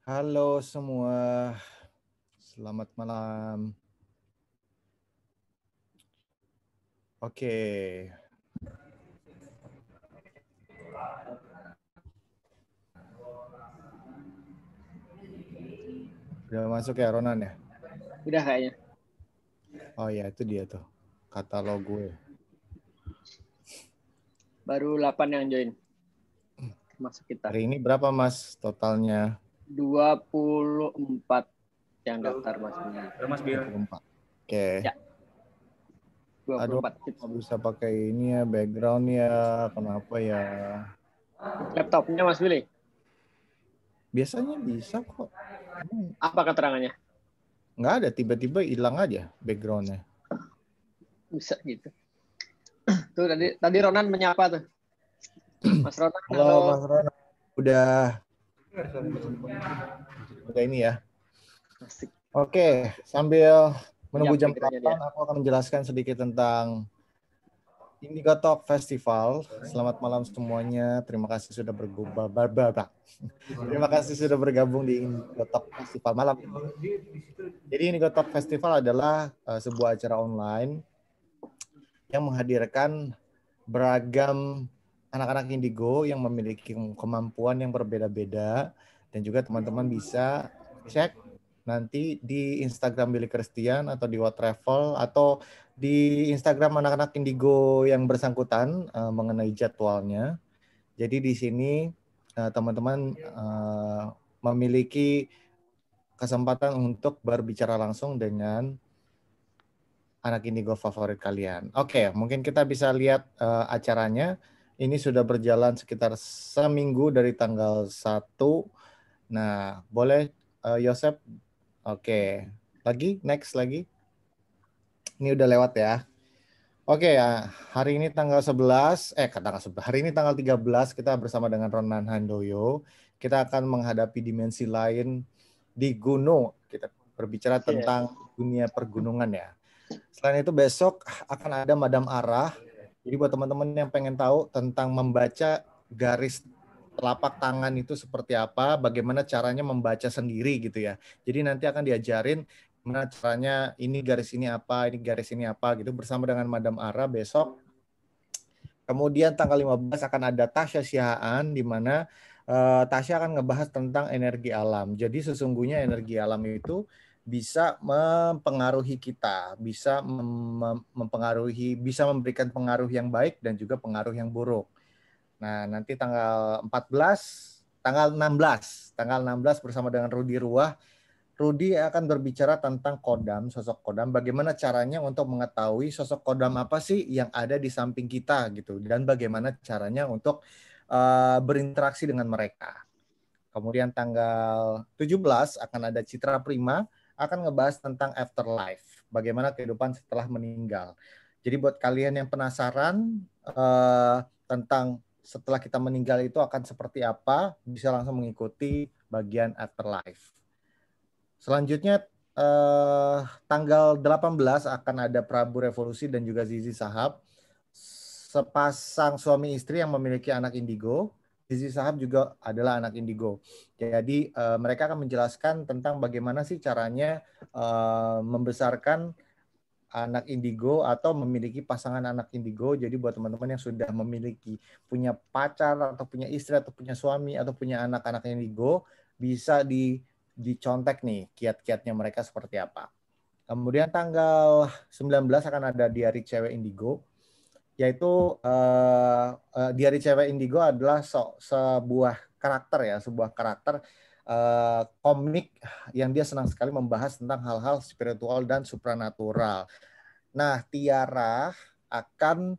Halo semua, selamat malam. Oke. Udah masuk ya Ronan ya? Udah kayaknya. Oh ya, itu dia tuh katalog gue. Baru 8 yang join. Masuk kita. Hari ini berapa Mas totalnya? 24 yang daftar Mas. Mas Bir. 24. Oke. Ya. 24. Aduh, nggak bisa pakai ini ya, background ya. Kenapa ya? Laptopnya Mas Willy? Biasanya bisa kok. Apa keterangannya? Nggak ada, tiba-tiba hilang aja backgroundnya. Bisa gitu. Tuh tadi Ronan menyapa tuh. Mas Ronan, Halo Mas Ronan. Udah ini ya. Asik. Oke, sambil menunggu jam backgroundnya 8, aku akan menjelaskan sedikit tentang Indigo Talk Festival. Selamat malam semuanya. Terima kasih sudah Terima kasih sudah bergabung di Indigo Talk Festival malam ini. Jadi Indigo Talk Festival adalah sebuah acara online yang menghadirkan beragam anak-anak indigo yang memiliki kemampuan yang berbeda-beda, dan juga teman-teman bisa cek nanti di Instagram Billy Christian atau di What Travel atau di Instagram anak-anak indigo yang bersangkutan mengenai jadwalnya. Jadi di sini teman-teman memiliki kesempatan untuk berbicara langsung dengan anak indigo favorit kalian. Oke, mungkin kita bisa lihat acaranya. Ini sudah berjalan sekitar seminggu dari tanggal 1. Nah, boleh Yosep? Oke. Next lagi. Ini udah lewat ya. Oke ya, hari ini tanggal 11, hari ini tanggal 13 kita bersama dengan Ronan Handoyo. Kita akan menghadapi dimensi lain di gunung. Kita berbicara tentang dunia pergunungan ya. Selain itu besok akan ada Madam Arah. Jadi buat teman-teman yang pengen tahu tentang membaca garis telapak tangan itu seperti apa, bagaimana caranya membaca sendiri gitu ya. Jadi nanti akan diajarin gimana caranya ini garis ini apa gitu bersama dengan Madam Ara besok. Kemudian tanggal 15 akan ada Tasya Sihaan di mana Tasya akan ngebahas tentang energi alam. Jadi sesungguhnya energi alam itu bisa mempengaruhi kita, bisa mempengaruhi, bisa memberikan pengaruh yang baik dan juga pengaruh yang buruk. Nah, nanti tanggal 16 bersama dengan Rudi Ruah. Rudi akan berbicara tentang kodam, sosok kodam, bagaimana caranya untuk mengetahui sosok kodam apa sih yang ada di samping kita gitu, dan bagaimana caranya untuk berinteraksi dengan mereka. Kemudian tanggal 17 akan ada Citra Prima, akan ngebahas tentang afterlife, bagaimana kehidupan setelah meninggal. Jadi buat kalian yang penasaran tentang setelah kita meninggal itu akan seperti apa, bisa langsung mengikuti bagian afterlife. Selanjutnya tanggal 18 akan ada Prabu Revolusi dan juga Zizi Sahab. Sepasang suami istri yang memiliki anak indigo. Zizi Sahab juga adalah anak indigo. Jadi mereka akan menjelaskan tentang bagaimana sih caranya membesarkan anak indigo atau memiliki pasangan anak indigo. Jadi buat teman-teman yang sudah punya pacar atau punya istri atau punya suami atau punya anak-anak indigo, bisa dicontek nih kiat-kiatnya mereka seperti apa. Kemudian tanggal 19 akan ada Diari Cewek Indigo, yaitu Diari Cewek Indigo adalah sebuah karakter komik yang dia senang sekali membahas tentang hal-hal spiritual dan supranatural. Nah, Tiara akan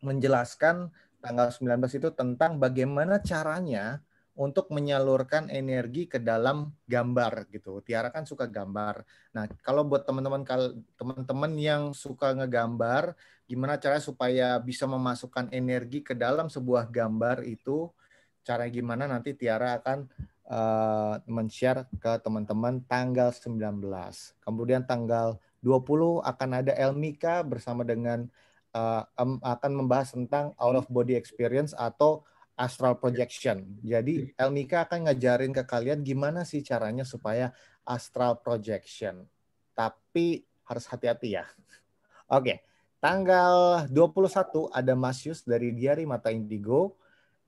menjelaskan tanggal 19 itu tentang bagaimana caranya untuk menyalurkan energi ke dalam gambar gitu. Tiara kan suka gambar. Nah, kalau buat teman-teman yang suka ngegambar, gimana caranya supaya bisa memasukkan energi ke dalam sebuah gambar itu, cara gimana nanti Tiara akan men-share ke teman-teman tanggal 19. Kemudian tanggal 20 akan ada Elmika bersama dengan akan membahas tentang out of body experience atau astral projection. Jadi Elmika akan ngajarin ke kalian gimana sih caranya supaya astral projection. Tapi harus hati-hati ya. Oke, tanggal 21 ada Masius dari Diari Mata Indigo.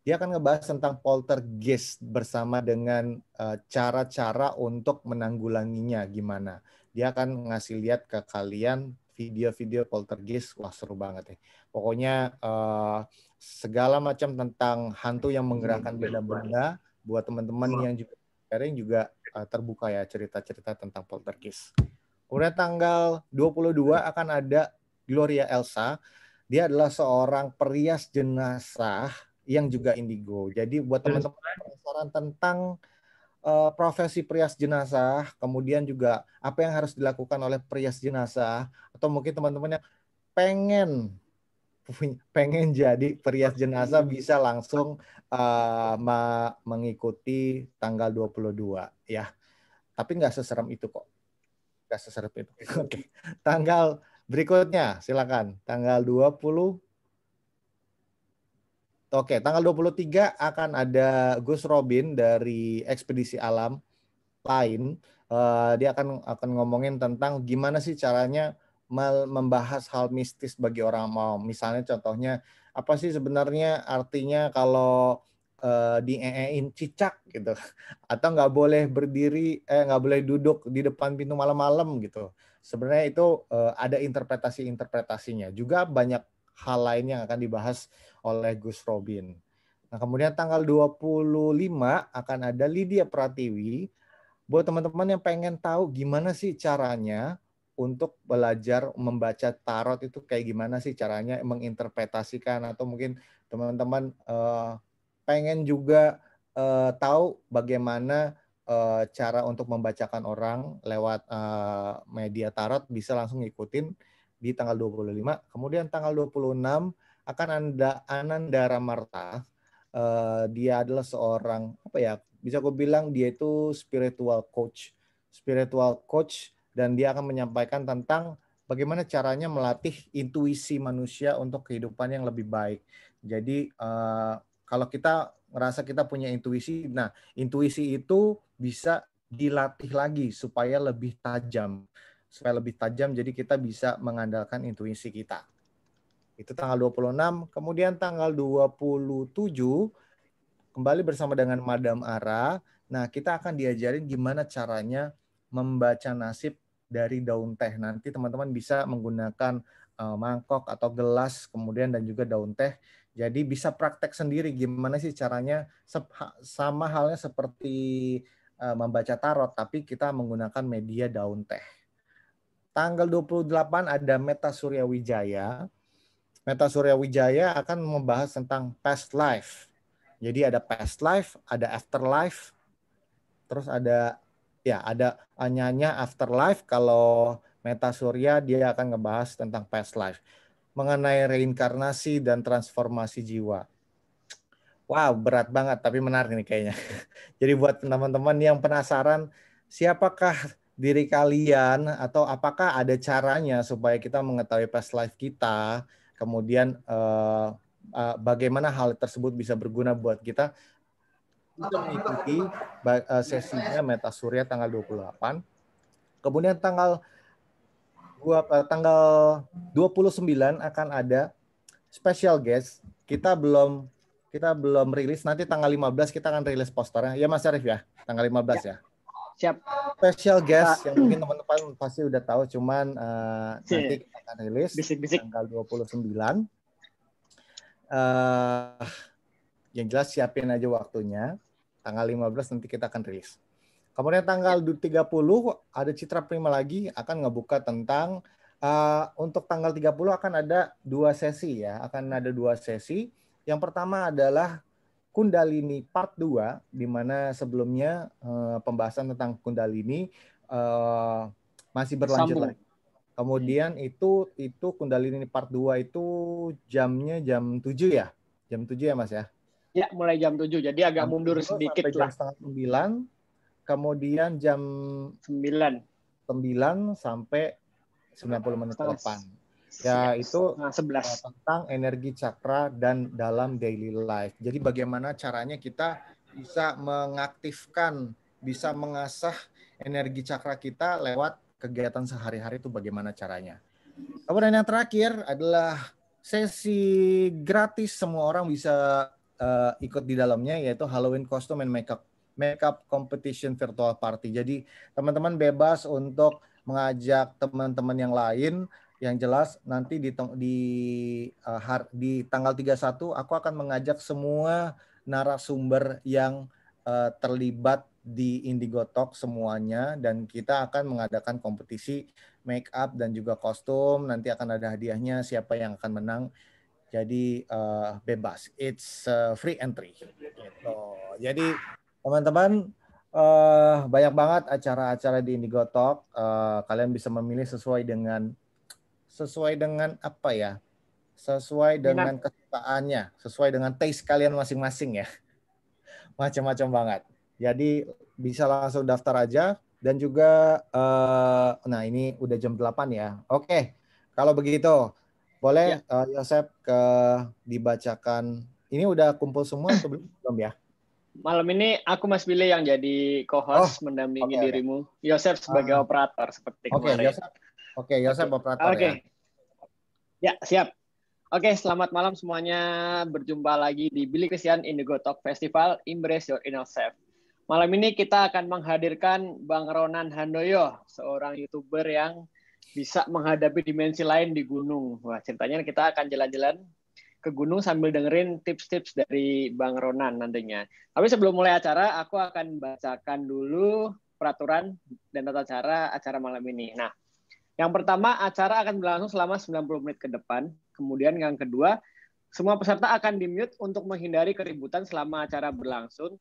Dia akan ngebahas tentang poltergeist bersama dengan cara-cara untuk menanggulanginya gimana. Dia akan ngasih lihat ke kalian video-video poltergeist. Wah, seru banget ya. Pokoknya segala macam tentang hantu yang menggerakkan benda-benda buat teman-teman yang juga sharing juga terbuka ya cerita-cerita tentang poltergeist. Kemudian tanggal 22 akan ada Gloria Elsa. Dia adalah seorang perias jenazah yang juga indigo. Jadi buat teman-teman penasaran tentang profesi perias jenazah, kemudian juga apa yang harus dilakukan oleh perias jenazah, atau mungkin teman-teman yang pengen jadi perias jenazah bisa langsung mengikuti tanggal 22 ya. Tapi nggak seserem itu kok. Nggak seserem itu. Oke. Tanggal berikutnya silakan. Tanggal 20. Oke, tanggal 23 akan ada Gus Robin dari Ekspedisi Alam lain. Dia akan ngomongin tentang gimana sih caranya membahas hal mistis bagi orang mau. Misalnya contohnya apa sih sebenarnya artinya kalau dieein cicak gitu, atau nggak boleh berdiri, nggak boleh duduk di depan pintu malam-malam gitu. Sebenarnya itu ada interpretasinya. Juga banyak hal lain yang akan dibahas oleh Gus Robin. Nah, kemudian tanggal 25 akan ada Lydia Pratiwi. Buat teman-teman yang pengen tahu gimana sih caranya untuk belajar membaca tarot itu kayak gimana sih caranya menginterpretasikan, atau mungkin teman-teman pengen juga tahu bagaimana cara untuk membacakan orang lewat media tarot, bisa langsung ngikutin di tanggal 25. Kemudian tanggal 26 akan ada Ananda Ramarta. Dia adalah seorang bisa gue bilang dia itu spiritual coach, dan dia akan menyampaikan tentang bagaimana caranya melatih intuisi manusia untuk kehidupan yang lebih baik. Jadi kalau kita ngerasa kita punya intuisi, nah intuisi itu bisa dilatih lagi supaya lebih tajam. Jadi kita bisa mengandalkan intuisi kita. Itu tanggal 26. Kemudian tanggal 27 kembali bersama dengan Madam Ara. Nah, kita akan diajarin gimana caranya membaca nasib dari daun teh. Nanti teman-teman bisa menggunakan mangkok atau gelas, kemudian dan juga daun teh. Jadi bisa praktek sendiri gimana sih caranya, sama halnya seperti membaca tarot, tapi kita menggunakan media daun teh. Tanggal 28 ada Meta Surya Wijaya. Meta Surya Wijaya akan membahas tentang past life. Jadi ada past life, ada afterlife, terus ada Anyanya afterlife. Kalau Meta Surya dia akan ngebahas tentang past life, mengenai reinkarnasi dan transformasi jiwa. Wow, berat banget tapi menarik nih kayaknya. Jadi buat teman-teman yang penasaran siapakah diri kalian, atau apakah ada caranya supaya kita mengetahui past life kita, kemudian bagaimana hal tersebut bisa berguna buat kita, bisa mengikuti sesinya Meta Surya tanggal 28. Kemudian tanggal 29 akan ada special guest. Kita belum rilis, nanti tanggal 15 kita akan rilis posternya. Ya Mas Arif ya, tanggal 15 ya. Siap. Special guest yang mungkin teman-teman pasti udah tahu, cuman nanti kita akan rilis tanggal 29. Yang jelas siapin aja waktunya. Tanggal 15 nanti kita akan rilis. Kemudian tanggal 30 ada Citra Prima lagi akan ngebuka tentang untuk tanggal 30 akan ada 2 sesi ya. Akan ada 2 sesi. Yang pertama adalah Kundalini Part 2, di mana sebelumnya pembahasan tentang Kundalini masih berlanjut lagi. Kemudian itu Kundalini Part 2 itu jamnya jam 7 ya? Jam 7 ya Mas ya? Ya, mulai jam 7. Jadi agak mundur sedikit sampai lah. Jam 8:30. Kemudian jam 9 sampai 90 menit ke Setengah depan. siap, Ya, itu setengah 11. tentang energi cakra dan dalam daily life. Jadi bagaimana caranya kita bisa mengaktifkan, bisa mengasah energi cakra kita lewat kegiatan sehari-hari itu bagaimana caranya. Kemudian yang terakhir adalah sesi gratis, semua orang bisa ikut di dalamnya, yaitu Halloween Costume and Makeup Competition Virtual Party. Jadi teman-teman bebas untuk mengajak teman-teman yang lain. Yang jelas nanti di tanggal 31 aku akan mengajak semua narasumber yang terlibat di Indigo Talk semuanya, dan kita akan mengadakan kompetisi make up dan juga kostum. Nanti akan ada hadiahnya siapa yang akan menang. Jadi bebas, it's free entry gitu. Jadi teman-teman, banyak banget acara-acara di Indigo Talk. Kalian bisa memilih sesuai dengan apa ya, sesuai dengan kesukaannya, sesuai dengan taste kalian masing-masing ya. Macam-macam banget. Jadi bisa langsung daftar aja. Dan juga nah ini udah jam 8 ya. Oke, kalau begitu boleh Yosep dibacakan. Ini udah kumpul semua atau belum ya? Malam ini aku Mas Billy yang jadi co-host mendampingi dirimu. Yosef sebagai operator seperti kemarin. Yosef operator ya. Ya, siap. Oke, selamat malam semuanya. Berjumpa lagi di Billy Christian Indigo Talk Festival Embrace Your Inner Self. Malam ini kita akan menghadirkan Bang Ronan Handoyo, seorang YouTuber yang bisa menghadapi dimensi lain di gunung. Wah, ceritanya kita akan jalan-jalan ke gunung sambil dengerin tips-tips dari Bang Ronan nantinya. Tapi sebelum mulai acara, aku akan bacakan dulu peraturan dan tata cara acara malam ini. Nah, yang pertama, acara akan berlangsung selama 90 menit ke depan. Kemudian yang kedua, semua peserta akan di-mute untuk menghindari keributan selama acara berlangsung.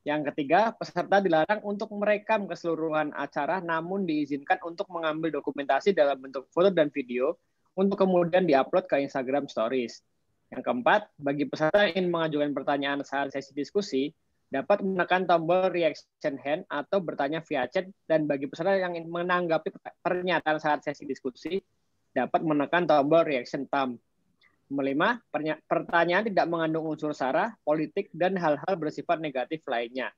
Yang ketiga, peserta dilarang untuk merekam keseluruhan acara, namun diizinkan untuk mengambil dokumentasi dalam bentuk foto dan video untuk kemudian diupload ke Instagram Stories. Yang keempat, bagi peserta yang ingin mengajukan pertanyaan saat sesi diskusi, dapat menekan tombol reaction hand atau bertanya via chat, dan bagi peserta yang ingin menanggapi pernyataan saat sesi diskusi, dapat menekan tombol reaction thumb. Kelima, pertanyaan tidak mengandung unsur sara, politik, dan hal-hal bersifat negatif lainnya.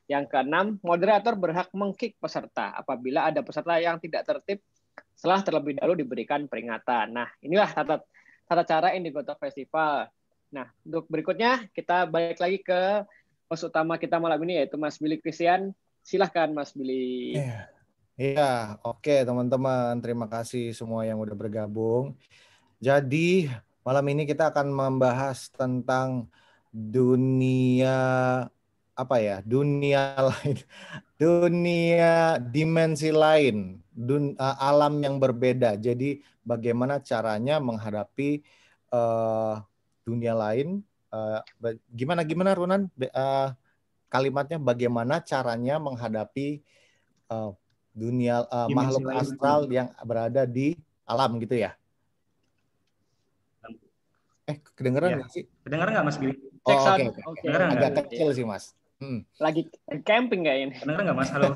Yang keenam, moderator berhak meng-kick peserta apabila ada peserta yang tidak tertib setelah terlebih dahulu diberikan peringatan. Nah, inilah tata cara Indigo Talk Festival. Nah, untuk berikutnya kita balik lagi ke host utama kita malam ini, yaitu Mas Billy Christian. Silahkan Mas Billy. Iya, oke teman-teman. Terima kasih semua yang udah bergabung. Jadi malam ini kita akan membahas tentang dunia lain, dunia dimensi lain, alam yang berbeda. Jadi bagaimana caranya menghadapi dunia lain? Gimana Ronan? Kalimatnya bagaimana caranya menghadapi dunia makhluk astral yang berada di alam gitu ya? Kedengeran nggak sih? Kedengeran nggak Mas Billy? Oke. Agak kecil sih Mas. Lagi camping nggak ini? Kedengeran nggak Mas? Halo.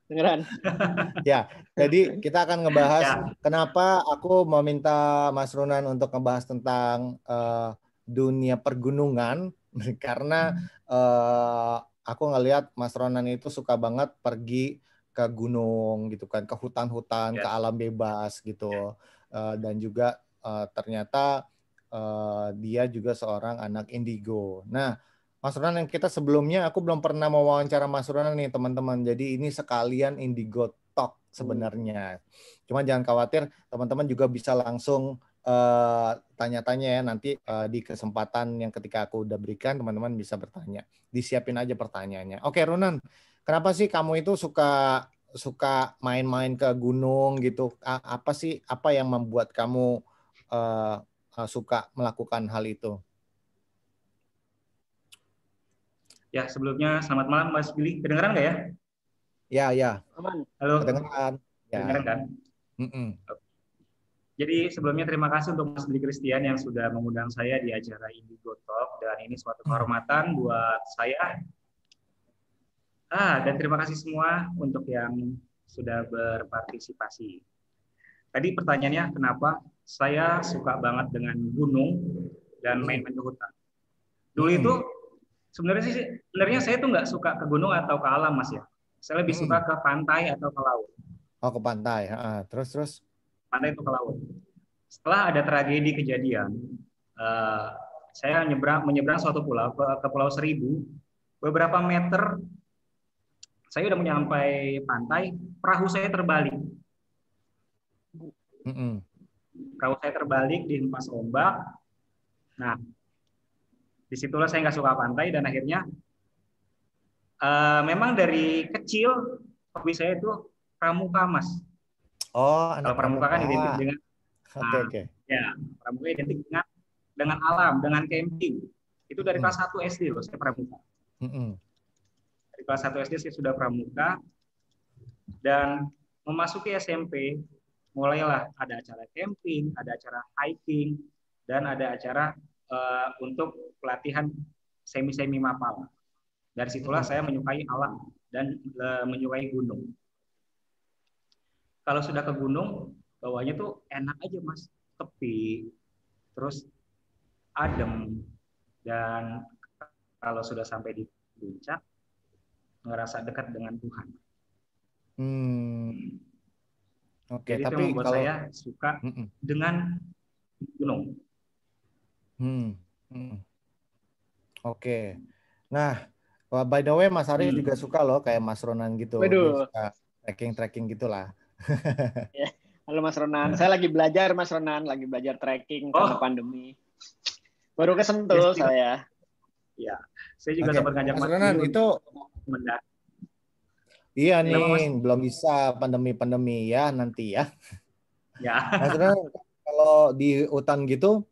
Dengeran. Ya, jadi kita akan ngebahas kenapa aku meminta Mas Ronan untuk ngebahas tentang dunia pergunungan, karena aku ngelihat Mas Ronan itu suka banget pergi ke gunung gitu kan, ke hutan-hutan, ke alam bebas gitu, dan juga ternyata dia juga seorang anak indigo. Nah, Mas Ronan, yang kita sebelumnya aku belum pernah mewawancara Mas Ronan nih teman-teman. Jadi ini sekalian Indigo Talk sebenarnya. Cuma jangan khawatir, teman-teman juga bisa langsung tanya-tanya ya nanti di kesempatan yang ketika aku udah berikan, teman-teman bisa bertanya. Disiapin aja pertanyaannya. Oke Ronan, kenapa sih kamu itu suka main-main ke gunung gitu? Apa yang membuat kamu suka melakukan hal itu? Ya, sebelumnya selamat malam Mas Billy. Kedengeran nggak ya? Ya. Aman. Halo. Kedengeran. Kedengeran kan? Jadi sebelumnya terima kasih untuk Mas Billy Christian yang sudah mengundang saya di acara Indigo Talk, dan ini suatu kehormatan buat saya. Dan terima kasih semua untuk yang sudah berpartisipasi. tadi pertanyaannya kenapa saya suka banget dengan gunung dan main-main ke hutan. Dulu itu sebenarnya saya tuh nggak suka ke gunung atau ke alam, Mas ya. Saya lebih suka ke pantai atau ke laut. Oh, ke pantai. Terus. Pantai itu ke laut. Setelah ada tragedi kejadian, saya menyeberang suatu pulau ke Pulau Seribu. Beberapa meter saya udah menyampai pantai, perahu saya terbalik. Perahu saya terbalik dihempas ombak. Nah, disitulah saya nggak suka pantai dan akhirnya memang dari kecil hobi saya itu pramuka, Mas. Oh, anak kalau pramuka kan identik dengan Oke. Ya, pramuka identik dengan alam, dengan camping. Itu dari kelas 1 SD loh saya pramuka. Dari kelas 1 SD saya sudah pramuka dan memasuki SMP mulailah ada acara camping, ada acara hiking, dan ada acara untuk pelatihan semi-semi mapal. Dari situlah saya menyukai alam dan menyukai gunung. Kalau sudah ke gunung, bawahnya tuh enak aja, Mas. Tepi, terus adem, dan kalau sudah sampai di puncak, ngerasa dekat dengan Tuhan. Oke, jadi itu tapi yang membuat kalau saya suka dengan gunung. Oke. Nah, by the way, Mas Arief juga suka loh kayak Mas Ronan gitu. Dia suka trekking gitulah. Ya. Halo Mas Ronan, saya lagi belajar Mas Ronan, lagi belajar trekking karena pandemi. Baru kesentul saya. Ya, saya juga sempat ngajak Mas Ronan itu. Iya nih, belum bisa pandemi ya nanti ya. Ya. Mas Ronan, kalau di hutan gitu,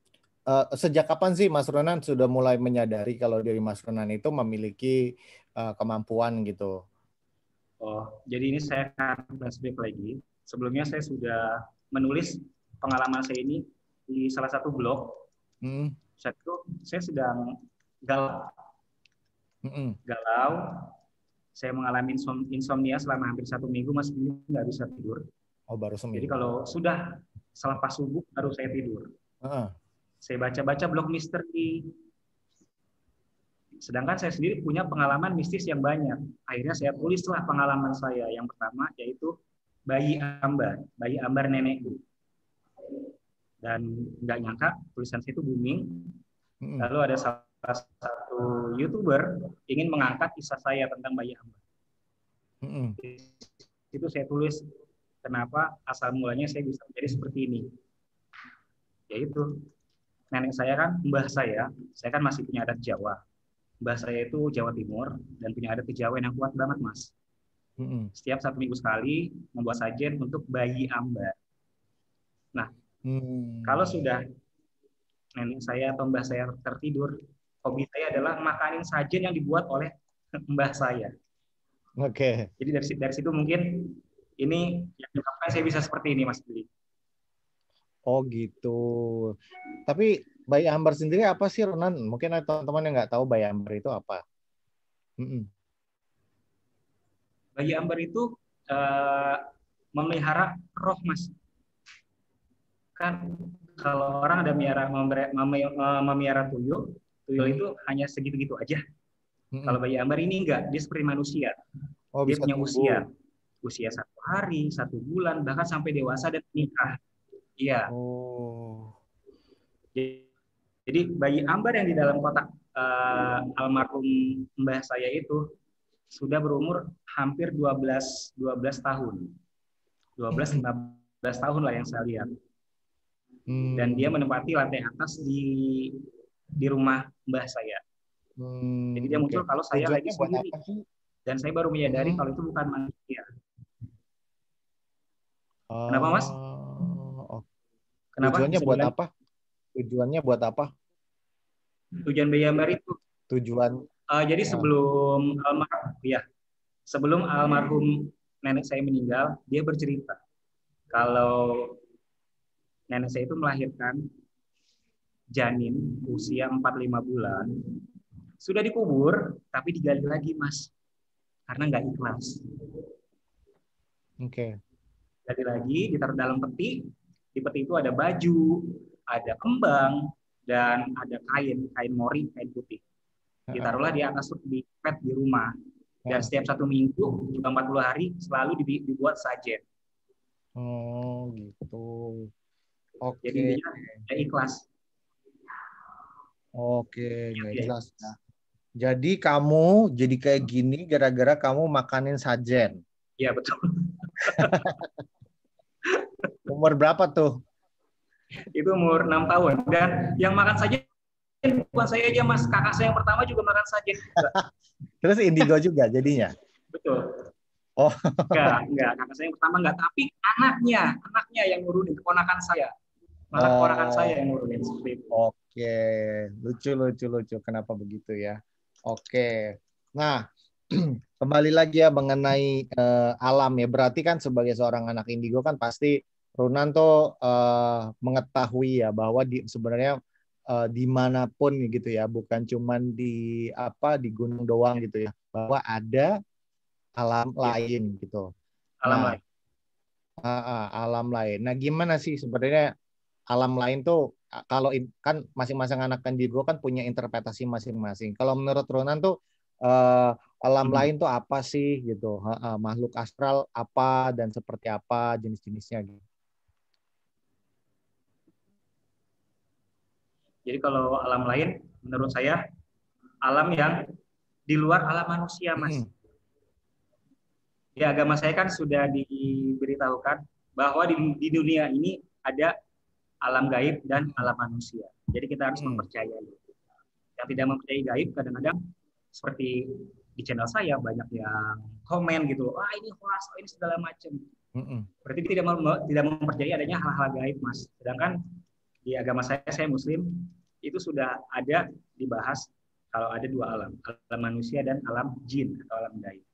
sejak kapan sih Mas Ronan sudah mulai menyadari kalau diri Mas Ronan itu memiliki kemampuan gitu? Oh, jadi ini saya akan flashback lagi. Sebelumnya saya sudah menulis pengalaman saya ini di salah satu blog. Saat itu saya sedang galau. Saya mengalami insomnia selama hampir 1 minggu, masih nggak bisa tidur. Oh, baru seminggu. Jadi kalau sudah selepas subuh baru saya tidur. Saya baca-baca blog misteri. Sedangkan saya sendiri punya pengalaman mistis yang banyak. Akhirnya saya tulislah pengalaman saya. Yang pertama yaitu bayi ambar nenekku. Dan nggak nyangka tulisan saya itu booming. Lalu ada salah satu YouTuber ingin mengangkat kisah saya tentang bayi ambar. Itu saya tulis kenapa asal mulanya saya bisa menjadi seperti ini. Yaitu nenek saya kan, mbah saya kan masih punya adat Jawa. Mbah saya itu Jawa Timur dan punya adat kejawen yang kuat banget, Mas. Setiap 1 minggu sekali membuat sajen untuk bayi ambar. Nah, kalau sudah nenek saya atau mbah saya tertidur, hobi saya adalah makanin sajen yang dibuat oleh mbah saya. Oke. Jadi dari situ mungkin ini yang menyebabkan saya bisa seperti ini, Mas Billy. Oh gitu. Tapi bayi ambar sendiri apa sih, Ronan? Mungkin ada teman-teman yang nggak tahu bayi ambar itu apa. Bayi ambar itu memelihara roh, Mas. Kan kalau orang ada memelihara tuyul itu hanya segitu-gitu aja. Kalau bayi ambar ini enggak, dia seperti manusia. Dia punya usia 1 hari, 1 bulan, bahkan sampai dewasa dan menikah. Iya. Jadi bayi ambar yang di dalam kotak almarhum mbah saya itu sudah berumur hampir 12 tahun. 12-15 tahun lah yang saya lihat. Dan dia menempati lantai atas di rumah mbah saya. Jadi dia muncul kalau saya lagi sendiri. Dan saya baru menyadari kalau itu bukan manusia. Kenapa, Mas? Kenapa? Tujuannya buat apa? Tujuannya buat apa? Tujuan bayi ambar itu. Tujuan. Jadi sebelum almarhum nenek saya meninggal, dia bercerita kalau nenek saya itu melahirkan janin usia 4-5 bulan, sudah dikubur tapi digali lagi, Mas, karena nggak ikhlas. Oke. Jadi lagi ditaruh dalam peti. Di peti itu ada baju, ada kembang, dan ada kain mori, kain putih. Ditaruhlah di atas di pet di rumah. Dan setiap 1 minggu juga 40 hari selalu dibuat sajen. Oh gitu. Oke. Jadi intinya ya ikhlas. Oke, nggak Ya. jelas. Ya. Jadi kamu jadi kayak gini gara-gara kamu makanin sajen. Iya betul. Umur berapa tuh? Itu umur 6 tahun. Dan yang makan sajen bukan saya aja Mas, kakak saya yang pertama juga makan sajen. Terus indigo juga jadinya? Betul. Oh. Enggak. Kakak saya yang pertama enggak. Tapi anaknya yang nurunin, keponakan saya. Malah keponakan saya yang nurunin seperti itu. Oke, lucu. Kenapa begitu ya? Oke. Nah, kembali lagi ya mengenai alam ya. Berarti kan sebagai seorang anak indigo kan pasti Runan tuh mengetahui ya bahwa sebenarnya dimanapun gitu ya, bukan cuman di gunung doang gitu ya, bahwa ada alam lain gitu. Alam lain. Alam lain. Nah, gimana sih sebenarnya alam lain tuh kalau kan masing-masing anak indigo kan punya interpretasi masing-masing. Kalau menurut Ronan tuh alam lain tuh apa sih gitu? Makhluk astral apa dan seperti apa jenis-jenisnya gitu. Jadi kalau alam lain menurut saya alam yang di luar alam manusia, Mas. Di agama saya kan sudah diberitahukan bahwa di dunia ini ada alam gaib dan alam manusia. Jadi kita harus mempercayai. Yang tidak mempercayai gaib kadang-kadang seperti di channel saya banyak yang komen gitu, ini hoax, ini segala macam. Berarti tidak mempercayai adanya hal-hal gaib, Mas. Sedangkan di agama saya Muslim, itu sudah ada dibahas kalau ada 2 alam manusia dan alam jin atau alam gaib.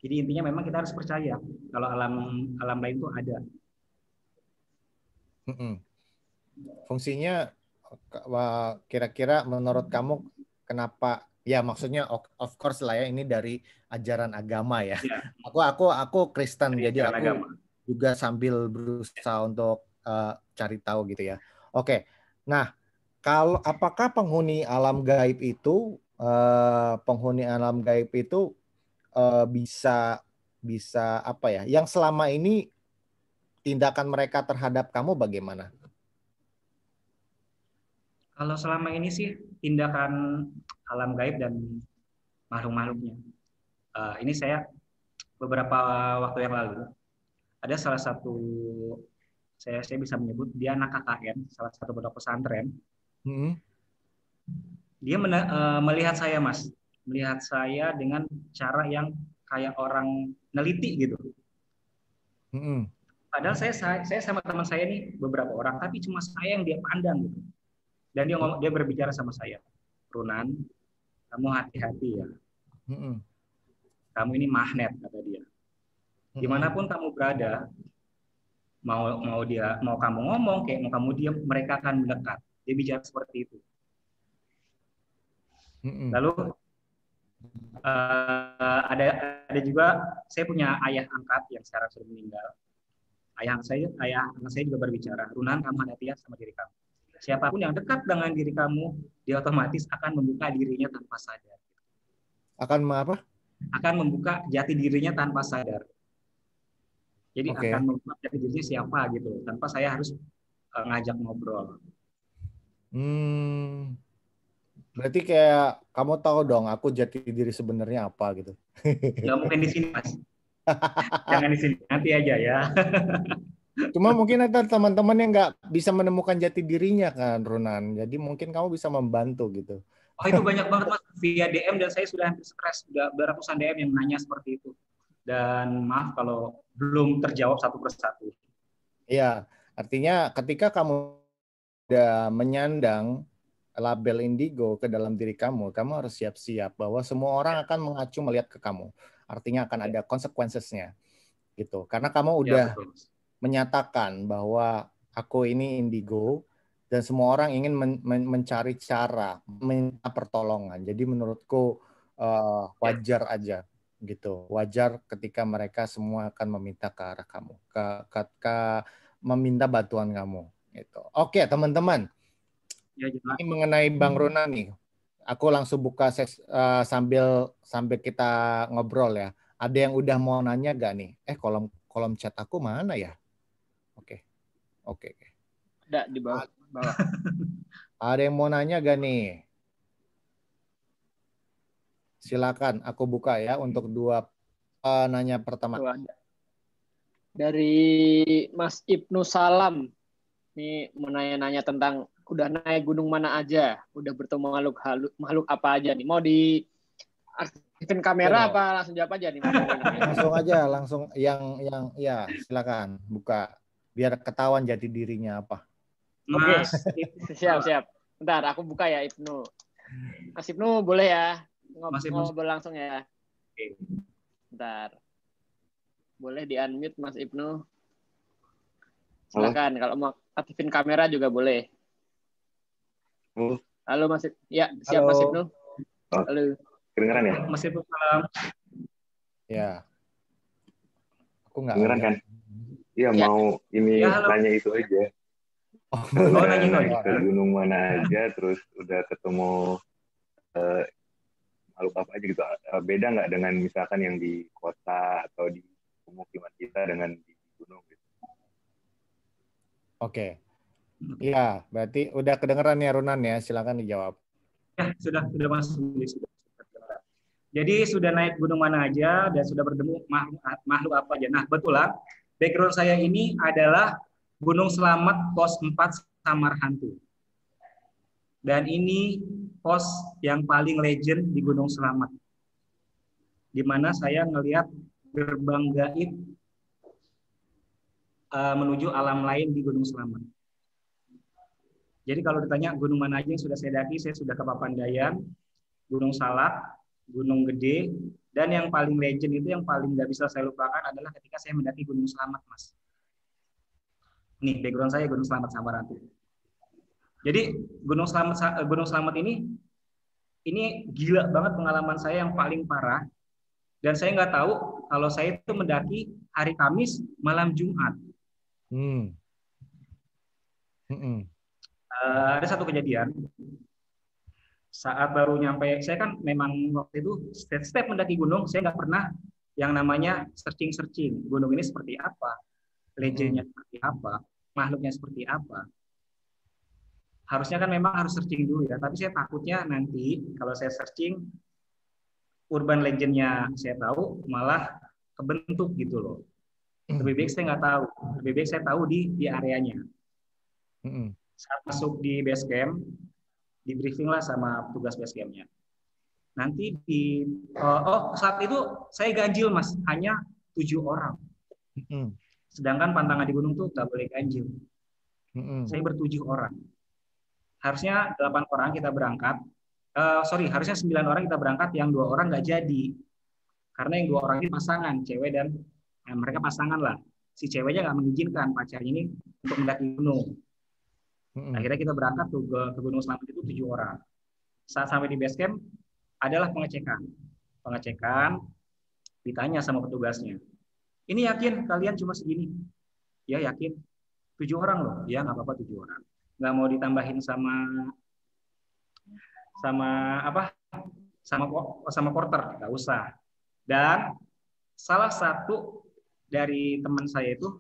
Jadi intinya memang kita harus percaya kalau alam lain itu ada. Fungsinya kira-kira menurut kamu kenapa? Ya maksudnya of course lah ya, ini dari ajaran agama ya. Aku Kristen, jadi aku agama juga sambil berusaha untuk cari tahu gitu ya. Oke. Nah, apakah penghuni alam gaib itu bisa apa ya? Yang selama ini tindakan mereka terhadap kamu bagaimana? Kalau selama ini sih tindakan alam gaib dan makhluk-makhluknya. Ini saya beberapa waktu yang lalu ada salah satu saya bisa menyebut dia anak KKN, salah satu pondok pesantren. Dia melihat saya, Mas, melihat saya dengan cara yang kayak orang neliti gitu. Padahal saya sama teman saya nih beberapa orang, tapi cuma saya yang dia pandang gitu. Dan dia berbicara sama saya, Runan, kamu hati-hati ya. Kamu ini magnet, kata dia. Dimanapun kamu berada, mau kamu ngomong kayak mau kamu diam, mereka akan mendekat. Dia bicara seperti itu. Lalu ada juga saya punya ayah angkat yang sekarang sudah meninggal. Ayah angkat saya juga berbicara, Runan, kamu hati-hati ya sama diri kamu. Siapapun yang dekat dengan diri kamu, dia otomatis akan membuka dirinya tanpa sadar. Akan apa? Akan membuka jati dirinya tanpa sadar. Jadi akan membuka jati dirinya siapa gitu, tanpa saya harus ngajak ngobrol. Berarti kayak kamu tahu dong, aku jati diri sebenarnya apa gitu. Nggak mungkin di sini, Mas. Jangan di sini, nanti aja ya. Cuma mungkin ada teman-teman yang nggak bisa menemukan jati dirinya kan, Runan. Jadi mungkin kamu bisa membantu gitu. Oh, itu banyak banget, Mas, via DM, dan saya sudah hampir stres, sudah beratusan DM yang nanya seperti itu. Dan maaf kalau belum terjawab satu persatu. Iya, artinya ketika kamu udah menyandang label indigo ke dalam diri kamu harus siap-siap bahwa semua orang akan mengacu melihat ke kamu. Artinya akan ada konsekuensinya gitu. Karena kamu udah menyatakan bahwa aku ini indigo dan semua orang ingin mencari cara, minta pertolongan. Jadi menurutku wajar aja gitu. Wajar ketika mereka semua akan meminta ke arah kamu, meminta bantuan kamu gitu. Oke, teman-teman. Ya, ini mengenai Bang Rona nih. Aku langsung buka sambil kita ngobrol ya. Ada yang udah mau nanya gak nih? Kolom chat aku mana ya? Oke. Ada di bawah. Ada yang mau nanya gak nih? Silakan, aku buka ya untuk dua nanya pertama. Dari Mas Ibnu Salam. Ini menanya-nanya tentang udah naik gunung mana aja, udah bertemu makhluk apa aja nih. Mau aktifin kamera apa langsung jawab aja nih? Langsung aja, langsung yang ya silakan buka biar ketahuan jati dirinya apa. Oke, siap. Bentar, aku buka ya Ibnu. Mas Ibnu boleh ya ngobrol langsung ya. Bentar. Boleh di-unmute Mas Ibnu. Silakan kalau mau aktifin kamera juga boleh. Halo Mas Ibnu. Ya, siap. Halo. Mas Ibnu. Halo. Kedengeran ya? Mas Ibnu, salam. Ya. Aku nggak kedengeran kan? Iya, mau ini nanya itu aja. Nanya ke gunung mana aja, terus udah ketemu makhluk apa aja gitu. Beda nggak dengan misalkan yang di kota atau di pemukiman kita dengan di gunung gitu? Oke. Iya, berarti udah kedengeran ya Runan ya, silakan dijawab. Ya, sudah masuk. Jadi sudah naik gunung mana aja dan sudah bertemu makhluk apa aja. Nah, kebetulan background saya ini adalah Gunung Selamat Pos 4 Samar Hantu. Dan ini pos yang paling legend di Gunung Selamat. Di mana saya ngelihat gerbang gaib menuju alam lain di Gunung Selamat. Jadi kalau ditanya gunung mana aja yang sudah saya daki, saya sudah ke Papandayan, Gunung Salak, Gunung Gede, dan yang paling legend itu yang paling nggak bisa saya lupakan adalah ketika saya mendaki Gunung Selamat, Mas. Nih, background saya Gunung Selamat Samar Hantu. Jadi Gunung Selamat ini gila banget pengalaman saya yang paling parah. Dan saya nggak tahu kalau saya itu mendaki hari Kamis malam Jumat. Ada satu kejadian saat baru nyampe, saya kan memang waktu itu step mendaki gunung, saya nggak pernah yang namanya searching gunung ini seperti apa, legendnya seperti apa, makhluknya seperti apa. Harusnya kan memang harus searching dulu ya, tapi saya takutnya nanti kalau saya searching urban legendnya saya tahu malah kebentuk gitu loh. Lebih baik saya nggak tahu, lebih baik saya tahu di areanya. Saat masuk di base camp, di briefing lah sama petugas base campnya. Nanti saat itu saya ganjil Mas, hanya 7 orang. Sedangkan pantangan di gunung tuh nggak boleh ganjil. Saya ber-7 orang. Harusnya 8 orang kita berangkat. Harusnya 9 orang kita berangkat, yang 2 orang nggak jadi. Karena yang 2 orang ini pasangan, cewek dan mereka pasangan lah. Si ceweknya nggak mengizinkan pacarnya ini untuk mendaki gunung. Akhirnya kita berangkat ke Gunung Selamat itu 7 orang. Saat sampai di base camp, adalah pengecekan. Ditanya sama petugasnya. Ini yakin kalian cuma segini? Ya yakin. 7 orang loh. Ya nggak apa-apa 7 orang. Nggak mau ditambahin sama porter, nggak usah. Dan salah satu dari teman saya itu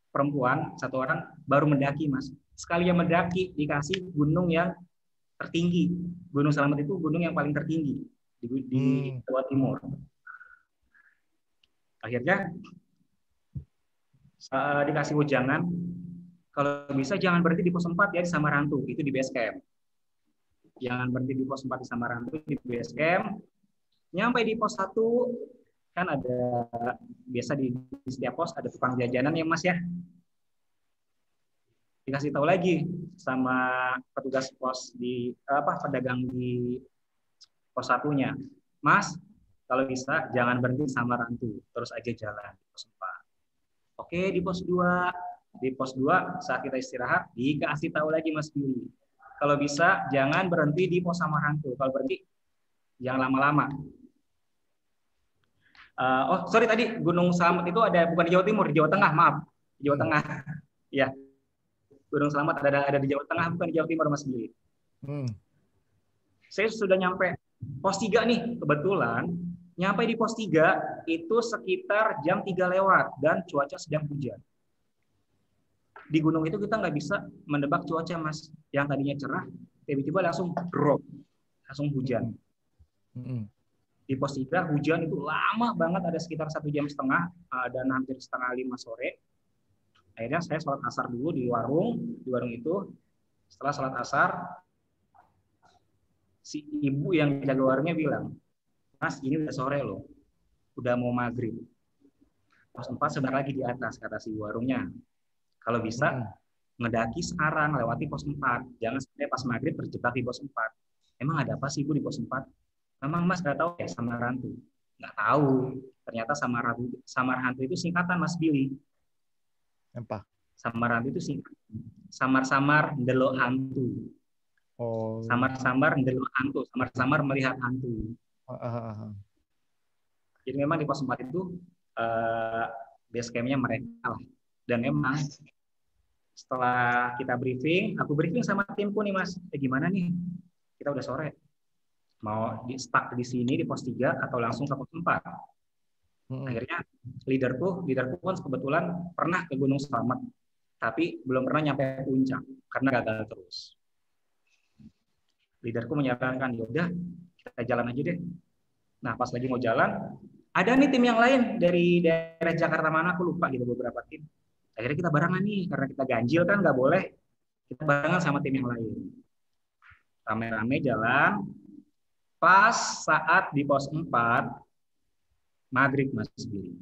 perempuan, 1 orang baru mendaki Mas. Sekali yang mendaki dikasih gunung yang tertinggi. Gunung Selamat itu gunung yang paling tertinggi di Jawa Timur. Akhirnya dikasih ujangan, kalau bisa jangan berhenti di pos 4 ya di Samar Hantu, itu di base camp. Jangan berhenti di pos 4 di Samar Hantu, di base camp. Nyampe di pos 1 kan ada biasa di setiap pos ada tukang jajanan ya Mas ya. Dikasih tahu lagi sama petugas pos pedagang di pos 1-nya. Mas, kalau bisa jangan berhenti sama Rantu, terus aja jalan di pos 4. Oke, di pos 2. Di pos 2 saat kita istirahat dikasih tahu lagi Mas Billy. Kalau bisa jangan berhenti di pos sama Rantu. Kalau berhenti jangan lama-lama. Sorry tadi Gunung Slamet itu ada bukan di Jawa Timur, di Jawa Tengah, maaf. Di Jawa Tengah. Ya. Gunung Slamet ada di Jawa Tengah, bukan di Jawa Timur, Mas Billy. Saya sudah nyampe pos 3 nih, kebetulan. Nyampe di pos 3 itu sekitar jam 3 lewat dan cuaca sedang hujan. Di gunung itu kita nggak bisa menebak cuaca, Mas. Yang tadinya cerah, tiba-tiba langsung drop, langsung hujan. Di pos 3 hujan itu lama banget, ada sekitar 1,5 jam dan hampir setengah 5 sore. Akhirnya saya sholat asar dulu di warung itu. Setelah sholat asar, si ibu yang jaga warungnya bilang, Mas, ini udah sore loh, udah mau maghrib. Pos 4 sebentar lagi di atas, kata si warungnya. Kalau bisa, ngedaki sekarang, lewati pos 4. Jangan sampai pas maghrib terjebak di pos 4. Emang ada apa sih ibu di pos 4? Memang Mas nggak tahu ya samar hantu? Nggak tahu. Ternyata samar hantu itu singkatan, Mas Billy. Apa? Samar hantu itu singkatan. Samar-samar ndelok hantu. Oh. Samar-samar ndelok hantu. Samar-samar melihat hantu. Jadi memang di pos 4 itu base camp-nya mereka lah. Dan memang setelah kita briefing, aku briefing sama timku nih, Mas. Gimana nih? Kita udah sore. Mau stuck di sini di pos 3 atau langsung ke pos 4? Akhirnya leaderku kan kebetulan pernah ke Gunung Slamet, tapi belum pernah nyampe puncak karena gagal terus. Leaderku menyarankan, yaudah kita jalan aja deh. Nah pas lagi mau jalan, ada nih tim yang lain dari daerah Jakarta mana aku lupa gitu, beberapa tim. Akhirnya kita barengan nih, karena kita ganjil kan nggak boleh, kita barengan sama tim yang lain. Rame-rame jalan, pas saat di pos 4 maghrib, Mas Billy.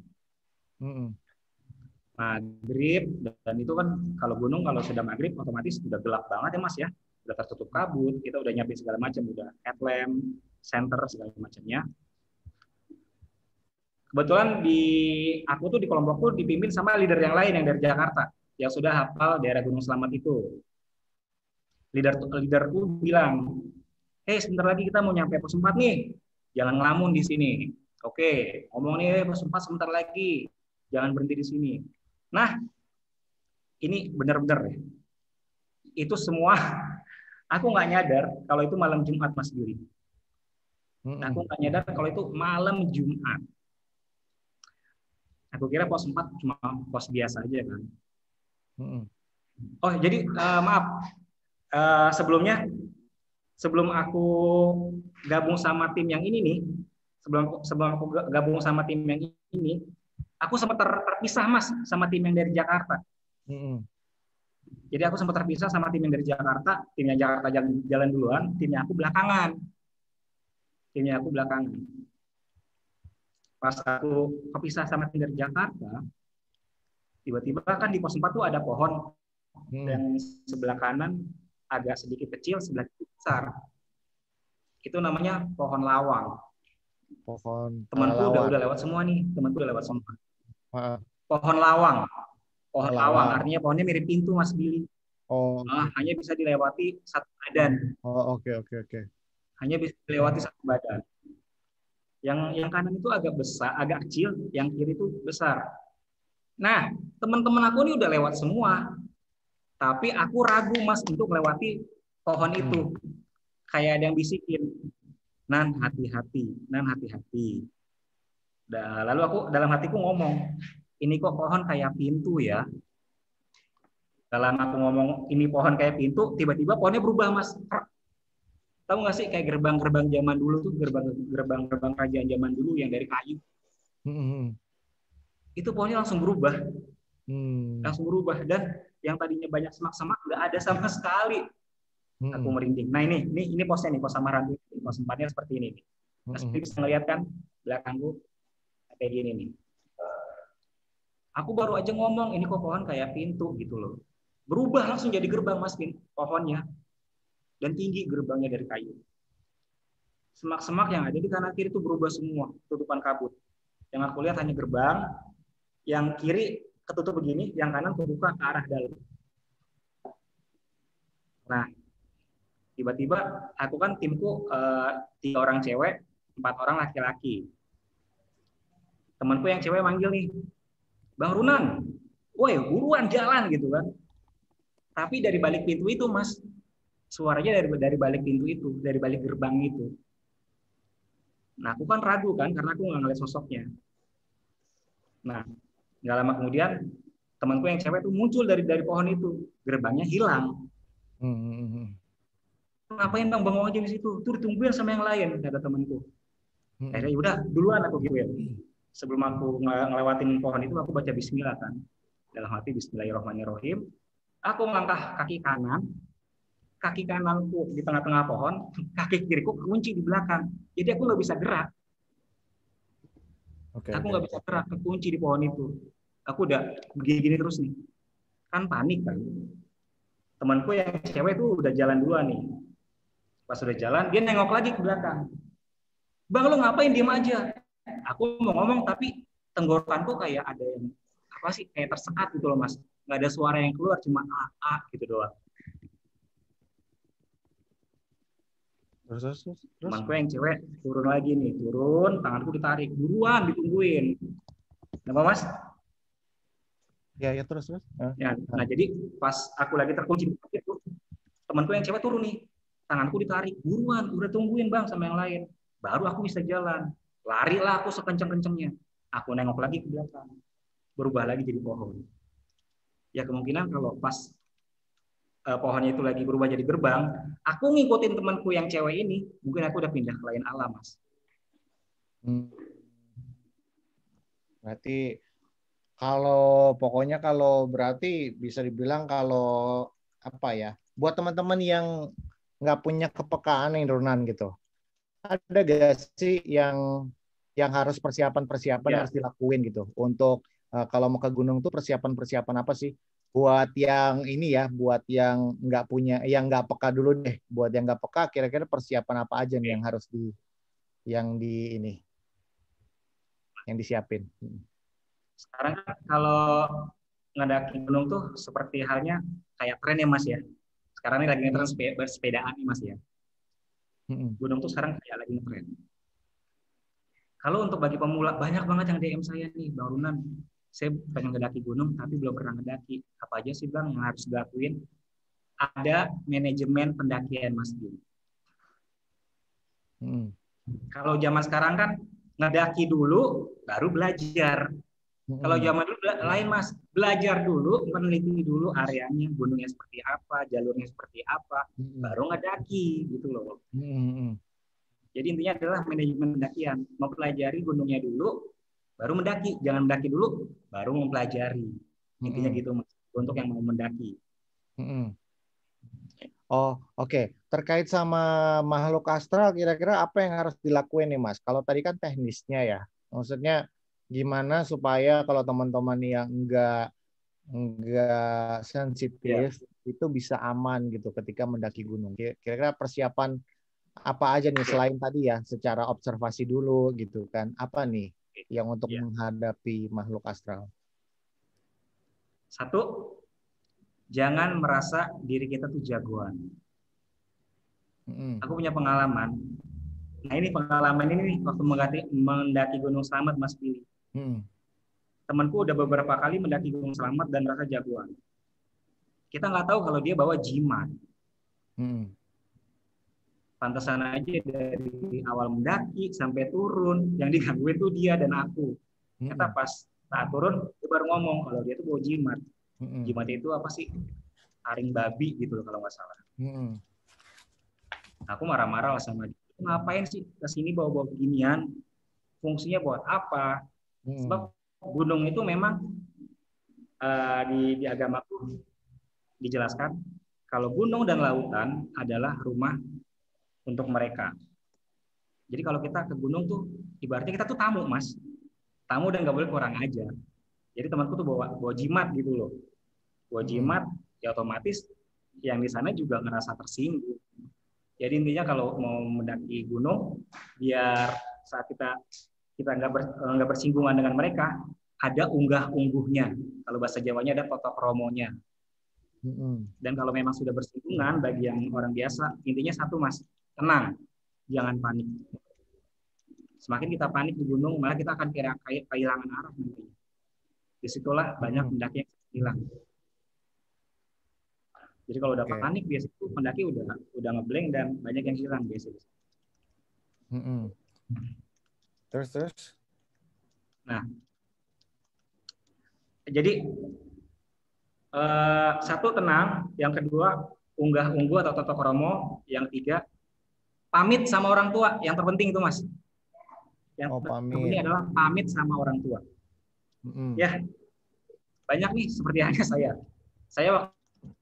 Maghrib, dan itu kan kalau gunung kalau sudah maghrib otomatis sudah gelap banget ya, Mas ya. Udah tertutup kabut, kita udah nyiapin segala macam, udah headlamp, center segala macamnya. Kebetulan aku tuh di kelompokku dipimpin sama leader yang lain yang dari Jakarta, yang sudah hafal daerah Gunung Slamet itu. Leaderku bilang, sebentar lagi kita mau nyampe pos 4 nih, jangan ngelamun di sini. Oke, ngomong nih pos 4 sebentar lagi, jangan berhenti di sini. Nah, ini benar-benar ya. Itu semua aku nggak nyadar kalau itu malam Jumat, Mas Billy. Aku nggak nyadar kalau itu malam Jumat. Aku kira pos 4 cuma pos biasa aja kan. Oh, jadi maaf. Sebelum aku gabung sama tim yang ini nih, sebelum aku gabung sama tim yang ini, aku sempat terpisah, Mas, sama tim yang dari Jakarta. Jadi aku sempat terpisah sama tim yang dari Jakarta, tim yang Jakarta jalan duluan, timnya aku belakangan. Pas aku kepisah sama tim dari Jakarta, tiba-tiba kan di pos 4 tuh ada pohon yang sebelah kanan agak sedikit kecil, sebelah kiri besar. Itu namanya pohon lawang. Temanku udah lewat semua nih, Pohon lawang. Pohon lawang artinya pohonnya mirip pintu, Mas Billy. Hanya bisa dilewati satu badan. Oke. Hanya bisa dilewati satu badan. Yang kanan itu agak besar, agak kecil, yang kiri itu besar. Nah, teman-teman aku ini udah lewat semua. Tapi aku ragu, Mas, untuk melewati pohon itu. Kayak ada yang bisikin, Nan, hati-hati. Lalu aku dalam hatiku ngomong, ini kok pohon kayak pintu ya. Dalam aku ngomong ini pohon kayak pintu, tiba-tiba pohonnya berubah, Mas. Tahu nggak sih kayak gerbang-gerbang zaman dulu tuh, gerbang kerajaan zaman dulu yang dari kayu. Itu pohonnya langsung berubah. Dan yang tadinya banyak semak-semak nggak ada sama sekali. Aku merinding. Nah ini posnya nih, pos samaran itu. Pos 4-nya seperti ini. Mas bisa ngeliat kan belakangku kayak gini nih. Aku baru aja ngomong ini kok pohon kayak pintu gitu loh. Berubah langsung jadi gerbang, Mas, pohonnya. Dan tinggi gerbangnya dari kayu. Semak-semak yang ada di kanan kiri itu berubah semua, tutupan kabut. Yang aku lihat hanya gerbang, yang kiri ketutup begini, yang kanan terbuka ke arah dalam. Nah, tiba-tiba aku kan timku 3 orang cewek, 4 orang laki-laki. Temanku yang cewek manggil nih, Bang Runan, woi buruan jalan gitu kan. Tapi dari balik pintu itu Mas, suaranya dari balik pintu itu, dari balik gerbang itu. Nah aku kan ragu kan, karena aku nggak ngeliat sosoknya. Nah nggak lama kemudian temanku yang cewek itu muncul dari pohon itu, gerbangnya hilang. Ngapain bang bengong aja di situ? Tuh ditungguin sama yang lain, kata temanku. Akhirnya udah duluan aku gituin. Sebelum aku ngelewatin pohon itu, aku baca Bismillah kan. Dalam hati Bismillahirrahmanirrahim. Aku melangkah kaki kananku di tengah-tengah pohon, kaki kiriku kekunci di belakang. Jadi aku nggak bisa gerak. Aku nggak bisa gerak, kekunci di pohon itu. Aku udah begini terus nih. Kan panik kan. Temanku yang cewek itu udah jalan duluan nih. Pas udah jalan, dia nengok lagi ke belakang. Bang, lo ngapain diem aja? Aku mau ngomong, tapi tenggorokanku kayak ada yang, apa sih, kayak tersekat gitu loh, Mas. Nggak ada suara yang keluar, cuma A gitu doang. Terus. Temanku yang cewek turun lagi nih, tanganku ditarik, buruan ditungguin. Kenapa, Mas? Ya terus. Ya, nah jadi pas aku lagi terkunci itu, temanku yang cewek turun nih, tanganku ditarik, buruan, udah tungguin bang sama yang lain. Baru aku bisa jalan. Larilah aku sekenceng-kencengnya. Aku nengok lagi ke belakang. Berubah lagi jadi pohon. Ya kemungkinan kalau pas pohonnya itu lagi berubah jadi gerbang, aku ngikutin temanku yang cewek ini, mungkin aku udah pindah ke lain alam, Mas. Berarti kalau berarti bisa dibilang kalau apa ya, buat teman-teman yang nggak punya kepekaan yang Runan gitu, ada gak sih yang harus persiapan harus dilakuin gitu untuk kalau mau ke gunung tuh persiapan apa sih buat yang ini ya, buat yang nggak punya, yang nggak peka dulu deh, buat yang nggak peka kira-kira persiapan apa aja nih yang harus yang disiapin. Sekarang kan kalau ngedaki gunung tuh seperti halnya kayak tren ya Mas ya. Sekarang ini lagi ngetren bersepedaan nih Mas ya. Gunung tuh sekarang kayak lagi ngetren. Kalau untuk bagi pemula, banyak banget yang DM saya nih, Bang Runan, saya pengen ngedaki gunung tapi belum pernah ngedaki. Apa aja sih Bang yang harus dilakuin? Ada manajemen pendakian Mas Jun. Kalau zaman sekarang kan ngedaki dulu baru belajar. Kalau zaman dulu lain Mas, belajar dulu, meneliti dulu areanya, gunungnya seperti apa, jalurnya seperti apa, baru ngedaki gitu loh. Jadi intinya adalah manajemen pendakian, mempelajari gunungnya dulu, baru mendaki. Jangan mendaki dulu, baru mempelajari. Intinya gitu Mas, untuk yang mau mendaki. Oh, oke. Terkait sama makhluk astral, kira-kira apa yang harus dilakuin nih Mas? Kalau tadi kan teknisnya ya, maksudnya gimana supaya kalau teman-teman yang enggak sensitif itu bisa aman gitu ketika mendaki gunung. Kira-kira persiapan apa aja nih selain tadi ya secara observasi dulu gitu kan? Apa nih yang untuk menghadapi makhluk astral? Satu, jangan merasa diri kita tuh jagoan. Aku punya pengalaman. Nah ini pengalaman ini waktu mendaki Gunung Slamet Mas Billy. Temanku udah beberapa kali mendaki Gunung Slamet dan merasa jagoan. Kita nggak tahu kalau dia bawa jimat. Pantesan aja dari awal mendaki sampai turun yang digangguin tuh dia dan aku. Kita pas saat turun dia baru ngomong kalau dia tuh bawa jimat. Jimat itu apa sih? Taring babi gitu loh kalau nggak salah. Aku marah-marah lah sama dia. Ngapain sih kesini bawa-bawa beginian? Fungsinya buat apa? Sebab gunung itu memang di agamaku dijelaskan kalau gunung dan lautan adalah rumah untuk mereka. Jadi kalau kita ke gunung tuh ibaratnya kita tuh tamu Mas, tamu dan nggak boleh kurang aja. Jadi temanku tuh bawa jimat gitu loh, bawa jimat, ya otomatis yang di sana juga ngerasa tersinggung. Jadi intinya kalau mau mendaki gunung, biar saat kita nggak bersinggungan dengan mereka, ada unggah-ungguhnya. Kalau bahasa Jawanya ada totokromonya. Dan kalau memang sudah bersinggungan, bagi yang orang biasa, intinya satu Mas, tenang, jangan panik. Semakin kita panik di gunung, malah kita akan kehilangan arah nantinya. Disitulah banyak pendaki yang hilang. Jadi kalau udah panik biasanya itu pendaki udah ngeblank dan banyak yang hilang biasanya. Terus. Nah, jadi satu tenang, yang kedua unggah-ungguh atau toto kromo, yang ketiga pamit sama orang tua. Yang terpenting itu Mas. Yang terpenting adalah pamit sama orang tua. Ya, banyak nih seperti halnya saya. Saya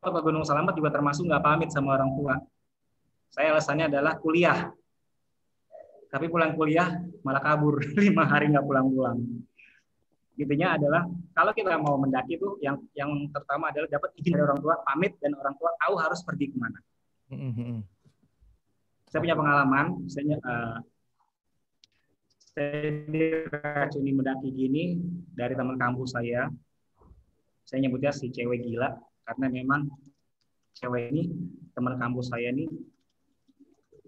waktu ke Gunung Salamet juga termasuk nggak pamit sama orang tua. Saya alasannya adalah kuliah. Tapi pulang kuliah malah kabur 5 hari nggak pulang-pulang. Intinya adalah kalau kita mau mendaki itu yang pertama adalah dapat izin dari orang tua, pamit, dan orang tua tahu harus pergi kemana. Saya punya pengalaman, saya diracuni mendaki gini dari teman kampus saya. Saya nyebutnya si cewek gila karena memang cewek ini teman kampus saya ini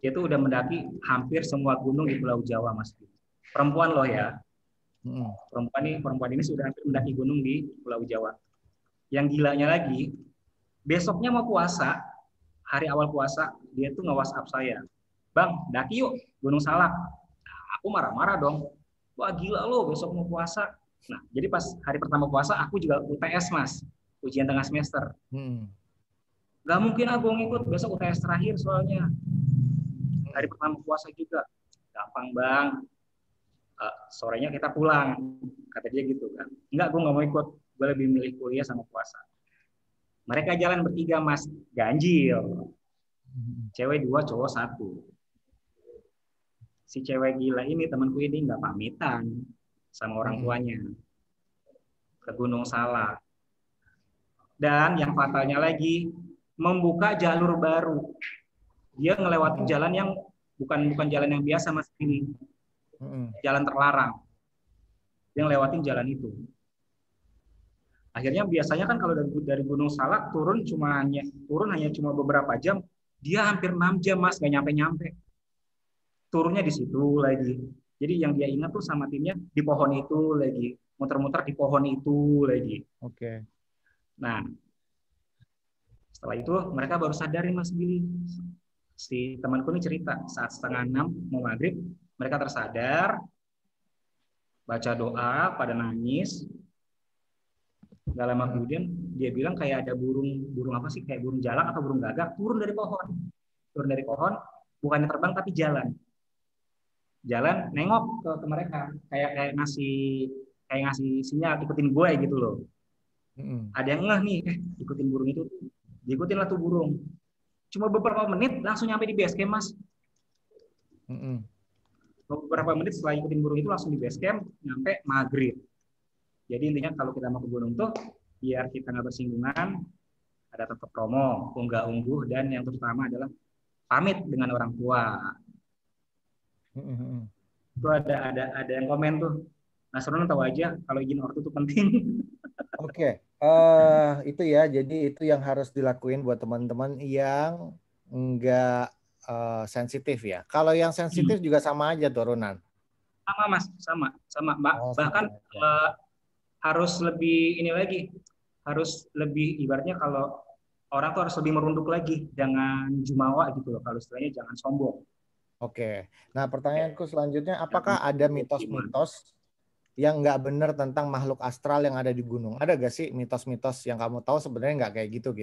dia tuh udah mendaki hampir semua gunung di Pulau Jawa, Mas. Perempuan loh ya. Perempuan ini sudah hampir mendaki gunung di Pulau Jawa. Yang gilanya lagi, besoknya mau puasa, hari awal puasa, dia tuh nge-WhatsApp saya. Bang, daki yuk Gunung Salak. Nah, aku marah-marah dong. Wah gila lo, besok mau puasa. Nah, jadi pas hari pertama puasa, aku juga UTS, Mas. Ujian tengah semester. Gak mungkin aku ngikut, besok UTS terakhir soalnya. Hari pertama puasa juga. Gampang, Bang. Sorenya kita pulang. Kata dia gitu kan. Enggak, gue gak mau ikut. Gue lebih milih kuliah sama puasa. Mereka jalan bertiga, Mas. Ganjil. Cewek 2, cowok 1. Si cewek gila ini, temanku ini nggak pamitan sama orang tuanya ke Gunung Salak. Dan yang fatalnya lagi, membuka jalur baru. Dia ngelewatin jalan yang bukan jalan yang biasa, Mas, ini. Jalan terlarang. Dia ngelewatin jalan itu. Akhirnya biasanya kan kalau dari Gunung Salak turun hanya cuma beberapa jam, dia hampir 6 jam, Mas, nggak nyampe-nyampe. Turunnya di situ lagi. Jadi yang dia ingat tuh sama timnya di pohon itu lagi, muter-muter di pohon itu lagi. Oke. Nah, setelah itu mereka baru sadari, Mas Billy. Si temanku ini cerita saat 5:30 mau maghrib, mereka tersadar, baca doa, pada nangis. Gak lama kemudian dia bilang kayak ada burung apa sih, kayak burung jalak atau burung gagak turun dari pohon, bukannya terbang tapi jalan nengok ke mereka, kayak ngasih sinyal ikutin gue gitu loh. Ada yang ngeh nih, ikutin burung itu, diikutin lah tuh burung. Cuma beberapa menit langsung nyampe di base camp, Mas. Beberapa menit setelah ikutin burung itu langsung di base camp, nyampe maghrib. Jadi intinya kalau kita mau ke gunung tuh biar kita nggak bersinggungan, ada tetap promo, unggah-ungguh, dan yang terutama adalah pamit dengan orang tua. Itu ada yang komen tuh, Mas Ronan tahu aja kalau izin ortu itu penting. Oke. Itu ya, jadi itu yang harus dilakuin buat teman-teman yang enggak sensitif ya. Kalau yang sensitif juga sama aja tuh, Ronan. Sama, Mas, sama. Bahkan harus lebih ini lagi, harus lebih ibaratnya kalau orang tuh harus lebih merunduk lagi, jangan jumawa gitu loh, kalau istilahnya jangan sombong. Oke. Nah, pertanyaanku selanjutnya, apakah ada mitos-mitos yang nggak benar tentang makhluk astral yang ada di gunung? Ada nggak sih mitos-mitos yang kamu tahu sebenarnya nggak kayak gitu?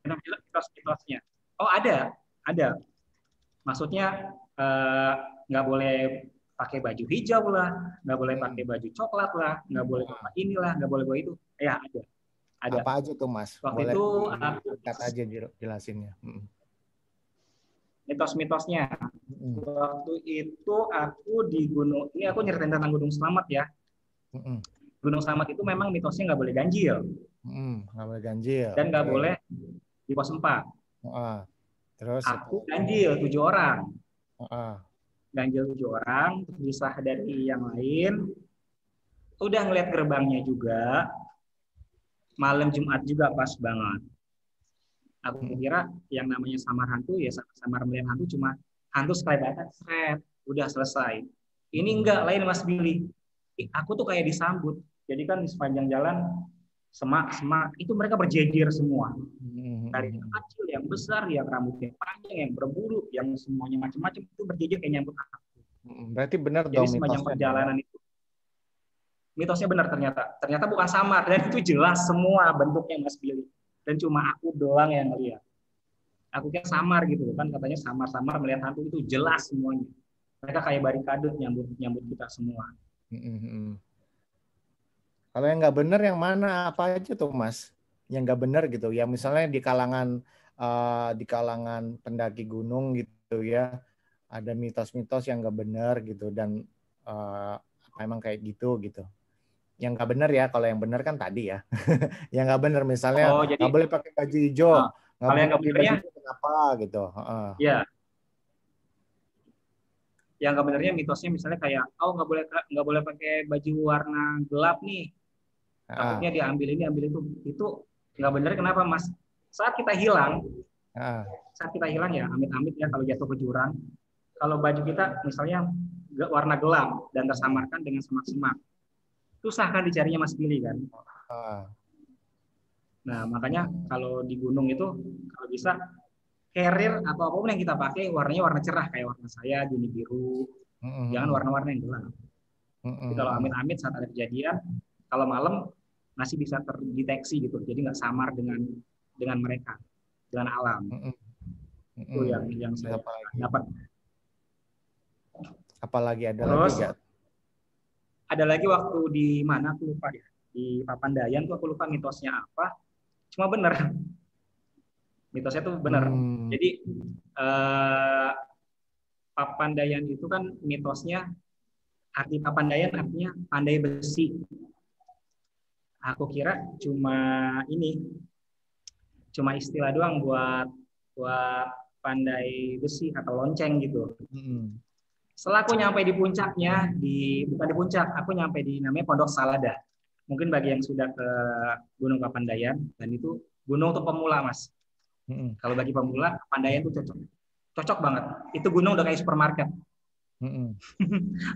Mitos-mitosnya. Oh, ada. Maksudnya nggak boleh pakai baju hijau lah, nggak boleh pakai baju coklat lah, nggak boleh pakai inilah, nggak boleh itu. Ya, ada. Apa aja tuh, Mas? Waktu boleh itu aja jelasinnya. Mitos-mitosnya. Waktu itu aku di gunung, ini aku nyeritain tentang Gunung Slamet ya. Gunung Slamet itu memang mitosnya nggak boleh ganjil. Nggak boleh ganjil. Dan nggak boleh di pos 4. Terus aku ganjil 7 orang. Ganjil 7 orang, terpisah dari yang lain. Udah ngeliat gerbangnya juga. Malam Jumat juga pas banget. Aku kira yang namanya samar hantu ya samar melihat hantu cuma hantu sekali datang, udah selesai. Ini enggak, lain Mas Billy. Aku tuh kayak disambut. Jadi kan di sepanjang jalan semak itu mereka berjejer semua. Dari yang kecil, yang besar, yang rambutnya panjang, yang berbulu, yang semuanya macam-macam itu berjejer kayak nyambut aku. Berarti benar Jadi dong sepanjang mitosnya perjalanan itu. Mitosnya benar ternyata. Ternyata bukan samar dan itu jelas semua bentuknya Mas Billy. Dan cuma aku doang yang ngelihat. Aku kira samar gitu kan, katanya samar-samar melihat hantu, itu jelas semuanya. Mereka kayak barikade nyambut kita semua. Kalau yang nggak benar yang mana, apa aja tuh Mas? Yang nggak benar gitu. Ya misalnya di kalangan pendaki gunung gitu ya, ada mitos-mitos yang nggak benar gitu, dan memang kayak gitu. Yang nggak benar ya, kalau yang benar kan tadi ya. Yang nggak benar misalnya nggak boleh pakai baju hijau, nggak boleh pakai baju hijau kenapa gitu. Ya. Yang nggak benarnya mitosnya misalnya kayak, nggak boleh pakai baju warna gelap nih. Takutnya diambil ini, ambil itu nggak benar. Kenapa Mas? Saat kita hilang ya, amit-amit ya kalau jatuh ke jurang, kalau baju kita misalnya warna gelap dan tersamarkan dengan semak-semak, susah kan dicarinya Mas Billy kan. Nah makanya kalau di gunung itu kalau bisa carrier atau apapun yang kita pakai warnanya warna cerah, kayak warna saya gini biru, jangan warna-warna yang gelap. Jadi kalau amit-amit saat ada kejadian, kalau malam masih bisa terdeteksi gitu, jadi nggak samar dengan mereka, dengan alam. Itu yang saya dapat. Apalagi ada terus, lagi gak? Ada lagi waktu di mana aku lupa ya, di Papandayan tuh aku lupa mitosnya apa, cuma bener. Mitosnya tuh benar. Jadi Papandayan itu kan mitosnya, arti Papandayan artinya pandai besi. Aku kira cuma istilah doang buat pandai besi atau lonceng gitu. Setelah aku nyampe di puncaknya, bukan di puncak, aku nyampe di namanya Pondok Salada. Mungkin bagi yang sudah ke Gunung Papandayan, dan itu gunung untuk pemula Mas. Kalau bagi pemula, Papandayan itu cocok banget. Itu gunung udah kayak supermarket.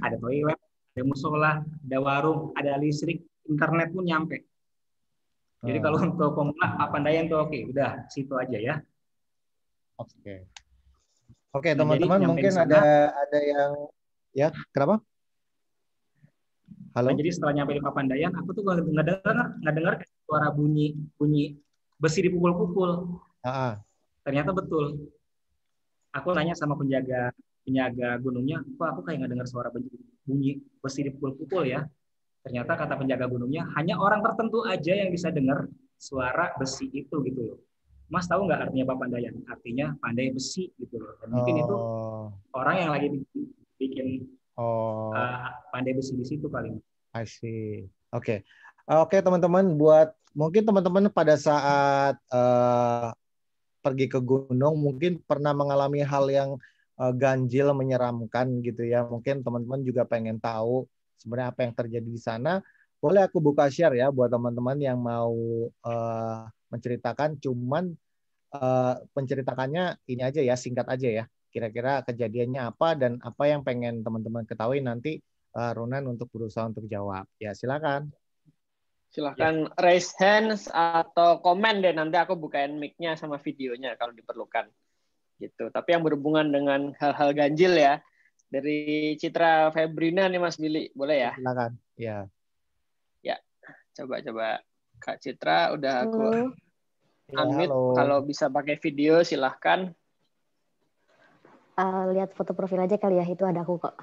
Ada toilet, ada musola, ada warung, ada listrik, internet pun nyampe. Jadi kalau untuk pemula, Papandayan tuh oke, udah situ aja ya. Oke, teman-teman, mungkin ada yang ya, kenapa? Halo. Nah, jadi setelah nyampe di Papandayan, aku tuh nggak dengar suara bunyi besi dipukul-pukul. Ternyata betul. Aku nanya sama penjaga gunungnya, kok aku kayak nggak dengar suara bunyi besi dipukul-pukul ya. Ternyata kata penjaga gunungnya, hanya orang tertentu aja yang bisa dengar suara besi itu gitu loh. Mas tahu nggak artinya Papandayan? Artinya pandai besi gitu loh. Dan mungkin itu orang yang lagi bikin pandai besi di situ paling. I see. Oke, teman-teman, mungkin teman-teman pada saat pergi ke gunung mungkin pernah mengalami hal yang ganjil, menyeramkan gitu ya. Mungkin teman-teman juga pengen tahu sebenarnya apa yang terjadi di sana. Boleh aku buka share ya buat teman-teman yang mau menceritakan, cuman penceritakannya ini aja ya, singkat aja ya. Kira-kira kejadiannya apa dan apa yang pengen teman-teman ketahui, nanti Ronan untuk berusaha untuk jawab. Ya, silakan. Silahkan raise hands atau komen deh, nanti aku bukain mic-nya sama videonya kalau diperlukan. Gitu. Tapi yang berhubungan dengan hal-hal ganjil ya. Dari Citra Febrina nih Mas Billy, boleh ya? Silakan. Ya. Ya, coba Kak Citra udah aku unmute. Kalau bisa pakai video silahkan. Lihat foto profil aja kali ya, itu ada aku kok.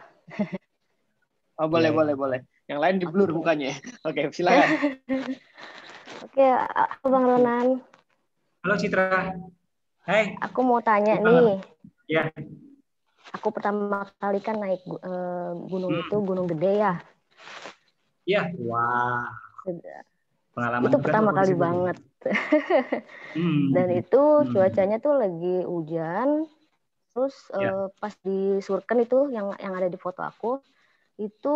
Oh, boleh. Yang lain di blur mukanya. Oke, silakan. Oke, Bang Ronan. Halo Citra. Hai. Aku mau tanya nih. Ya. Aku pertama kali kan naik gunung itu, Gunung Gede ya. Iya. Wah. Pengalaman itu pertama kali banget. Dan itu cuacanya tuh lagi hujan. Terus pas di Surken itu yang ada di foto aku itu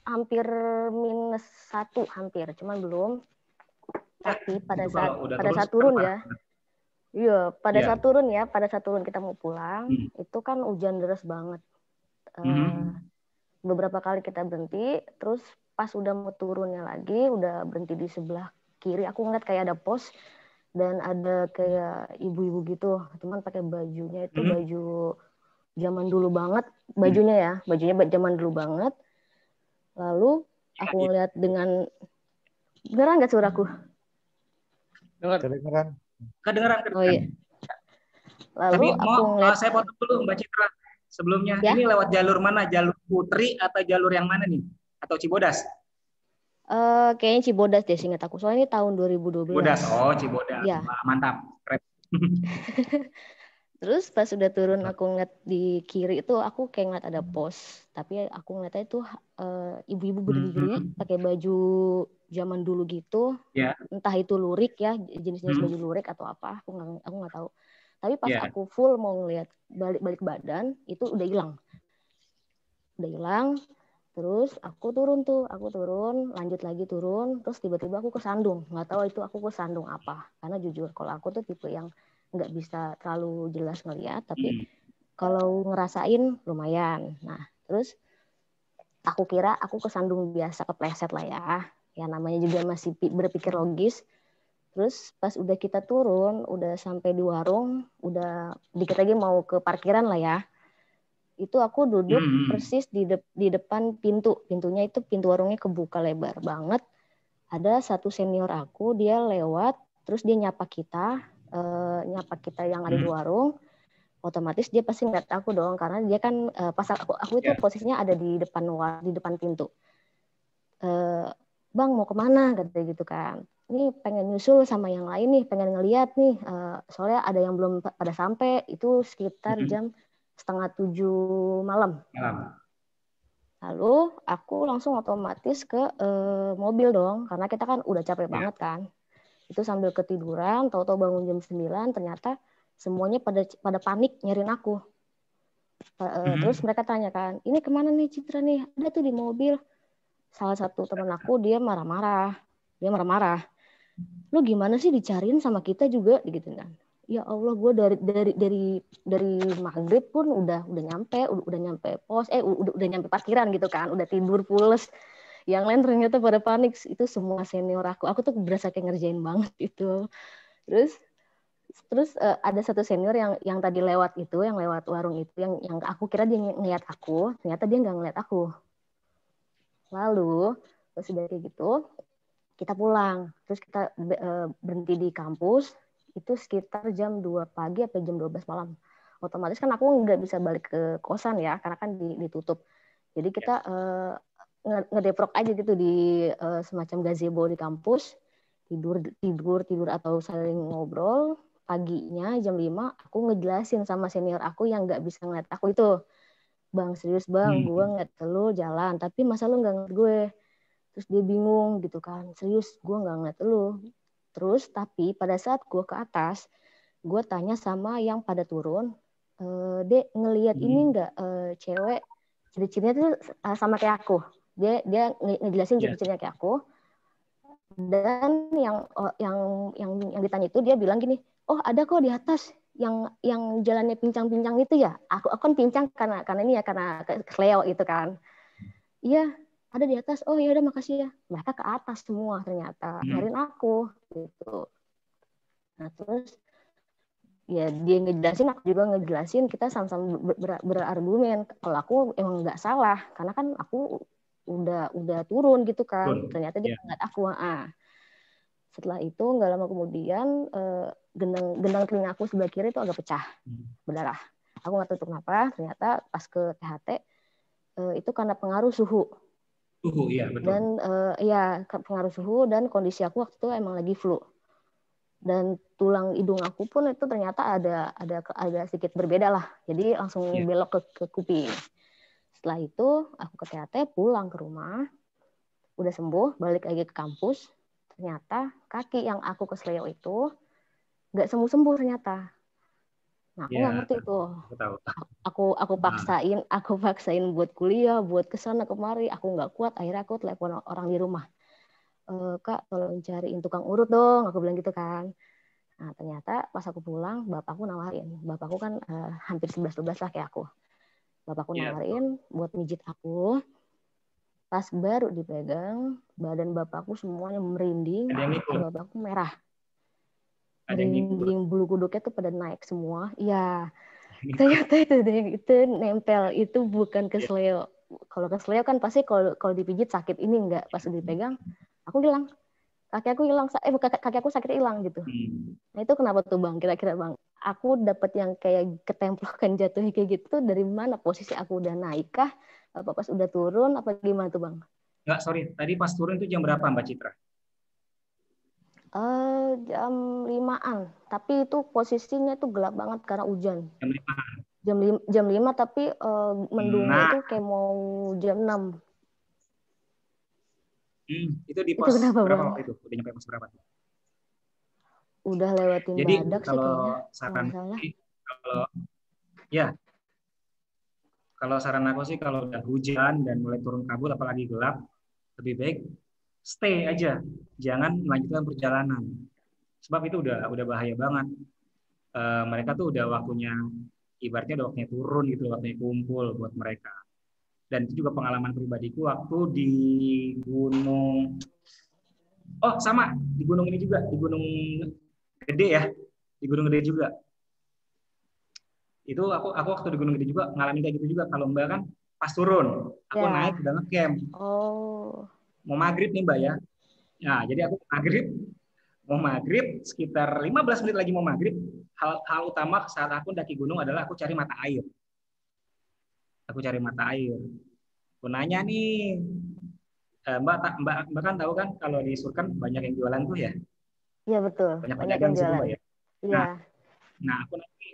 hampir -1 hampir, cuman belum. Tapi pada saat turun ya. Iya, pada saat turun kita mau pulang, itu kan hujan deras banget. Beberapa kali kita berhenti, terus pas udah mau turunnya lagi, udah berhenti di sebelah kiri, aku ngeliat kayak ada pos dan ada kayak ibu-ibu gitu, cuman pakai bajunya itu baju zaman dulu banget, bajunya zaman dulu banget. Lalu aku ngeliat dengan kedengeran nggak suaraku? Kedengeran. Oh iya. Lalu tapi aku ngeliat, saya potong dulu Mbak Citra sebelumnya. Ya? Ini lewat jalur mana? Jalur Putri atau jalur yang mana nih? Atau Cibodas? Kayaknya Cibodas deh seingat aku. Soalnya ini tahun 2012. Cibodas. Oh, Cibodas. Ya. Wah, mantap. Terus pas udah turun aku ngeliat di kiri itu aku kayak ngeliat ada pos. Tapi aku ngeliatnya itu ibu-ibu berdiri pakai baju zaman dulu gitu. Yeah. Entah itu lurik ya, jenis-jenis baju lurik atau apa. Aku nggak tahu. Tapi pas aku full mau ngeliat balik badan itu udah hilang. Terus aku turun, lanjut lagi turun, terus tiba-tiba aku kesandung. Nggak tahu itu aku kesandung apa. Karena jujur, kalau aku tuh tipe yang nggak bisa terlalu jelas ngeliat, tapi kalau ngerasain lumayan. Nah, terus aku kira aku kesandung biasa, kepleset lah ya. Ya namanya juga masih berpikir logis. Terus pas udah kita turun, udah sampai di warung, udah dikit lagi mau ke parkiran lah ya. Itu aku duduk persis di depan pintu. Pintunya itu pintu warungnya kebuka lebar banget. Ada satu senior aku, dia lewat, terus dia nyapa kita yang ada di warung. Otomatis dia pasti ngeliat aku dong, karena dia kan pas aku itu posisinya ada di depan pintu. Bang mau kemana? Kata gitu kan. Ini pengen nyusul sama yang lain nih, pengen ngeliat nih. Soalnya ada yang belum pada sampai. Itu sekitar jam 6:30 malam. Lalu aku langsung otomatis ke mobil dong, karena kita kan udah capek banget kan. Itu sambil ketiduran, tahu-tahu bangun jam 9, ternyata semuanya pada panik nyariin aku. Terus mereka tanya kan, ini kemana nih Citra nih? Ada tuh di mobil. Salah satu teman aku dia marah-marah. Lu gimana sih dicariin sama kita juga gitu kan. Ya Allah, gue dari maghrib pun udah nyampe pos, udah nyampe parkiran gitu kan, udah tidur pules. Yang lain ternyata pada panik. Itu semua senior aku tuh berasa kayak ngerjain banget itu. Terus ada satu senior yang tadi lewat itu, yang lewat warung itu, yang aku kira dia ngeliat aku, ternyata dia nggak ngeliat aku. Lalu terus udah kayak gitu, kita pulang. Terus kita berhenti di kampus. Itu sekitar jam 2 pagi atau jam 12 malam. Otomatis kan aku nggak bisa balik ke kosan ya, karena kan ditutup. Jadi kita ngedeprok aja gitu di semacam gazebo di kampus. Tidur atau saling ngobrol. Paginya jam 5 aku ngejelasin sama senior aku yang nggak bisa ngeliat aku itu. Bang, serius bang, gue ngeliat lu jalan, tapi masa lu nggak ngeliat gue? Terus dia bingung gitu kan, serius gue nggak ngeliat lu. Terus tapi pada saat gue ke atas, gue tanya sama yang pada turun, Dek ngelihat ini nggak cewek ciri-cirinya tuh sama kayak aku. Dia ngejelasin ciri-cirinya kayak aku. Dan yang ditanya itu dia bilang gini, oh ada kok di atas yang jalannya pincang-pincang itu ya. Aku kan pincang karena ini ya karena kesleo itu kan. Iya, ada di atas. Oh ya udah makasih ya. Mereka ke atas semua ternyata nyariin aku gitu. Nah terus ya dia ngejelasin, aku juga ngejelasin, kita sama-sama berargumen kalau aku emang nggak salah karena kan aku udah turun gitu kan. Ternyata dia ngeliat aku. Setelah itu nggak lama kemudian gendang telinga aku sebelah kiri itu agak pecah, berdarah. Aku nggak tahu kenapa. Ternyata pas ke THT itu karena pengaruh suhu. Iya betul. Dan pengaruh suhu dan kondisi aku waktu itu emang lagi flu. Dan tulang hidung aku pun itu ternyata ada sedikit berbeda lah. Jadi langsung belok ke kuping. Setelah itu aku ke THT, pulang ke rumah, udah sembuh, balik lagi ke kampus. Ternyata kaki yang aku kesleo itu nggak sembuh ternyata. Nah aku nggak ngerti tuh. Aku paksain buat kuliah, buat kesana kemari. Aku nggak kuat. Akhirnya aku telepon orang di rumah. Kak, tolong cariin tukang urut dong. Aku bilang gitu kan. Nah ternyata pas aku pulang, bapakku nawarin. Bapakku kan hampir 11-12 lah kayak aku. Bapakku nawarin buat mijit aku. Pas baru dipegang, badan bapakku semuanya merinding, bapakku merah. Merinding, bulu kuduknya tuh pada naik semua. Iya, ternyata itu nempel, itu bukan kesleo. Kalau kesleo kan pasti kalau dipijit sakit, ini enggak. Pas dipegang, aku hilang. Kaki aku sakit hilang gitu. Nah itu kenapa tuh Bang? Kira-kira Bang, aku dapat yang kayak ketemplokan jatuhnya kayak gitu dari mana? Posisi aku udah naik kah? Apa pas udah turun? Apa gimana tuh Bang? Enggak, sorry. Tadi pas turun itu jam berapa Mbak Citra? Jam 5-an. Tapi itu posisinya tuh gelap banget karena hujan. Jam 5 tapi mendungnya itu kayak mau jam 6. Itu di pos berapa Bang? Waktu itu? Udah nyampe pos berapa? Udah lewatin jadi, badak sih kayaknya. Kalau saran aku sih kalau udah hujan dan mulai turun kabut apalagi gelap, lebih baik stay aja, jangan melanjutkan perjalanan. Sebab itu udah bahaya banget. Mereka tuh udah waktunya, ibaratnya udah waktunya turun gitu, waktunya kumpul buat mereka. Dan itu juga pengalaman pribadiku waktu di gunung, sama di gunung ini juga, di Gunung Gede ya, di Gunung Gede juga. Itu aku waktu di Gunung Gede juga ngalamin kayak gitu juga. Kalau Mbak kan pas turun, aku naik udah ngecamp. Mau maghrib nih Mbak ya. Nah, jadi aku mau maghrib sekitar 15 menit lagi mau maghrib. Hal utama saat aku daki gunung adalah aku cari mata air. Aku nanya nih, Mbak kan tahu kan kalau di Surken banyak yang jualan tuh ya? Iya betul. Banyak pedagang di situ Mbak ya. Iya. Nah aku nanti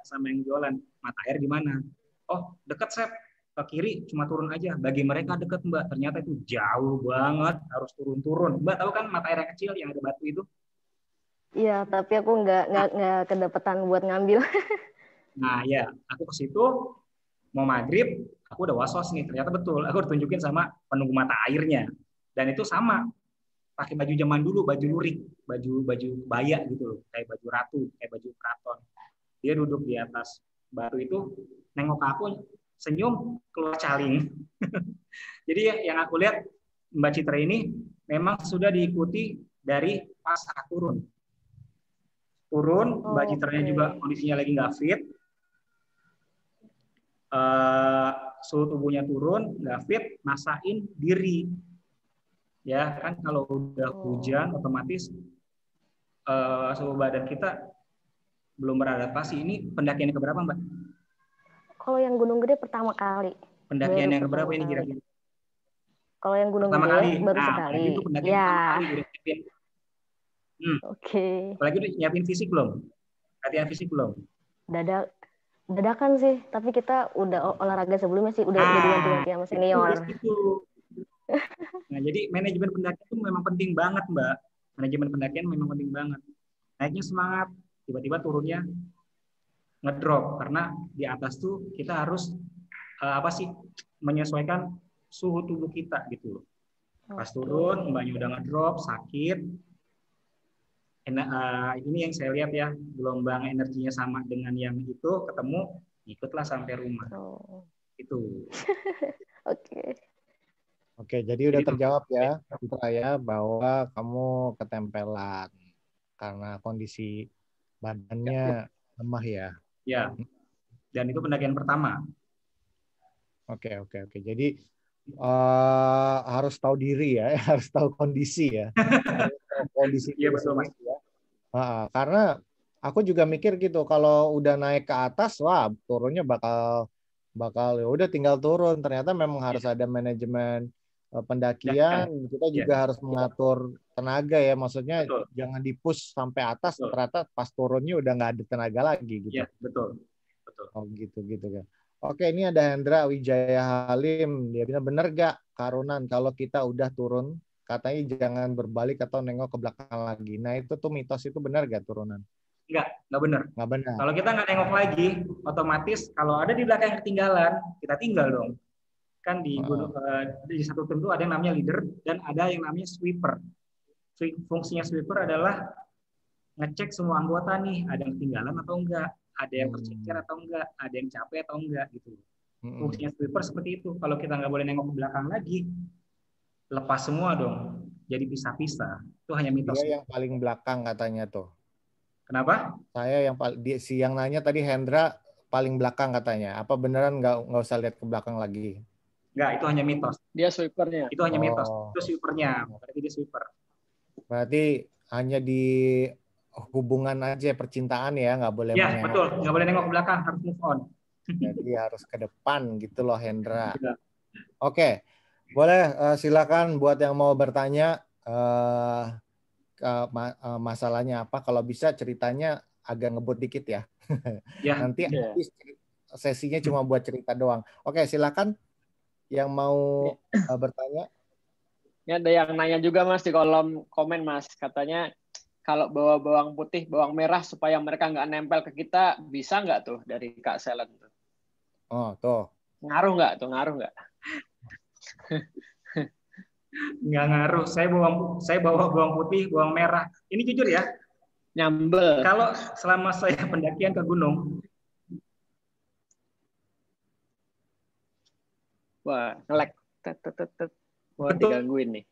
sama yang jualan mata air di mana? Oh dekat Sep, ke kiri cuma turun aja. Bagi mereka dekat Mbak, ternyata itu jauh banget, harus turun. Mbak tahu kan mata air yang kecil yang ada batu itu? Iya, tapi aku nggak kedapatan buat ngambil. Nah ya, aku ke situ mau maghrib, aku udah was-was nih, ternyata betul, aku ditunjukin sama penunggu mata airnya, dan itu sama, pakai baju zaman dulu, baju lurik, baju kebaya gitu loh, kayak baju ratu, kayak baju keraton. Dia duduk di atas batu itu, nengok aku, senyum, keluar caling. Jadi yang aku lihat Mbak Citra ini memang sudah diikuti dari pas saat turun. Mbak Citranya juga kondisinya lagi nggak fit. Suhu tubuhnya turun, nggak fit, masain diri. Ya kan kalau udah hujan otomatis suhu badan kita belum beradaptasi. Ini pendakian yang keberapa Mbak? Kalau yang Gunung Gede pertama kali. Pendakian yang keberapa ini kira-kira? Kalau yang Gunung pertama Gede kali. baru sekali. Itu pendakian pertama kali udah nyiapin. Apalagi udah nyiapin fisik belum? Latihan fisik belum? Dadakan sih, tapi kita udah olahraga sebelumnya sih, udah diganti-ganti sama senior. Itu. Nah, jadi manajemen pendakian itu memang penting banget, Mbak. Manajemen pendakian memang penting banget. Naiknya semangat, tiba-tiba turunnya ngedrop karena di atas tuh kita harus menyesuaikan suhu tubuh kita gitu. Pas turun, Mbaknya udah ngedrop, sakit. Ini yang saya lihat ya, gelombang energinya sama dengan yang itu, ketemu, ikutlah sampai rumah. Itu. Oke, jadi udah terjawab ya, Citra ya, bahwa kamu ketempelan karena kondisi badannya lemah ya. Ya, dan itu pendakian pertama. Oke. Jadi harus tahu diri ya, harus tahu kondisi ya. Kondisi iya betul Mas. Ya. Karena aku juga mikir gitu, kalau udah naik ke atas, wah turunnya bakal ya udah tinggal turun. Ternyata memang harus ada manajemen pendakian. Kita juga harus mengatur tenaga ya, maksudnya jangan di-push sampai atas, ternyata pas turunnya udah nggak ada tenaga lagi gitu. Iya betul. Oh gitu kan. Oke, ini ada Hendra Wijaya Halim. Dia bilang, bener gak Karunan kalau kita udah turun, katanya jangan berbalik atau nengok ke belakang lagi. Nah itu tuh mitos, itu benar gak turunan? Nggak benar. Nggak benar. Kalau kita nggak nengok lagi, otomatis kalau ada di belakang yang ketinggalan, kita tinggal dong. Kan di satu tim itu ada yang namanya leader dan ada yang namanya sweeper. Fungsinya sweeper adalah ngecek semua anggota nih, ada yang ketinggalan atau enggak, ada yang tercecer atau enggak, ada yang capek atau enggak gitu. Fungsinya sweeper seperti itu. Kalau kita nggak boleh nengok ke belakang lagi, lepas semua dong. Jadi pisah-pisah. Itu hanya mitos. Dia yang paling belakang katanya tuh. Kenapa? Saya yang si yang nanya tadi Hendra paling belakang katanya. Apa beneran nggak usah lihat ke belakang lagi? Nggak, itu hanya mitos. Dia sweepernya. Itu hanya mitos. Itu sweepernya. Berarti dia sweeper. Berarti hanya di hubungan aja, percintaan ya, nggak boleh menengok. Betul, nggak boleh nengok ke belakang, harus move on. Jadi harus ke depan gitu loh Hendra. Oke, boleh silakan buat yang mau bertanya masalahnya apa. Kalau bisa ceritanya agak ngebut dikit ya. Nanti sesinya cuma buat cerita doang. Oke, silakan yang mau bertanya. Ini ada yang nanya juga Mas di kolom komen Mas, katanya kalau bawa bawang putih, bawang merah supaya mereka nggak nempel ke kita, bisa nggak tuh dari Kak Selen? Oh, tuh. Ngaruh nggak tuh? Ngaruh nggak? Nggak ngaruh. Saya bawa bawang putih, bawang merah. Ini jujur ya. Nyambel. Kalau selama saya pendakian ke gunung, wah, nge-lag. Wah, digangguin nih.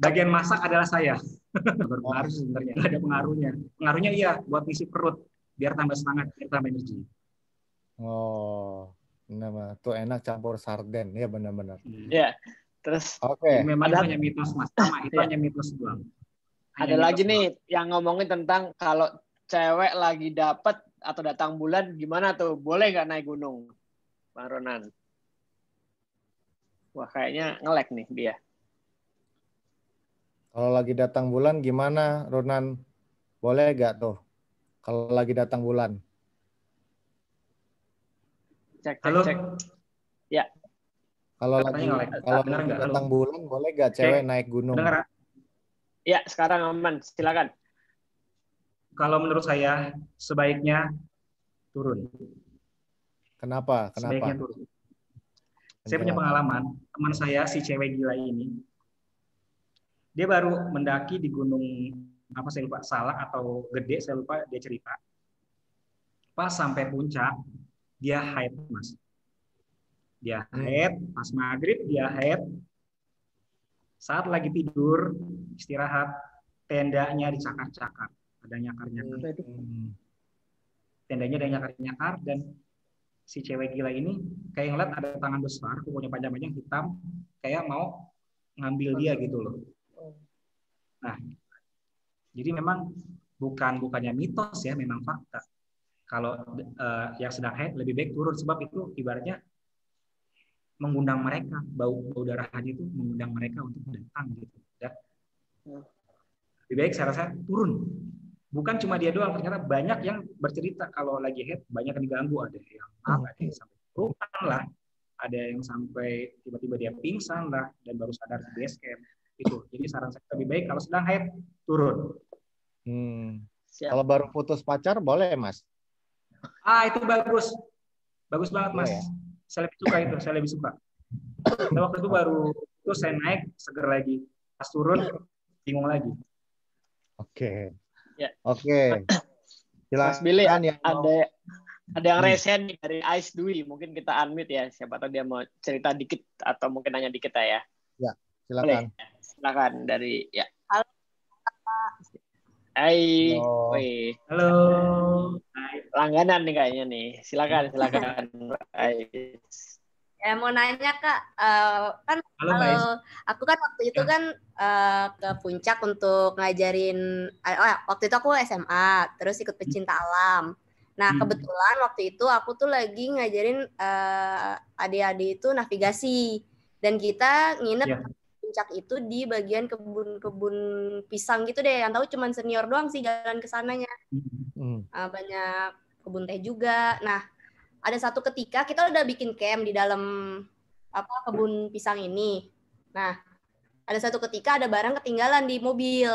Bagian masak adalah saya. Berpengaruh sebenarnya. Ada pengaruhnya. Pengaruhnya iya buat isi perut, biar tambah semangat, biar tambah energi. Oh, benar. Tuh enak campur sarden ya, benar-benar. Ya, terus. Oke. Memang itu hanya mitos Mas. Sama itu hanya mitos doang. Ada lagi nih yang ngomongin tentang kalau cewek lagi dapet atau datang bulan gimana tuh? Boleh nggak naik gunung, Bang Ronan? Wah, kayaknya nge-lag nih dia. Kalau lagi datang bulan gimana, Ronan? Boleh nggak tuh? Kalau lagi datang bulan? Cek. Ya. Kalau lagi datang bulan, boleh nggak cewek naik gunung? Dengar? Ya, sekarang aman. Silakan. Kalau menurut saya, sebaiknya turun. Kenapa? Sebaiknya turun. Saya punya pengalaman, teman saya si cewek gila ini, dia baru mendaki di gunung apa saya lupa, Salak atau Gede, saya lupa, dia cerita. Pas sampai puncak, dia haid Mas. Dia haid, pas maghrib dia haid. Saat lagi tidur, istirahat, tendanya dicakar-cakar, ada nyakar-nyakar. Tendanya ada nyakar-nyakar dan si cewek gila ini kayak ngeliat ada tangan besar, kukunya panjang-panjang hitam, kayak mau ngambil dia gitu loh. Nah, jadi memang bukannya mitos ya, memang fakta. Kalau yang sedang haid lebih baik turun, sebab itu ibaratnya mengundang mereka, bau darahnya itu mengundang mereka untuk datang gitu. Ya. Lebih baik saya rasa turun. Bukan cuma dia doang, ternyata banyak yang bercerita kalau lagi haid banyak yang diganggu, ada yang ada yang sampai kerutan lah, ada yang sampai tiba-tiba dia pingsan lah dan baru sadar di base camp itu. Jadi saran saya lebih baik kalau sedang haid turun. Kalau baru putus pacar boleh Mas? Itu bagus banget Mas. Ya? Saya lebih suka itu, saya lebih suka. Nah, waktu itu baru itu saya naik seger lagi, pas turun bingung lagi. Oke. Ya. Oke. Mas Billy, ada yang resen dari Ice Dwi, mungkin kita unmute ya, siapa tahu dia mau cerita dikit atau mungkin nanya dikit ya. Ya, silakan. Boleh? Silakan dari ya. Halo. Hai. Halo. Hai. Langganan nih kayaknya nih. Silakan. Hai. Ya mau nanya Kak, kan aku kan waktu itu kan ke puncak untuk ngajarin, waktu itu aku SMA, terus ikut pecinta alam. Nah kebetulan waktu itu aku tuh lagi ngajarin adik-adik itu navigasi, dan kita nginep puncak itu di bagian kebun-kebun pisang gitu deh, yang tahu cuman senior doang sih jalan ke sananya. Banyak kebun teh juga. Nah ada satu ketika kita udah bikin camp di dalam kebun pisang ini. Nah, ada satu ketika ada barang ketinggalan di mobil.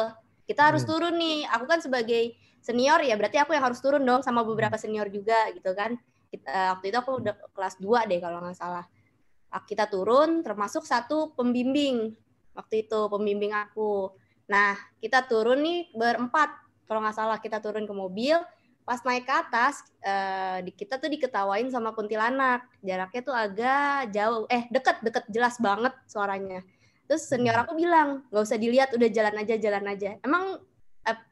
Kita harus turun nih. Aku kan sebagai senior ya, berarti aku yang harus turun dong sama beberapa senior juga gitu kan. Waktu itu aku udah kelas 2 deh kalau nggak salah. Kita turun termasuk satu pembimbing. Waktu itu pembimbing aku. Nah, kita turun nih berempat. Kalau nggak salah kita turun ke mobil. pas naik ke atas, kita tuh diketawain sama kuntilanak. Jaraknya tuh agak jauh, deket jelas banget suaranya. Terus senior aku bilang, nggak usah dilihat, udah jalan aja. Emang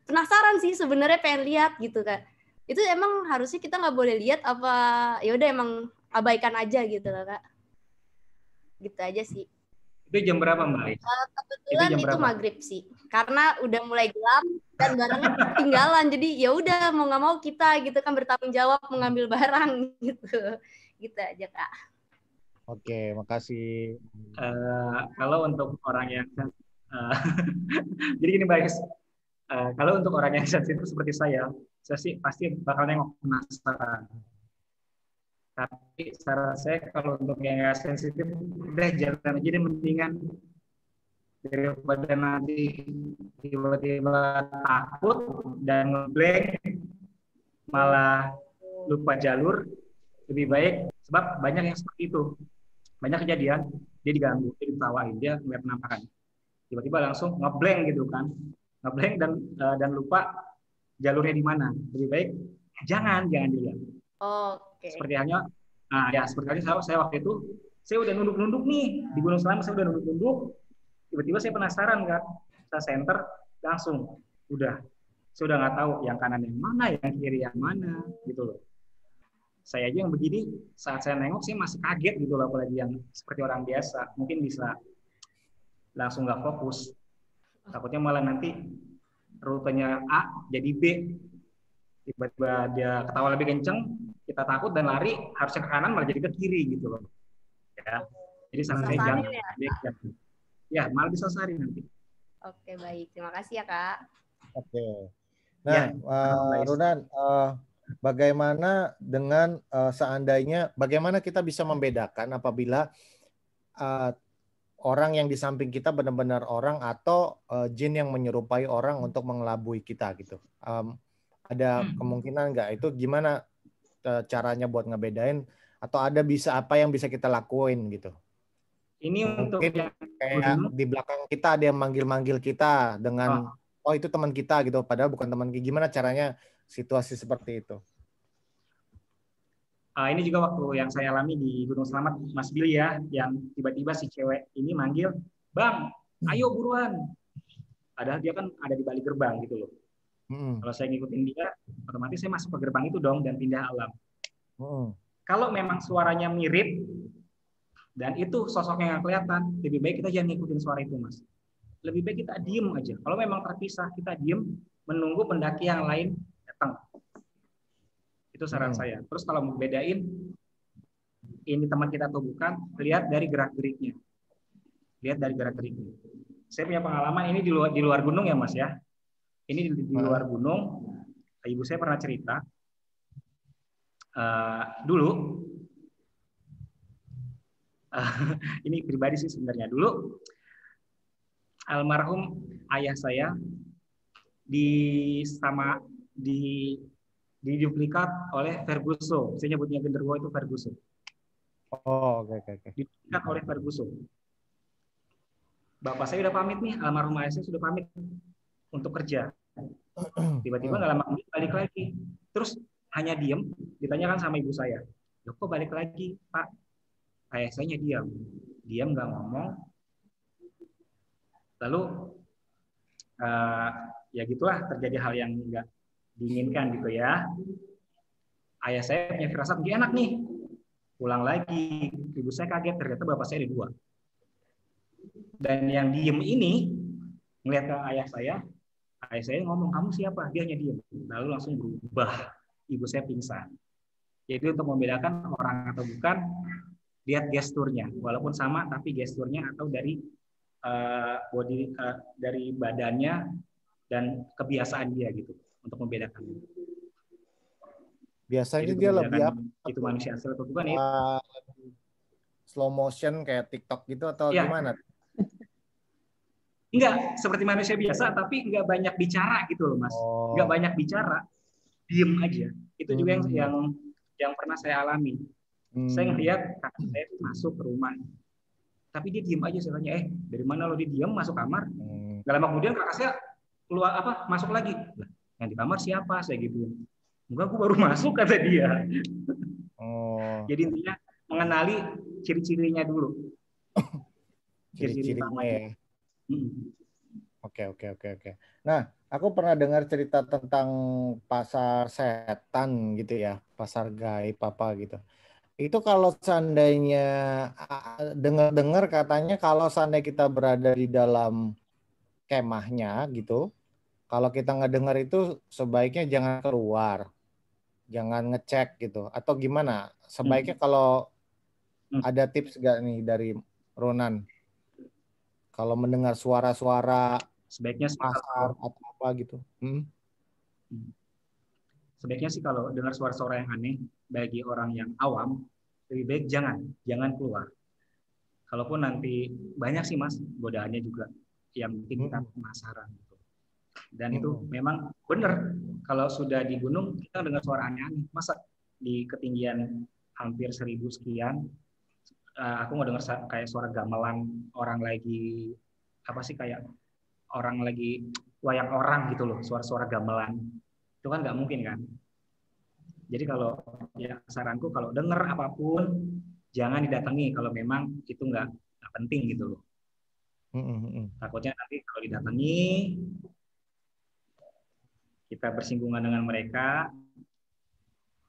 penasaran sih sebenarnya, pengen lihat gitu kan. Itu emang harusnya kita nggak boleh lihat apa? Ya udah emang abaikan aja gitu loh, Kak. Gitu aja sih. Itu jam berapa, Mbak? Kebetulan itu maghrib sih, karena udah mulai gelap dan barangnya ketinggalan. Jadi ya udah mau nggak mau kita gitu kan bertanggung jawab mengambil barang gitu aja, Kak. Oke, makasih. Kalau untuk orang yang jadi gini, Mbak, kalau untuk orang yang sensitif seperti saya sih pasti bakal nengok, penasaran. Tapi saran saya kalau untuk yang nggak sensitif, udah jalan aja deh, mendingan daripada nanti tiba-tiba takut dan ngeblank malah lupa jalur. Lebih baik, sebab banyak yang seperti itu, banyak kejadian dia diganggu, dia ditawain, dia ngeliat penampakan, tiba-tiba langsung ngeblank gitu kan, ngeblank dan lupa jalurnya di mana. Lebih baik jangan dilihat. Oke. Seperti halnya, seperti halnya saya waktu itu, saya udah nunduk-nunduk nih di Gunung Selamat, saya udah nunduk-nunduk, tiba-tiba saya penasaran kan, saya center langsung, saya udah nggak tahu yang kanan yang mana, yang kiri yang mana, gitu loh. Saya aja yang begini, saat saya nengok saya masih kaget gitu loh, apalagi yang seperti orang biasa, mungkin bisa langsung nggak fokus, takutnya malah nanti rutenya A jadi B, tiba-tiba dia ketawa lebih kenceng, kita takut dan lari, harusnya ke kanan malah jadi ke kiri gitu loh. Ya. Jadi saran saya jangan. Ya, malah disasarin nanti. Oke, baik. Terima kasih ya, Kak. Oke. Nah, Runan, bagaimana dengan seandainya, bagaimana kita bisa membedakan apabila orang yang di samping kita benar-benar orang atau jin yang menyerupai orang untuk mengelabui kita gitu? Ada kemungkinan nggak? Itu gimana caranya buat ngebedain? Atau apa yang bisa kita lakuin gitu? Ini untuk mungkin kayak di belakang kita ada yang manggil-manggil kita dengan itu teman kita gitu, padahal bukan teman kita. Gimana caranya situasi seperti itu? Ini juga waktu yang saya alami di Gunung Selamat, Mas Billy ya, yang tiba-tiba si cewek ini manggil, "Bang, ayo buruan." Padahal dia kan ada di balik gerbang gitu loh. Kalau saya ngikutin dia, otomatis saya masuk ke gerbang itu dong dan pindah alam. Kalau memang suaranya mirip dan itu sosoknya nggak kelihatan, lebih baik kita jangan ngikutin suara itu, Mas. Lebih baik kita diem aja. Kalau memang terpisah, kita diem, menunggu pendaki yang lain datang. Itu saran saya. Terus kalau mau bedain ini teman kita atau bukan, lihat dari gerak-geriknya. Lihat dari gerak-geriknya. Saya punya pengalaman ini di luar gunung ya, Mas ya. Ini di luar gunung, ibu saya pernah cerita, dulu, ini pribadi sih sebenarnya, dulu almarhum ayah saya diduplikat oleh Ferguson. Saya nyebutnya genderuwo itu Ferguson. Oke. Diduplikat oleh Ferguson. Bapak saya udah pamit nih, almarhum ayah saya sudah pamit untuk kerja. Tiba-tiba nggak lama kemudian balik lagi. Terus hanya diem, ditanyakan sama ibu saya, "Loh, kok balik lagi, Pak?" Ayah saya diam nggak ngomong. Lalu ya gitulah, terjadi hal yang nggak diinginkan gitu ya. Ayah saya punya firasat dia enak nih, pulang lagi. Ibu saya kaget, ternyata bapak saya ada dua. Dan yang diem ini ngelihat ke ayah saya ngomong, "Kamu siapa?" Dia hanya diem, lalu langsung berubah. Ibu saya pingsan. Jadi untuk membedakan orang atau bukan, lihat gesturnya, walaupun sama tapi gesturnya atau dari dari badannya dan kebiasaan dia gitu, untuk membedakan. Biasanya dia lebih itu manusia asli atau bukan ya? Slow motion kayak TikTok gitu atau gimana? Enggak, seperti manusia biasa tapi enggak banyak bicara gitu loh, Mas. Enggak banyak bicara, diem aja. Itu juga yang pernah saya alami. Saya ngelihat kakak saya itu masuk ke rumah, tapi dia diem aja. Saya tanya, dari mana lo? Dia diem masuk kamar. Gak lama kemudian kakak saya keluar masuk lagi. Yang di kamar siapa? Saya gitu. Enggak, aku baru masuk kata dia. Oh. Jadi intinya mengenali ciri-cirinya dulu. Ciri-cirinya ya. Oke. Nah, aku pernah dengar cerita tentang pasar setan gitu ya, pasar gaib apa gitu. Itu kalau seandainya dengar-dengar katanya kalau seandainya kita berada di dalam kemahnya gitu, kalau kita nggak dengar itu sebaiknya jangan keluar, jangan ngecek gitu, atau gimana? Sebaiknya kalau ada tips nggak nih dari Ronan? Kalau mendengar suara-suara sebaiknya sih pasar atau apa gitu. Sebaiknya sih kalau dengar suara-suara yang aneh bagi orang yang awam, lebih baik jangan keluar. Kalaupun nanti banyak sih Mas godaannya juga yang bikin kita penasaran gitu. Dan itu memang benar, kalau sudah di gunung kita dengar suara aneh-aneh. Masa di ketinggian hampir 1000 sekian aku nggak dengar kayak suara gamelan orang lagi apa sih, kayak orang lagi wayang orang gitu loh, suara-suara gamelan itu kan nggak mungkin kan. Jadi kalau ya saranku kalau dengar apapun jangan didatangi kalau memang itu nggak penting gitu loh. Takutnya nanti kalau didatangi kita bersinggungan dengan mereka,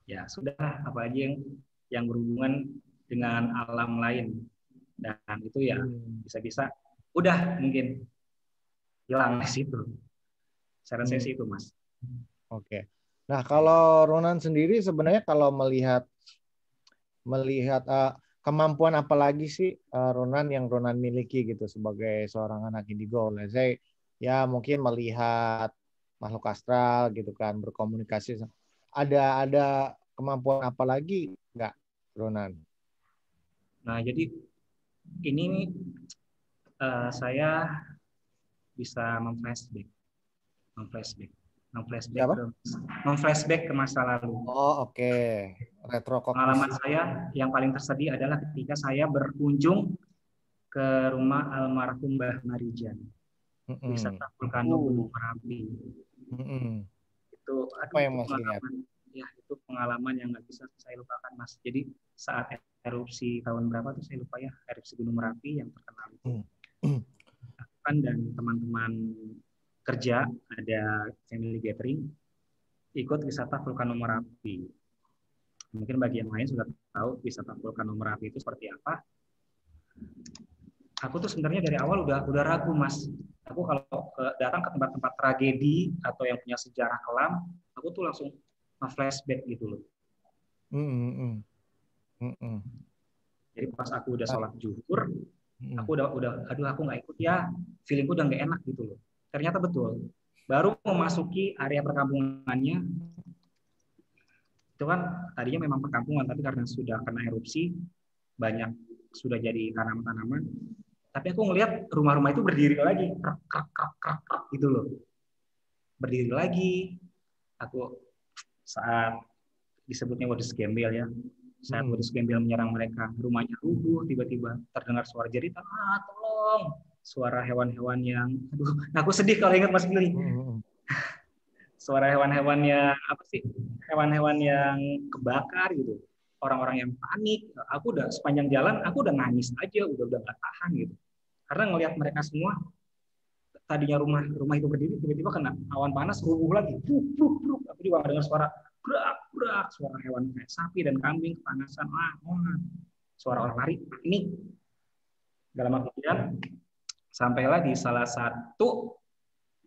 ya sudah, apalagi yang berhubungan dengan alam lain, dan itu ya bisa-bisa udah mungkin hilang di situ. Saran saya sih itu Mas. Oke. Nah kalau Ronan sendiri sebenarnya kalau melihat kemampuan apa lagi sih Ronan yang Ronan miliki gitu sebagai seorang anak indigo? Saya ya mungkin melihat makhluk astral gitu kan, berkomunikasi. Ada kemampuan apa lagi nggak Ronan? Nah jadi ini saya bisa memflashback ke masa lalu. Oh oke. Pengalaman saya yang paling tersedih adalah ketika saya berkunjung ke rumah almarhum Mbah Marijan, wisata Vulcano Gunung Merapi. Itu apa yang Mas lihat? Ya itu pengalaman yang nggak bisa saya lupakan Mas. Jadi saat erupsi tahun berapa tuh saya lupa ya, erupsi Gunung Merapi yang terkenal itu. Dan teman-teman kerja ada family gathering ikut wisata Vulcano Merapi. Mungkin bagi yang lain sudah tahu wisata Vulcano Merapi itu seperti apa. Aku tuh sebenarnya dari awal udah ragu Mas. Aku kalau datang ke tempat-tempat tragedi atau yang punya sejarah kelam, aku tuh langsung flashback gitu loh. Jadi pas aku udah sholat zuhur, aku udah aduh aku nggak ikut ya, feelingku udah nggak enak gitu loh. Ternyata betul. Baru memasuki area perkampungannya, itu kan tadinya memang perkampungan, tapi karena sudah kena erupsi, banyak sudah jadi tanaman-tanaman. Tapi aku ngelihat rumah-rumah itu berdiri lagi, krak gitu loh. Berdiri lagi. Aku saat disebutnya Wadus Gembel ya, saat Wadus Gembel menyerang mereka, rumahnya rubuh, tiba-tiba terdengar suara jeritan, tolong, suara hewan-hewan yang, aduh, aku sedih kalau ingat Mas Billy. Suara hewan-hewan yang apa sih? Hewan-hewan yang kebakar gitu. Orang-orang yang panik. Aku udah sepanjang jalan aku udah nangis aja, udah nggak tahan gitu. Karena ngelihat mereka semua, tadinya rumah itu berdiri, tiba-tiba kena awan panas, rubuh lagi. Aku juga nggak dengar suara berak, suara hewan kayak sapi dan kambing kepanasan, suara orang lari, panik. Dalam kemudian sampailah di salah satu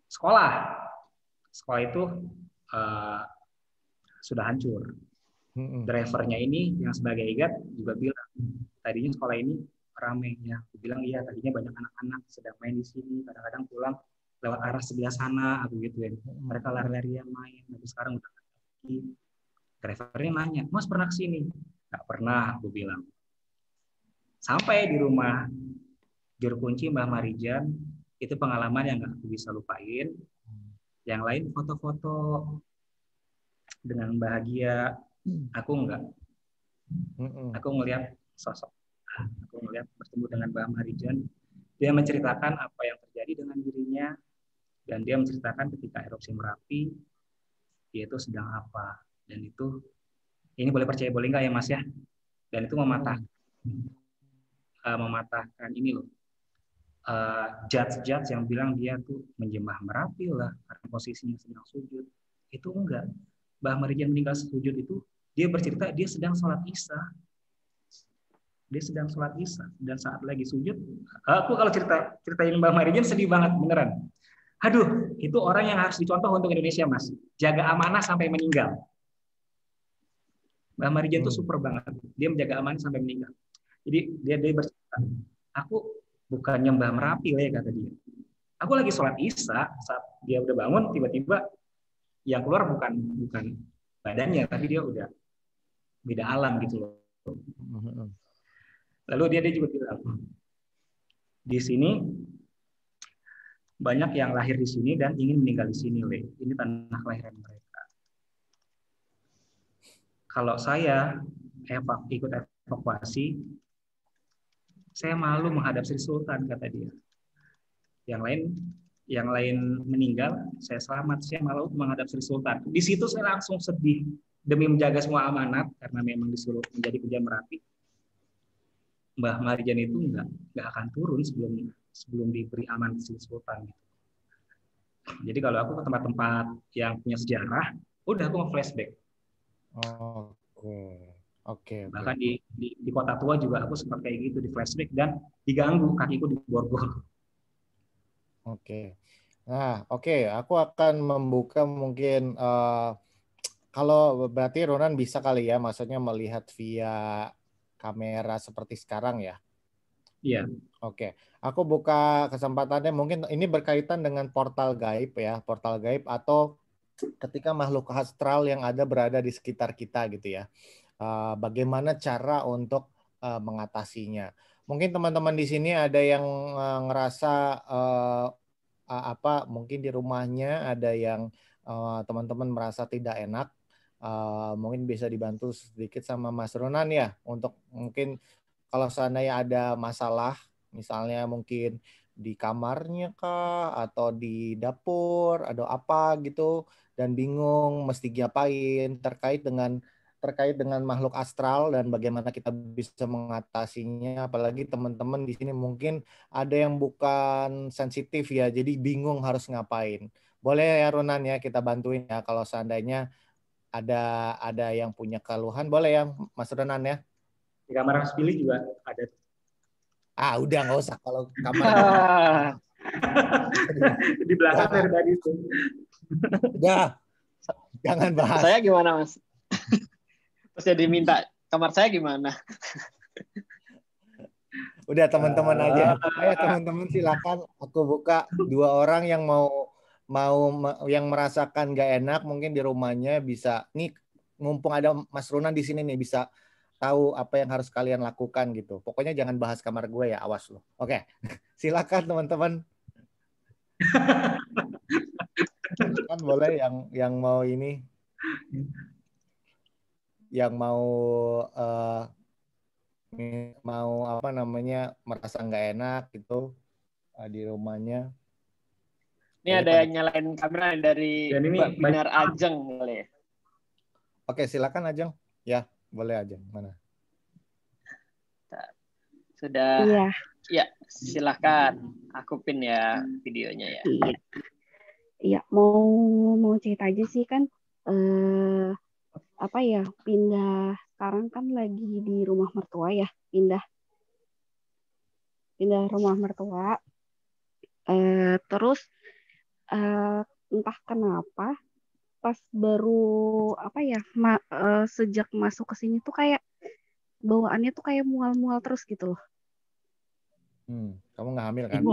sekolah. Sekolah itu sudah hancur. Drivernya ini yang sebagai guide juga bilang, tadinya sekolah ini ramai ya. Aku bilang iya, tadinya banyak anak-anak sedang main di sini, kadang-kadang pulang lewat arah sebelah sana, aku gituin. Mereka lari-larian main, tapi sekarang udah lagi. Drivernya nanya, Mas pernah kesini? Nggak pernah, aku bilang. Sampai di rumah juru kunci Mbah Marijan, itu pengalaman yang nggak aku bisa lupain. Yang lain foto-foto dengan bahagia, aku enggak. Aku ngelihat sosok, aku ngelihat bertemu dengan Mbah Marijan. Dia menceritakan apa yang terjadi dengan dirinya, dan dia menceritakan ketika erupsi Merapi, dia itu sedang apa, Dan itu ini boleh percaya boleh nggak ya Mas ya? Dan itu mematahkan ini loh, judge yang bilang dia tuh menjembah Merapi lah karena posisinya sedang sujud. Itu enggak. Mbah Marijan meninggal sujud itu dia bercerita dia sedang sholat isya. Dia sedang sholat isya dan saat lagi sujud, aku kalau ceritain Mbah Marijan sedih banget beneran. Aduh, itu orang yang harus dicontoh untuk Indonesia, Mas. Jaga amanah sampai meninggal. Mbah Marijan itu super banget. Dia menjaga amanah sampai meninggal. Jadi dia bercerita, aku bukan nyembah Merapi ya kata dia. Aku lagi sholat isya, saat dia udah bangun tiba-tiba yang keluar bukan badannya, tapi dia udah beda alam gitu loh. Lalu dia juga bilang, di sini banyak yang lahir di sini dan ingin meninggal di sini, Le. Ini tanah kelahiran mereka. Kalau saya ikut evakuasi, saya malu menghadap Sri Sultan, kata dia. Yang lain meninggal, saya selamat. Saya malu menghadap Sri Sultan. Di situ saya langsung sedih demi menjaga semua amanat karena memang disuruh menjadi Puja Merapi. Mbah Marijan itu nggak akan turun sebelum diberi aman Sri Sultan. Jadi kalau aku ke tempat-tempat yang punya sejarah, udah aku nge-flashback. Oke. Bahkan di Kota Tua juga aku sempat kayak gitu, di flashback dan diganggu kakiku di borgol. Oke. Nah, aku akan membuka mungkin kalau berarti Ronan bisa kali ya, maksudnya melihat via kamera seperti sekarang ya. Iya. Oke. Aku buka kesempatannya, mungkin ini berkaitan dengan portal gaib ya, portal gaib atau ketika makhluk astral yang berada di sekitar kita gitu ya. Bagaimana cara untuk mengatasinya? Mungkin teman-teman di sini ada yang ngerasa mungkin di rumahnya ada yang teman-teman merasa tidak enak. Mungkin bisa dibantu sedikit sama Mas Ronan ya, untuk mungkin kalau seandainya ada masalah, misalnya mungkin di kamarnya kah, atau di dapur, ada apa gitu, dan bingung mesti ngapain terkait dengan makhluk astral dan bagaimana kita bisa mengatasinya. Apalagi teman-teman di sini mungkin ada yang bukan sensitif ya, jadi bingung harus ngapain. Boleh ya Ronan ya, kita bantuin ya kalau seandainya ada yang punya keluhan, boleh ya Mas Ronan ya. Di kamar Mas Billy juga ada. Udah nggak usah kalau kamar. Di belakang dari tadi itu. Ya, jangan bahas. Saya gimana Mas? Terus jadi minta kamar saya gimana? Udah teman-teman aja. Ayo teman-teman silakan. Aku buka 2 orang yang mau yang merasakan nggak enak mungkin di rumahnya bisa. Nih mumpung ada Mas Ronan di sini nih bisa tahu apa yang harus kalian lakukan gitu. Pokoknya jangan bahas kamar gue ya, awas loh. Oke, silakan teman-teman. Kan boleh yang mau ini, yang mau merasa nggak enak gitu di rumahnya. Ini ada yang nyalain kamera dari Binar Ajeng boleh. Oke, silakan Ajeng. Ya, boleh Ajeng. Mana? Sudah. Iya. Ya, silakan. Aku pin ya videonya ya. Iya, mau cerita aja sih kan pindah sekarang kan lagi di rumah mertua ya, pindah rumah mertua. Terus entah kenapa pas baru sejak masuk ke sini tuh kayak bawaannya tuh kayak mual-mual terus gitu loh. Kamu nggak hamil kan?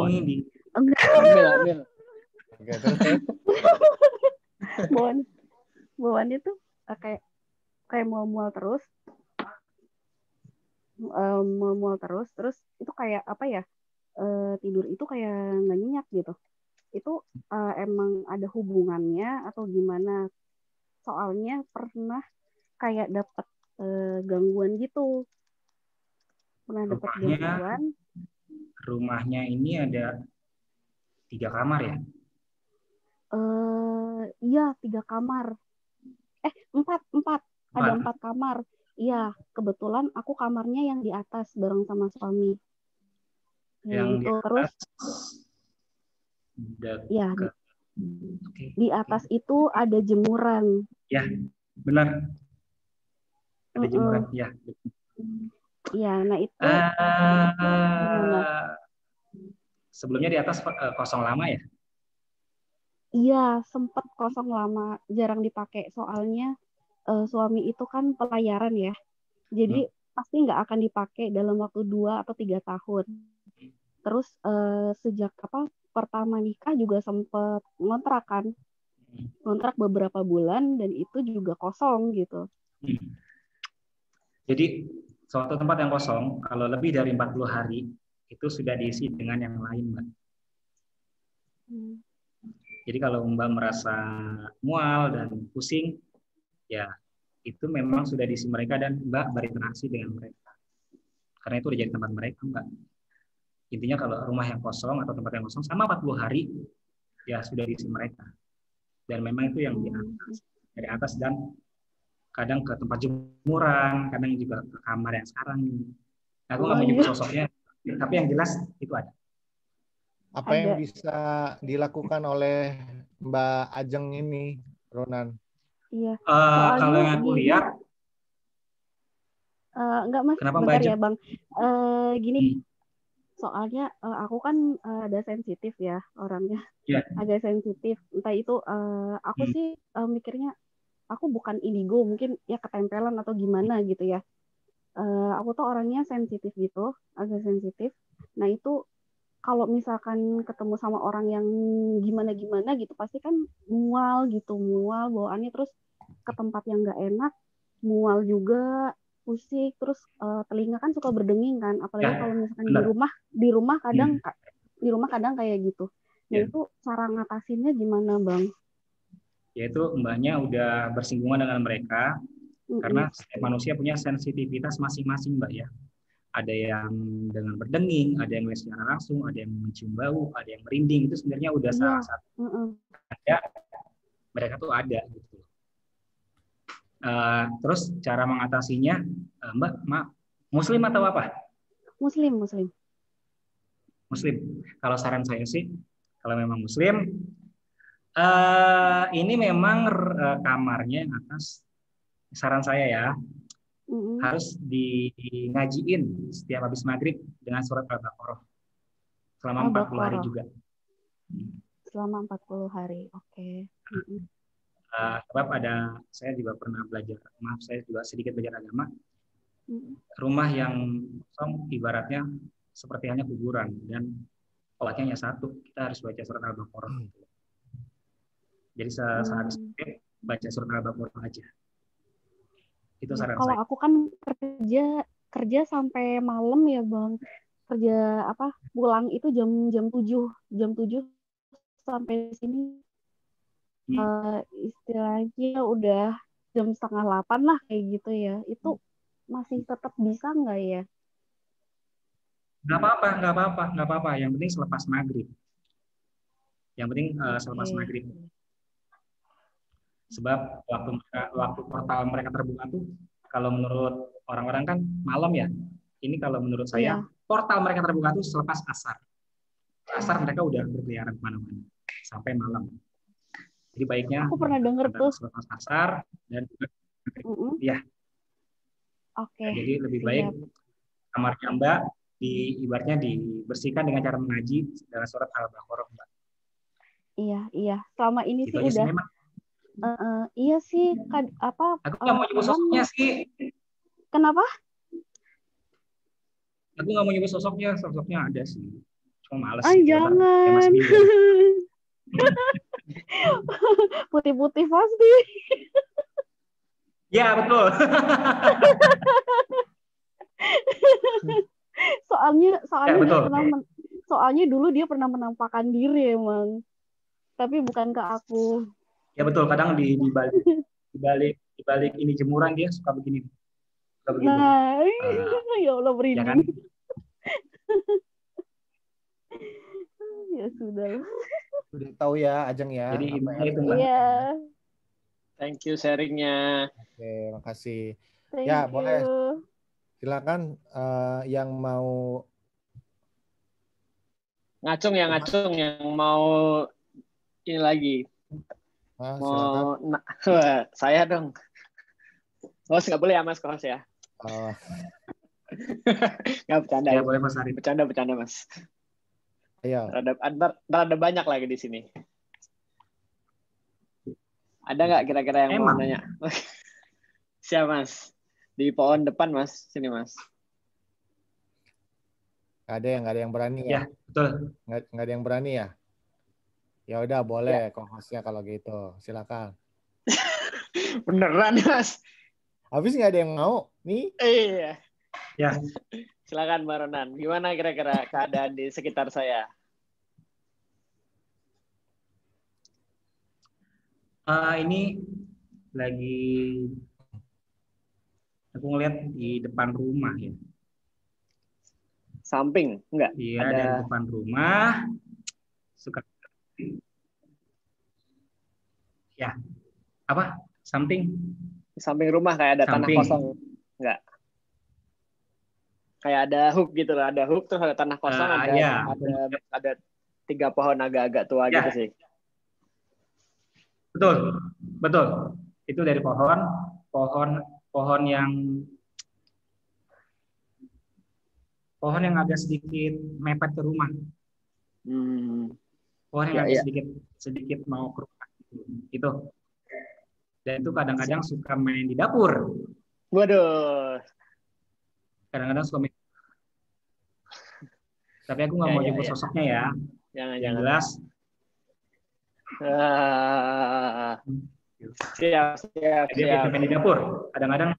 Enggak. Hamil. Oke, terus. Bawaannya tuh kayak mual-mual terus. Mual-mual terus itu kayak tidur itu kayak nggak nyenyak gitu. Itu emang ada hubungannya atau gimana? Soalnya pernah kayak dapat gangguan gitu. Pernah dapat gangguan. Rumahnya ini ada 3 kamar ya? Iya, 3 kamar. 4 ada 4 kamar. Iya, kebetulan aku kamarnya yang di atas bareng sama suami. Yang gitu. Terus ya di atas itu ada jemuran. Ya, benar. Ada jemuran, ya. Iya, nah itu sebelumnya di atas kosong lama ya? Iya, sempat kosong lama, jarang dipakai. Soalnya suami itu kan pelayaran ya, jadi pasti nggak akan dipakai dalam waktu 2 atau 3 tahun. Terus sejak pertama nikah juga sempat ngontrak beberapa bulan dan itu juga kosong gitu. Jadi suatu tempat yang kosong kalau lebih dari 40 hari itu sudah diisi dengan yang lain, Mbak. Jadi kalau Mbak merasa mual dan pusing, ya itu memang sudah diisi mereka dan Mbak berinteraksi dengan mereka. Karena itu udah jadi tempat mereka, Mbak. Intinya kalau rumah yang kosong atau tempat yang kosong sama 40 hari, ya sudah diisi mereka. Dan memang itu yang dari atas dan kadang ke tempat jemuran, kadang juga ke kamar yang sekarang nih. Aku nggak mau nyebut sosoknya, tapi yang jelas itu ada. Apa yang bisa dilakukan oleh Mbak Ajeng ini, Ronan? Iya. Kalau yang aku lihat, enggak Mas, kenapa bentar Mbak ya Bang. Gini, soalnya aku kan ada sensitif ya orangnya, agak sensitif. Entah itu aku sih mikirnya aku bukan indigo, mungkin ya ketempelan atau gimana gitu ya. Aku tuh orangnya sensitif gitu, agak sensitif. Nah itu kalau misalkan ketemu sama orang yang gimana-gimana gitu, pasti kan mual bawaannya, terus ke tempat yang nggak enak, mual juga, pusing, terus telinga kan suka berdenging kan, apalagi kalau misalkan di rumah kadang kayak gitu. Nah itu cara ngatasinnya gimana Bang? Yaitu Mbaknya udah bersinggungan dengan mereka, karena setiap manusia punya sensitivitas masing-masing Mbak ya. Ada yang dengan berdenging, ada yang secara langsung, ada yang mencium bau, ada yang merinding. Itu sebenarnya udah salah satu ada, mereka tuh ada gitu. Terus cara mengatasinya, Mbak, Muslim atau apa? Muslim. Kalau saran saya sih, kalau memang Muslim, ini memang kamarnya yang atas. Saran saya ya, harus ngajiin setiap habis maghrib dengan surat Al-Baqarah selama 40 hari juga. Selama 40 hari, oke. Sebab saya juga pernah belajar, saya juga sedikit belajar agama. Rumah yang kosong ibaratnya seperti hanya kuburan dan sholatnya hanya satu, kita harus baca surat Al-Baqarah. Jadi sehabis maghrib baca surat Al-Baqarah aja. Itu saran kalau saya. Aku kan kerja sampai malam ya Bang, kerja pulang itu jam 7 sampai sini istilahnya udah jam 7:30 lah kayak gitu ya. Itu masih tetap bisa nggak ya? Nggak apa-apa. Yang penting selepas maghrib. Selepas maghrib. Sebab waktu portal mereka terbuka tuh, kalau menurut orang-orang kan malam ya. Ini kalau menurut saya, portal mereka terbuka tuh selepas asar. Asar mereka udah berkeliaran kemana-mana sampai malam. Jadi baiknya aku pernah dengar tuh selepas asar dan ya. Jadi lebih baik kamarnya Mbak ibaratnya dibersihkan dengan cara mengaji dengan surat Al-Baqarah Mbak. Iya. Selama ini gitu sih udah. Iya sih, Aku nggak mau nyebut sosoknya sih. Kenapa? Aku nggak mau nyebut sosoknya ada sih. Cuma males. Jangan. Putih-putih pasti. Ya betul. Soalnya dulu dia pernah menampakkan diri emang, tapi bukan ke aku. Ya betul, kadang di balik ini jemuran dia suka begini. Nah, ya Allah merinding. Ya kan? Ya sudah. Udah tahu ya Ajeng ya. Jadi itu Iya. Thank you sharingnya. Oke, makasih. Thank Ya, you. boleh. Silakan yang mau ngacung yang mau ini lagi. Silakan. Saya dong. Host nggak boleh ya Mas, host ya. Nggak bercanda. Ya, boleh Mas Ari. Bercanda Mas. Iya. Ada banyak lagi di sini. Ada nggak kira-kira yang mau nanya? Siap Mas. Di pohon depan Mas, sini Mas. Nggak ada yang berani ya? Ya, betul. Nggak ada yang berani ya? Ya udah boleh co-hostnya kalau gitu. Silakan. Beneran Mas. Habis nggak ada yang mau nih? Iya. Ya. Silakan Mbak Ronan. Gimana kira-kira keadaan di sekitar saya? Ini lagi aku ngeliat di depan rumah ya. Samping enggak? Iya, dari depan rumah suka ya. Apa? Samping rumah kayak ada tanah kosong. Enggak. Kayak ada hook gitu lah, ada hook terus ada tanah kosong, ada 3 pohon agak-agak tua gitu sih. Betul. Itu dari pohon yang agak sedikit mepet ke rumah. Pohon yang agak sedikit mau ke rumah. Itu. Dan itu kadang-kadang suka main di dapur. Waduh. Kadang-kadang suka main. Tapi aku nggak mau nyebut sosoknya ya. Yang jelas. Siap. Dia main di dapur. Kadang-kadang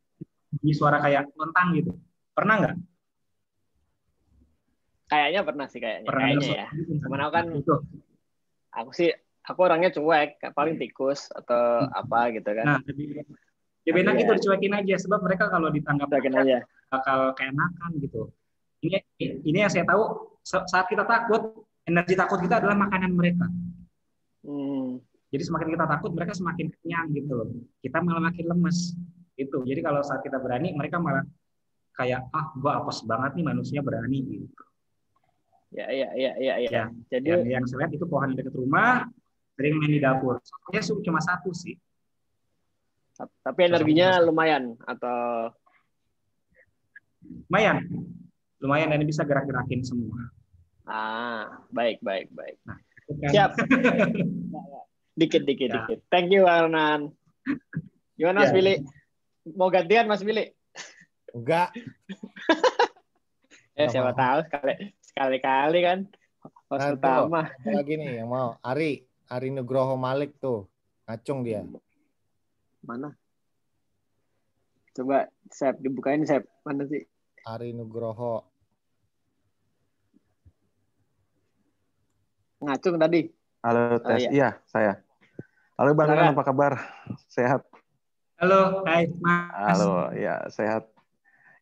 bunyi suara kayak lontang gitu. Pernah nggak? Kayaknya pernah sih kayaknya ya. Cuman aku orangnya cuek, paling tikus atau apa gitu kan. Nah, ya benar gitu, dicuekin aja sebab mereka kalau ditanggap bakal keenakan gitu. Ini yang saya tahu, saat kita takut, energi takut kita adalah makanan mereka. Jadi semakin kita takut, mereka semakin kenyang gitu loh. Kita malah makin lemes. Itu. Jadi kalau saat kita berani, mereka malah kayak gua apes banget nih manusia berani gitu. Ya. Jadi yang saya lihat itu pohon dekat rumah, sering main di dapur. Soalnya cuma 1 sih. Tapi energinya lumayan atau lumayan dan bisa gerak-gerakin semua. Baik. Nah, siap. Dikit. Thank you Arnan. Gimana Mas Billy? Mau gantian Mas Billy? Enggak. Siapa tahu sekali-kali kan. Host pertama. Lagi nih yang mau. Ari Nugroho Malik tuh. Ngacung dia. Mana? Coba Sep, dibukain Sep. Mana sih? Ari Nugroho. Ngacung tadi. Halo, tes. Iya, saya. Halo Bang Ronan, apa kabar? Sehat? Halo, hai Mas. Halo, ya sehat.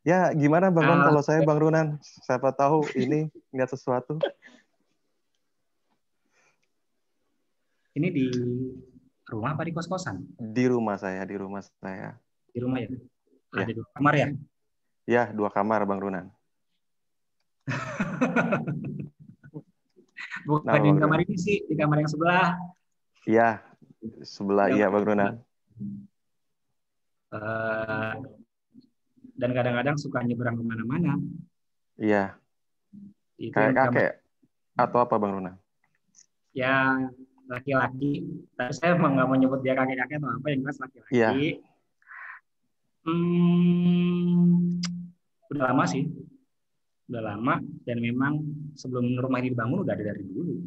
Ya, gimana Bang Ron kalau saya Bang Ronan? Siapa tahu ini lihat sesuatu. Ini di rumah apa di kos-kosan? Di rumah saya. Di rumah ya? Ya. Ada 2 kamar ya? Ya, 2 kamar Bang Ronan. Bukan di kamar ini sih, di kamar yang sebelah. Iya, sebelah iya Bang Ronan. Dan kadang-kadang suka nyebrang kemana-mana. Iya. Kayak kakek atau apa Bang Ronan? Ya, laki-laki. Tapi saya emang nggak mau nyebut dia kakek-kakek atau apa, yang jelas laki-laki. Iya. Udah lama sih. Udah lama, dan memang sebelum rumah ini dibangun udah ada dari dulu.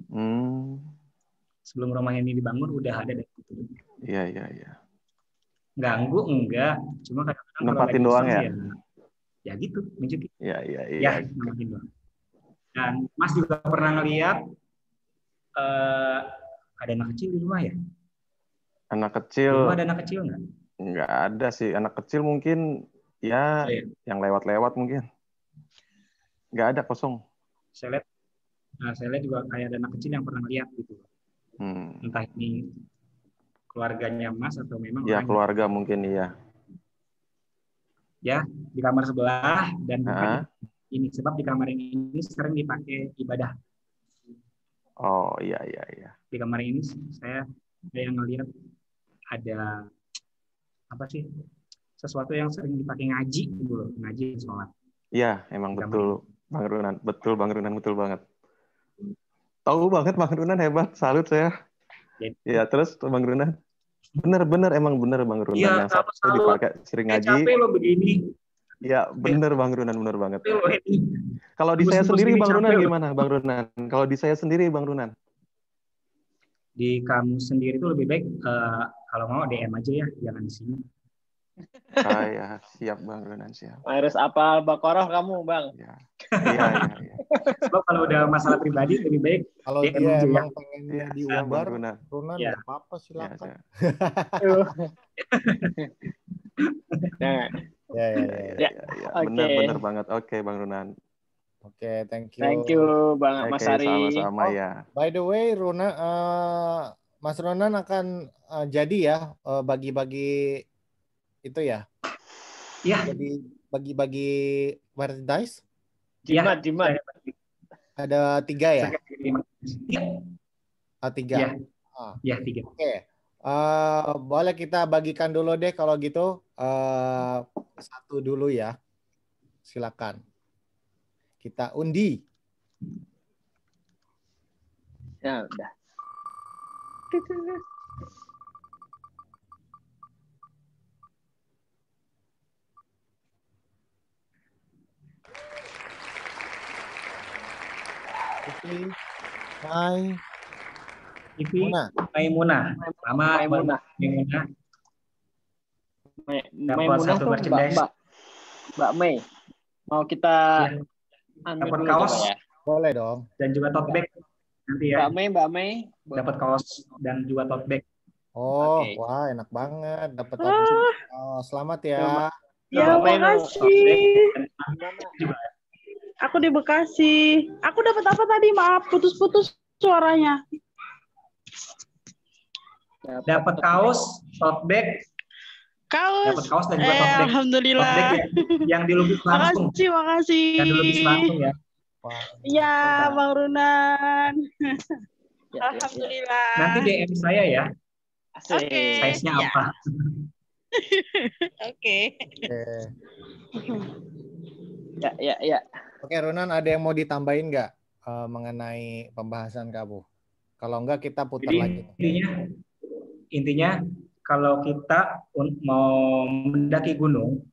Sebelum rumah ini dibangun udah ada dari dulu. Iya. Ganggu enggak, cuma kadang-kadang nempatin doang ya. Ya gitu, menunjukin. Iya. Ya, nempatin doang. Dan Mas juga pernah ngeliat ada anak kecil di rumah ya? Anak kecil. Di rumah ada anak kecil nggak? Nggak ada sih. Anak kecil mungkin ya yang lewat-lewat mungkin. Nggak ada, kosong. Saya lihat juga kayak ada anak kecil yang pernah lihat gitu. Entah ini keluarganya Mas atau memang ya keluarga mungkin iya. Ya, di kamar sebelah dan bukan ini sebab di kamar ini sering dipakai ibadah. Oh iya. Di kamar ini saya ngelihat ada apa sih? Sesuatu yang sering dipakai ngaji dulu, ngaji sholat. Iya, emang betul Bang Runan. Betul Bang Runan, betul banget. Tahu banget Bang Runan, hebat, salut saya. Ya, terus Bang Runan. Bener emang bener Bang Runan ya, yang satu dipakai sering ngaji. Capek lo begini. Ya, bener Bang Runan, bener banget. Kalau di saya sendiri Bang Runan gimana Bang Runan? Kalau di saya sendiri Bang Runan? Di kamu sendiri itu lebih baik kalau mau DM aja ya, jangan di sini. Ya, siap Bang Runan, siap. Harus apal Baqarah kamu, Bang. Iya. Sebab kalau udah masalah pribadi lebih baik kalau DM dia aja emang ya. pengennya diumbar, Runan ya. nggak apa-apa silakan. Ya. Benar banget. Oke, Bang Runan. Oke, thank you. Thank you, Bang Mas Ari. Sama-sama ya. By the way, Mas Ronan akan jadi ya bagi-bagi itu ya? Iya. Jadi bagi-bagi merchandise? Jimat. Ada 3 ya? Iya. 3. Iya, 3. Oke. Boleh kita bagikan dulu deh kalau gitu. 1 dulu ya. Silakan. Kita undi. Ya, udah. Maimunah. Maimunah. Maimunah tuh Mbak Mei. Mau kita dapat kaos ya? Boleh dong. Dan juga tote bag nanti ya. Mbak Mei dapat kaos dan juga tote bag. Oh, wah enak banget dapat tote bag. Oh, selamat ya. Ya, makasih. Aku di Bekasi. Aku dapat apa tadi? Maaf, putus-putus suaranya. Dapat kaos, tote bag. Dapat kaos dan juga tote bag. Alhamdulillah. Tote bag yang dilukis langsung. Makasih. Yang dilukis langsung ya. Iya, Bang Runan. Alhamdulillah. Nanti DM saya ya. Oke. Size-nya apa? Oke. Ya. Oke, Runan, ada yang mau ditambahin nggak mengenai pembahasan kamu? Kalau enggak kita putar lagi. Intinya kalau kita mau mendaki gunung,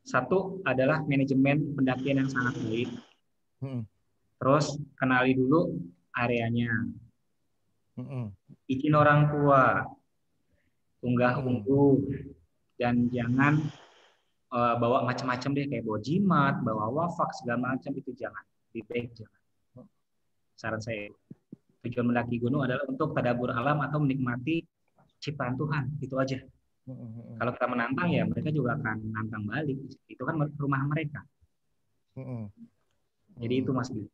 satu adalah manajemen pendakian yang sangat baik. Terus kenali dulu areanya. Izin orang tua, unggah-ungguh, dan jangan bawa macam-macam deh, kayak bawa jimat, bawa wafak, segala macam itu jangan. Lebih baik jangan. Saran saya, tujuan mendaki gunung adalah untuk tadabur alam atau menikmati ciptaan Tuhan, itu aja. Kalau kita menantang ya mereka juga akan nantang balik. Itu kan rumah mereka. Jadi itu Mas Billy.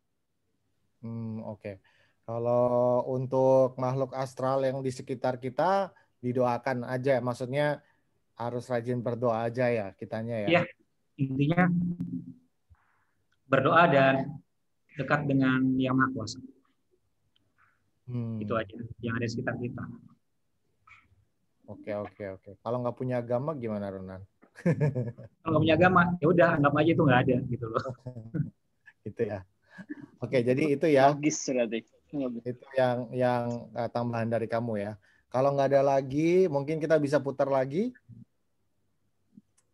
Oke. Kalau untuk makhluk astral yang di sekitar kita didoakan aja, maksudnya harus rajin berdoa aja ya kitanya ya. Iya, intinya berdoa dan dekat dengan Yang Maha Kuasa. Itu aja yang ada di sekitar kita. Oke. Kalau nggak punya agama gimana, Ronan? Kalau nggak punya agama, ya udah anggap aja itu nggak ada gitu loh. Gitu ya. Oke, jadi itu ya. Logis berarti. Itu yang tambahan dari kamu ya. Kalau nggak ada lagi, mungkin kita bisa putar lagi.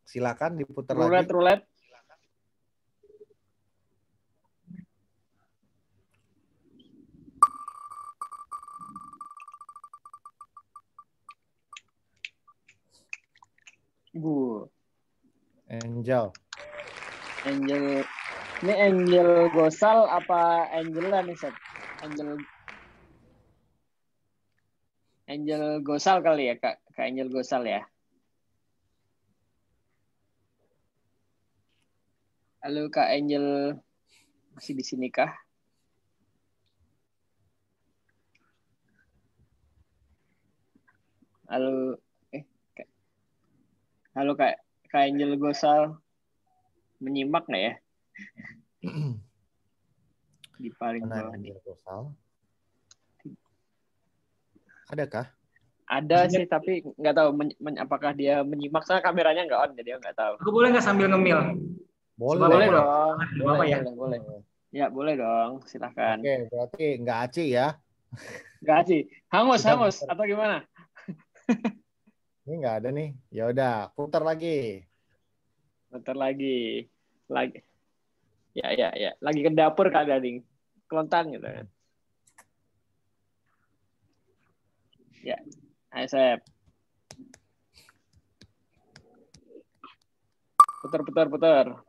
Silakan diputar lagi. Roulette. Angel. Ini Angel Gosal apa Angela nih, Seth? Angel Gosal kali ya, Kak Angel Gosal ya. Halo Kak Angel, masih di sini kah? Halo, halo Kak Angel Gosal, menyimak nggak ya? Di paling bawah nih. Adakah? Ada sih, tapi nggak tahu apakah dia menyimak. Soalnya kameranya nggak on, jadi nggak tahu. Aku boleh nggak sambil ngemil? Boleh dong. Boleh. Ya, boleh dong. Silahkan. Oke, berarti nggak aci ya? Nggak aci. Hangus atau gimana? Ini nggak ada nih. Ya udah, putar lagi. Lagi. Ya. Lagi ke dapur Kak Gading. Kelontan gitu kan. Ya. Asep. Putar.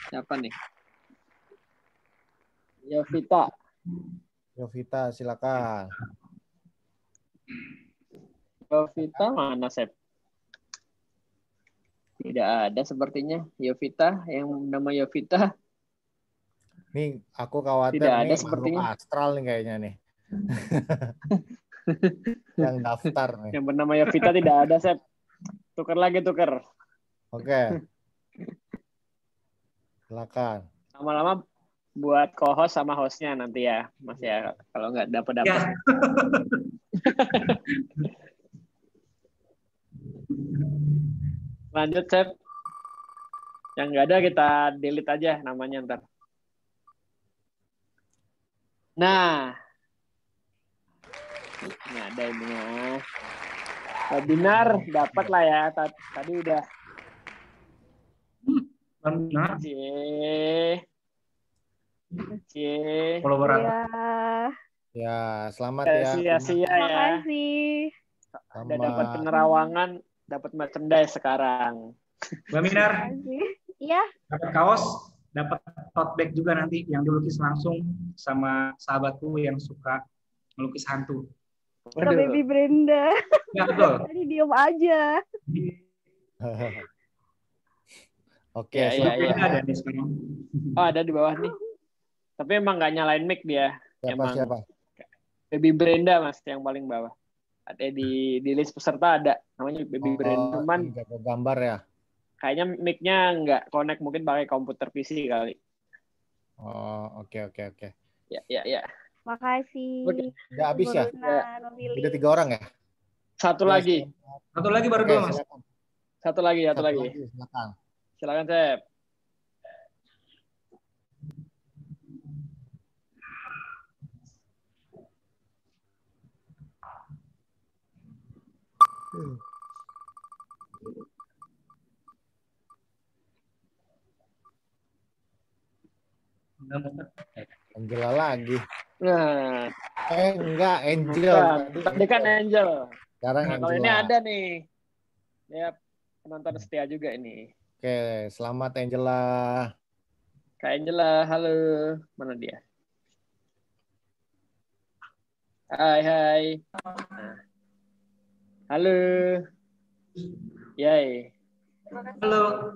Siapa nih? Yovita, silakan. Yovita mana, Sep? Tidak ada sepertinya. Yovita, yang nama Yovita. Nih, aku khawatir tidak nih ada sepertinya. Astral nih kayaknya nih. Yang daftar nih. Yang bernama Yovita tidak ada, Sep. Tukar. Oke. Silakan. Lama-lama buat co-host sama hostnya nanti ya, Mas ya. Kalau nggak dapat. Ya. Lanjut, Sep. Yang nggak ada kita delete aja namanya ntar. Nah. Ini ada ini ya. Webinar dapat lah ya. Tadi udah. Benar. Cie. Ya, selamat ya. Sia-sia ya. Terima kasih. Udah dapat penerawangan, dapat merchandise sekarang. Webinar. Iya. Dapat kaos, dapat tote bag juga nanti yang dilukis langsung sama sahabatku yang suka melukis hantu. Ke Baby Brenda. Ya, betul. Tadi diem aja. Oke, ya. Ada di sekarang. Oh, ada di bawah nih. Tapi emang nggak nyalain mic dia. Siapa? Baby Brenda, Mas, yang paling bawah. Ada di list peserta ada. Namanya Baby Brenda. Cuman gambar ya? Kayaknya mic-nya nggak connect, mungkin pakai komputer PC kali. Oh, oke. Ya. Makasih. Udah habis ya? Udah 3 orang ya? Satu lagi baru 2, Mas. Satu lagi. Silakan, Sep. Angela lagi. Nah. Enggak, Angel. Tadi kan Angel. Sekarang kalau ini ada nih. Ya, penonton setia juga ini. Oke, selamat Angela. Kak Angela, halo. Mana dia? Hai. Halo. Yay. Halo.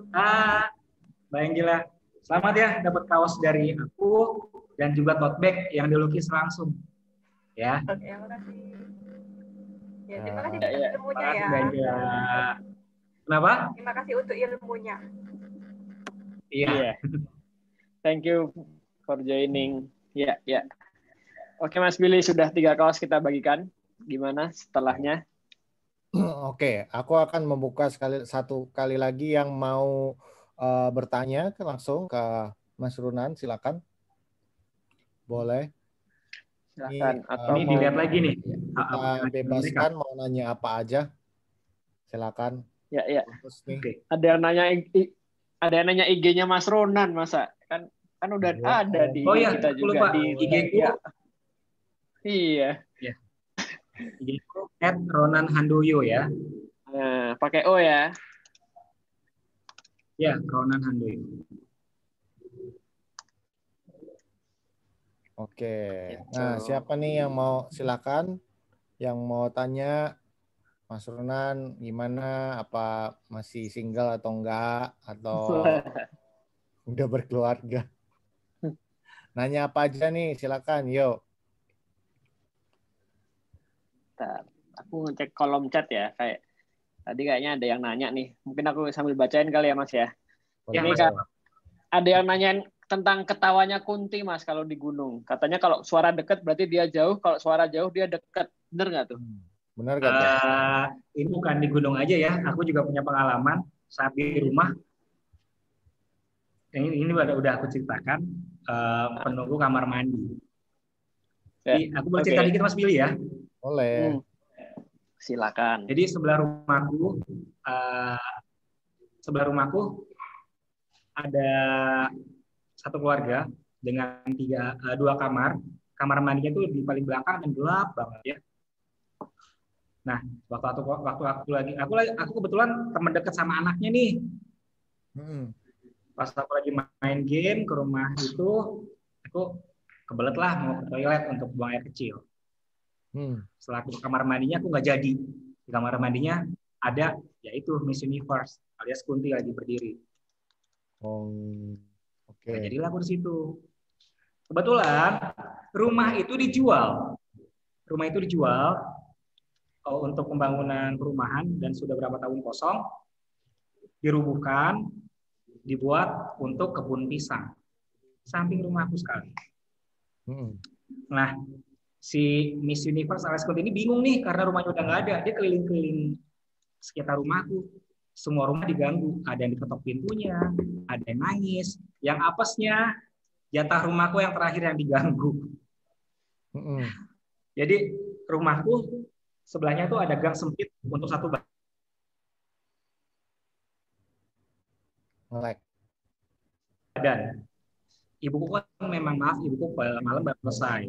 Mbak Angela. Selamat ya dapat kaos dari aku dan juga tote bag yang dilukis langsung. Ya. Oke, makasih. Ya, terima kasih untuk ilmunya ya. Angela. Kenapa? Terima kasih untuk ilmunya. Iya. Thank you for joining. Ya. Oke, Mas Billy, sudah 3 kaos kita bagikan. Gimana setelahnya? Oke, aku akan membuka satu kali lagi yang mau bertanya langsung ke Mas Runan, silakan. Boleh. Silakan. Ini dilihat lagi nih. Bebaskan mau nanya apa aja. Silakan. Ya. Okay. Ada yang nanya IG-nya Mas Ronan, masa? Kan udah ada di kita juga lupa. Di IG-ku. Iya. IG-ku @ronanhandoyo ya. Nah, pakai O ya. Ya, Ronan Handoyo. Oke. Nah, siapa nih yang mau, silakan yang mau tanya Mas Ronan gimana? Apa masih single atau enggak? Atau udah berkeluarga? Nanya apa aja nih? Silakan, yuk. Aku ngecek kolom chat ya, tadi kayaknya ada yang nanya nih. Mungkin aku sambil bacain kali ya Mas ya. Ini kan ada yang nanyain tentang ketawanya Kunti Mas kalau di gunung. Katanya kalau suara dekat berarti dia jauh, kalau suara jauh dia dekat. Bener nggak tuh? Bener nggak tuh? Ini bukan di gunung aja ya. Aku juga punya pengalaman saat di rumah. Ini udah aku ceritakan penunggu kamar mandi. Jadi, aku boleh cerita dikit Mas Billy ya? Boleh. Silakan. Jadi sebelah rumahku ada satu keluarga dengan dua kamar. Kamar mandinya tuh di paling belakang dan gelap banget ya. Nah, waktu aku kebetulan teman dekat sama anaknya nih. Pas aku lagi main game ke rumah itu, aku kebelet lah mau ke toilet untuk buang air kecil. Setelah ke kamar mandinya aku nggak jadi. Di kamar mandinya ada yaitu Miss Universe alias Kunti lagi berdiri. Nah, jadilah aku di situ. Kebetulan rumah itu dijual. Untuk pembangunan perumahan dan sudah berapa tahun kosong, dirubuhkan, dibuat untuk kebun pisang samping rumahku sekali. Nah, si Miss Universe alias Kunti ini bingung nih karena rumahnya udah nggak ada. Dia keliling-keliling sekitar rumahku. Semua rumah diganggu. Ada yang diketok pintunya, ada yang nangis. Yang apesnya jatah rumahku yang terakhir yang diganggu. Jadi rumahku sebelahnya tuh ada gang sempit untuk satu badan. Ibuku kan memang ibuku malam baru selesai.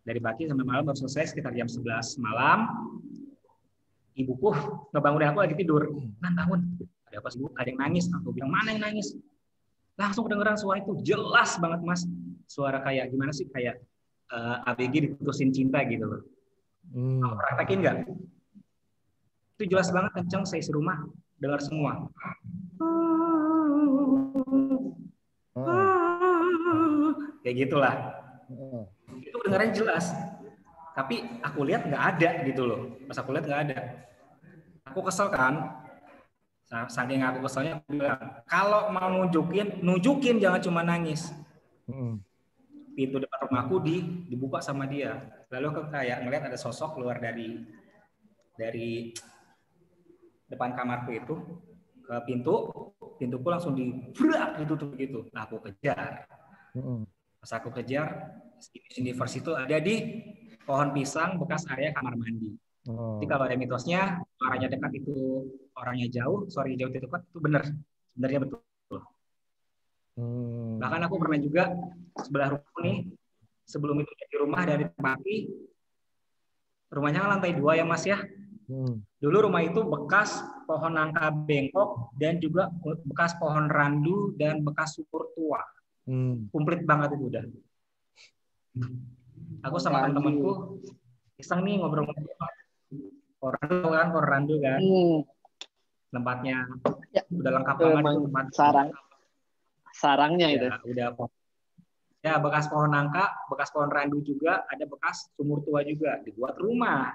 Dari pagi sampai malam baru selesai sekitar jam 11 malam. Ibuku ngebangunin aku lagi tidur. Bangun. Ada apa sih Bu? Ada yang nangis. Aku bilang, mana yang nangis? Langsung kedengeran suara itu. Jelas banget Mas. Suara kayak gimana sih? Kayak ABG diputusin cinta gitu loh. Kamu praktekin nggak? Itu jelas banget kenceng, saya serumah dengar semua. Kayak gitulah. Itu kedengarannya jelas. Tapi aku lihat nggak ada gitu loh. Pas aku lihat nggak ada. Aku kesel kan. Saking aku keselnya, aku bilang, kalau mau nunjukin jangan cuma nangis. Pintu depan rumahku dibuka sama dia. Lalu aku kayak ngeliat ada sosok keluar dari depan kamarku itu ke pintuku langsung dibrak ditutup gitu. Nah, aku kejar. Pas aku kejar, Universe itu ada di pohon pisang bekas area kamar mandi. Jadi kalau ada mitosnya orangnya dekat itu orangnya jauh, suaranya jauh itu dekat, itu benar. Sebenarnya betul. Bahkan aku pernah juga sebelah rumah nih, sebelum itu jadi rumah dari tempati, rumahnya lantai 2 ya Mas ya. Dulu rumah itu bekas pohon nangka bengkok dan juga bekas pohon randu dan bekas sumur tua. Komplit banget itu udah. Aku sama teman-temanku iseng nih ngobrol-ngobrol. Pohon randu kan. Tempatnya udah lengkap banget itu tempat sarangnya itu. Udah ya bekas pohon nangka, bekas pohon randu juga, ada bekas sumur tua juga, dibuat rumah.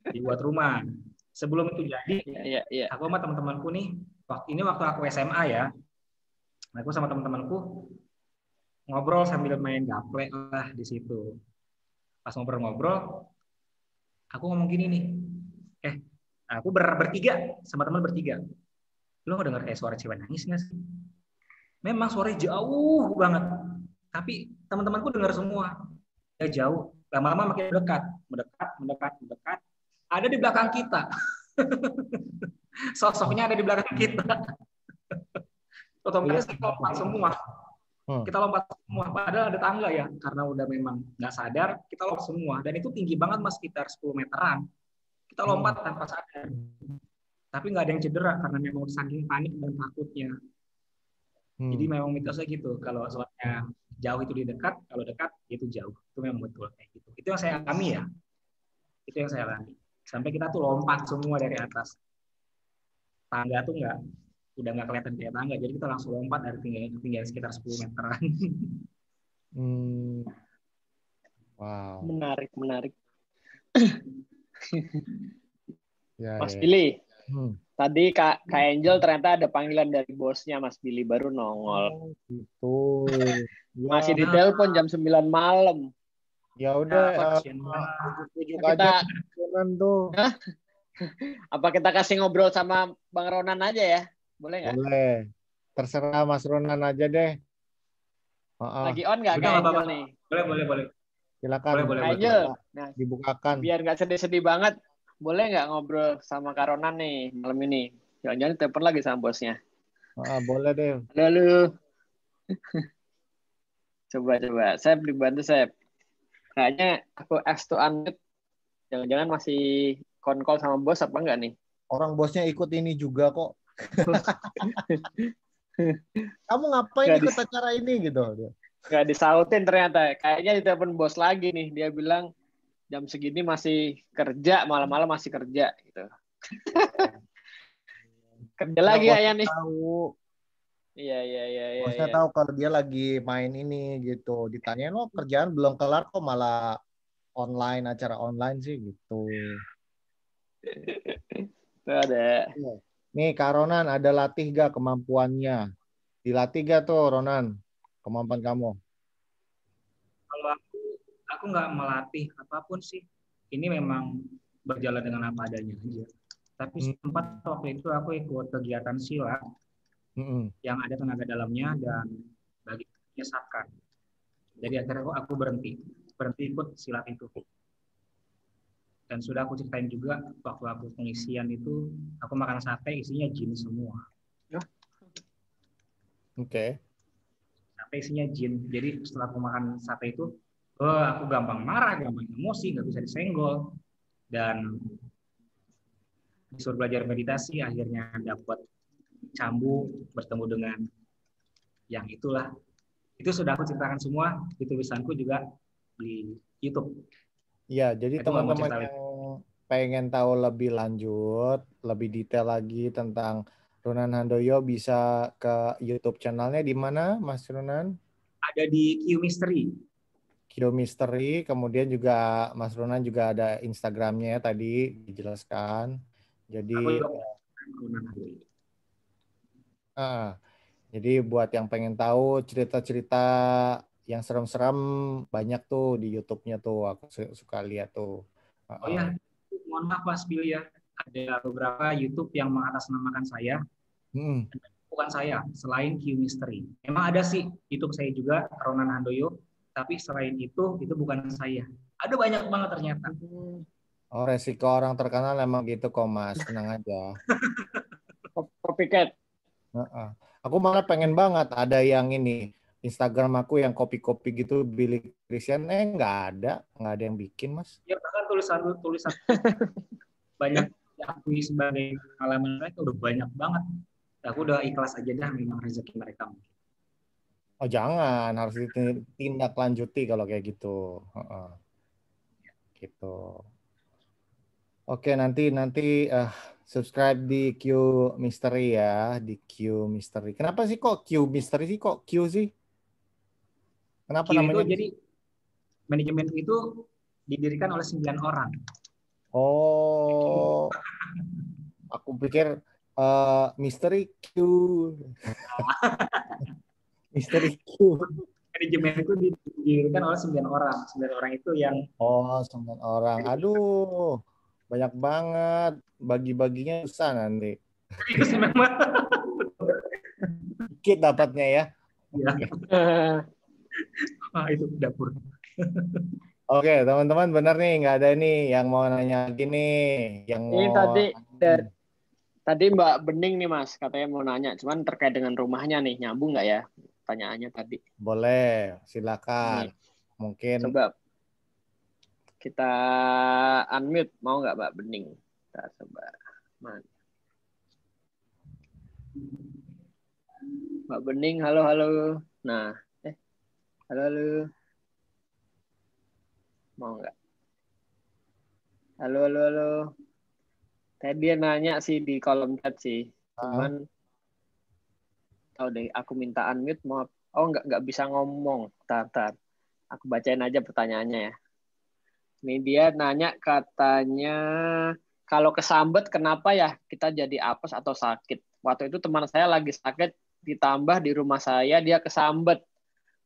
Dibuat rumah. Sebelum itu jadi, aku sama teman-temanku nih, waktu aku SMA ya, aku sama teman-temanku ngobrol sambil main gaple lah di situ. Pas ngobrol-ngobrol, aku ngomong gini nih, aku bertiga sama teman bertiga. Lo nggak dengar kayak suara cewek nangis nggak sih? Memang suaranya jauh banget, tapi teman-temanku dengar semua. Ya jauh, lama-lama makin mendekat. Ada di belakang kita. Sosoknya ada di belakang kita. Otomatis kita lompat semua. Kita lompat semua. Padahal ada tangga ya, karena udah memang nggak sadar, kita lompat semua. Dan itu tinggi banget Mas, sekitar 10 meteran. Kita lompat tanpa sadar. Tapi nggak ada yang cedera karena memang saking panik dan takutnya. Jadi memang mitosnya gitu. Kalau suaranya jauh itu di dekat, kalau dekat itu jauh. Itu memang betul kayak gitu. Itu yang saya alami ya. Itu yang saya alami. Sampai kita tuh lompat semua dari atas. Tangga tuh udah nggak kelihatan kayak tangga, jadi kita langsung lompat dari tinggal sekitar 10 meteran. Wow. Menarik. Mas Ya. Billy, tadi Kak Angel ternyata ada panggilan dari bosnya Mas Billy, baru nongol. Gitu. Ya. Masih ditelepon jam 9 malam. Ya udah, ujuk aja tuh. Apa kita kasih ngobrol sama Bang Ronan aja ya? Boleh nggak? Boleh. Terserah Mas Ronan aja deh. Lagi on nggak Kak Angel nih? Boleh. Silakan. Boleh. Angel, nah, dibukakan. Biar nggak sedih-sedih banget, boleh nggak ngobrol sama Kak Ronan nih malam ini? Jangan-jangan telepon lagi sama bosnya. Boleh deh. Halo. Coba. Saya dibantu, saya. Kayaknya aku ask to unmute. Jangan-jangan masih call sama bos apa enggak nih? Orang bosnya ikut ini juga kok. Kamu ngapain ikut acara ini gitu? Nggak disautin ternyata. Kayaknya ditelepon bos lagi nih. Dia bilang jam segini masih kerja, malam-malam masih kerja gitu. Kerja lagi kayaknya nih. Tahu. Iya. Bosnya tahu kalau dia lagi main ini gitu. Ditanyain lo kerjaan belum kelar kok malah online, acara online sih gitu. Tuh ada. Nih Kak Ronan, ada latih gak kemampuannya? Dilatih gak tuh Ronan kemampuan kamu? Kalau aku nggak melatih apapun sih. Ini memang berjalan dengan apa adanya aja. Tapi sempat waktu itu aku ikut kegiatan silat yang ada tenaga dalamnya dan bagi menyesatkan. Jadi akhirnya aku berhenti ikut silat itu. Dan sudah aku ceritain juga waktu aku pengisian itu aku makan sate isinya jin semua. Oke. Sate isinya jin. Jadi setelah aku makan sate itu, aku gampang marah, gampang emosi, nggak bisa disenggol. Dan disuruh belajar meditasi, akhirnya dapat cambu, bertemu dengan yang itulah. Itu sudah aku ceritakan semua di tulisanku juga di YouTube. Iya, jadi teman-teman yang pengen tahu lebih lanjut, lebih detail lagi tentang Ronan Handoyo bisa ke YouTube channelnya di mana, Mas Ronan? Ada di Q Mystery. Q Mystery, kemudian juga Mas Ronan juga ada Instagramnya tadi dijelaskan. Jadi jadi buat yang pengen tahu cerita-cerita yang serem-serem banyak tuh di YouTube-nya tuh, aku suka lihat tuh. Oh ya, mohon maaf Mas Billy ya, ada beberapa YouTube yang mengatasnamakan saya, bukan saya, selain Q Mystery. Emang ada sih YouTube saya juga, Ronan Handoyo, tapi selain itu bukan saya. Ada banyak banget ternyata. Oh, resiko orang terkenal emang gitu kok Mas, tenang aja. Copycat. Aku malah pengen banget ada yang ini Instagram aku yang kopi-kopi gitu Billy Christian, nggak ada yang bikin Mas. Ya bahkan tulisan banyak diakui sebagai pengalaman mereka udah banyak banget. Aku udah ikhlas aja dah, memang rezeki mereka. Oh jangan, harus ditindaklanjuti kalau kayak gitu. Gitu. Oke, nanti subscribe di Q Mystery ya, di Q Mystery. Kenapa sih kok Q Mystery sih, kok Q sih? Kenapa Q namanya? Itu jadi manajemen itu didirikan oleh 9 orang. Oh, aku pikir Mystery Q. Mystery Q. Manajemen itu didirikan oleh 9 orang. 9 orang itu yang 9 orang. Aduh, banyak banget. Bagi-baginya susah nanti. Serius memang. Dikit dapatnya ya. Ya. Itu dapur. Oke, teman-teman benar nih, nggak ada nih yang mau nanya gini, yang ini mau... Tadi Mbak Bening nih Mas, katanya mau nanya, cuman terkait dengan rumahnya nih, nyambung nggak ya pertanyaannya tadi? Boleh, silakan. Mungkin. Coba kita unmute, mau nggak Mbak Bening? Kita coba. Mana? Mbak Bening, halo. Nah, halo. Mau nggak? Halo. Tadi dia nanya sih di kolom chat sih. Cuman tahu deh, aku minta unmute mau. Oh, nggak bisa ngomong. Tar. Aku bacain aja pertanyaannya ya. Ini dia nanya katanya, kalau kesambet kenapa ya kita jadi apes atau sakit? Waktu itu teman saya lagi sakit, ditambah di rumah saya dia kesambet.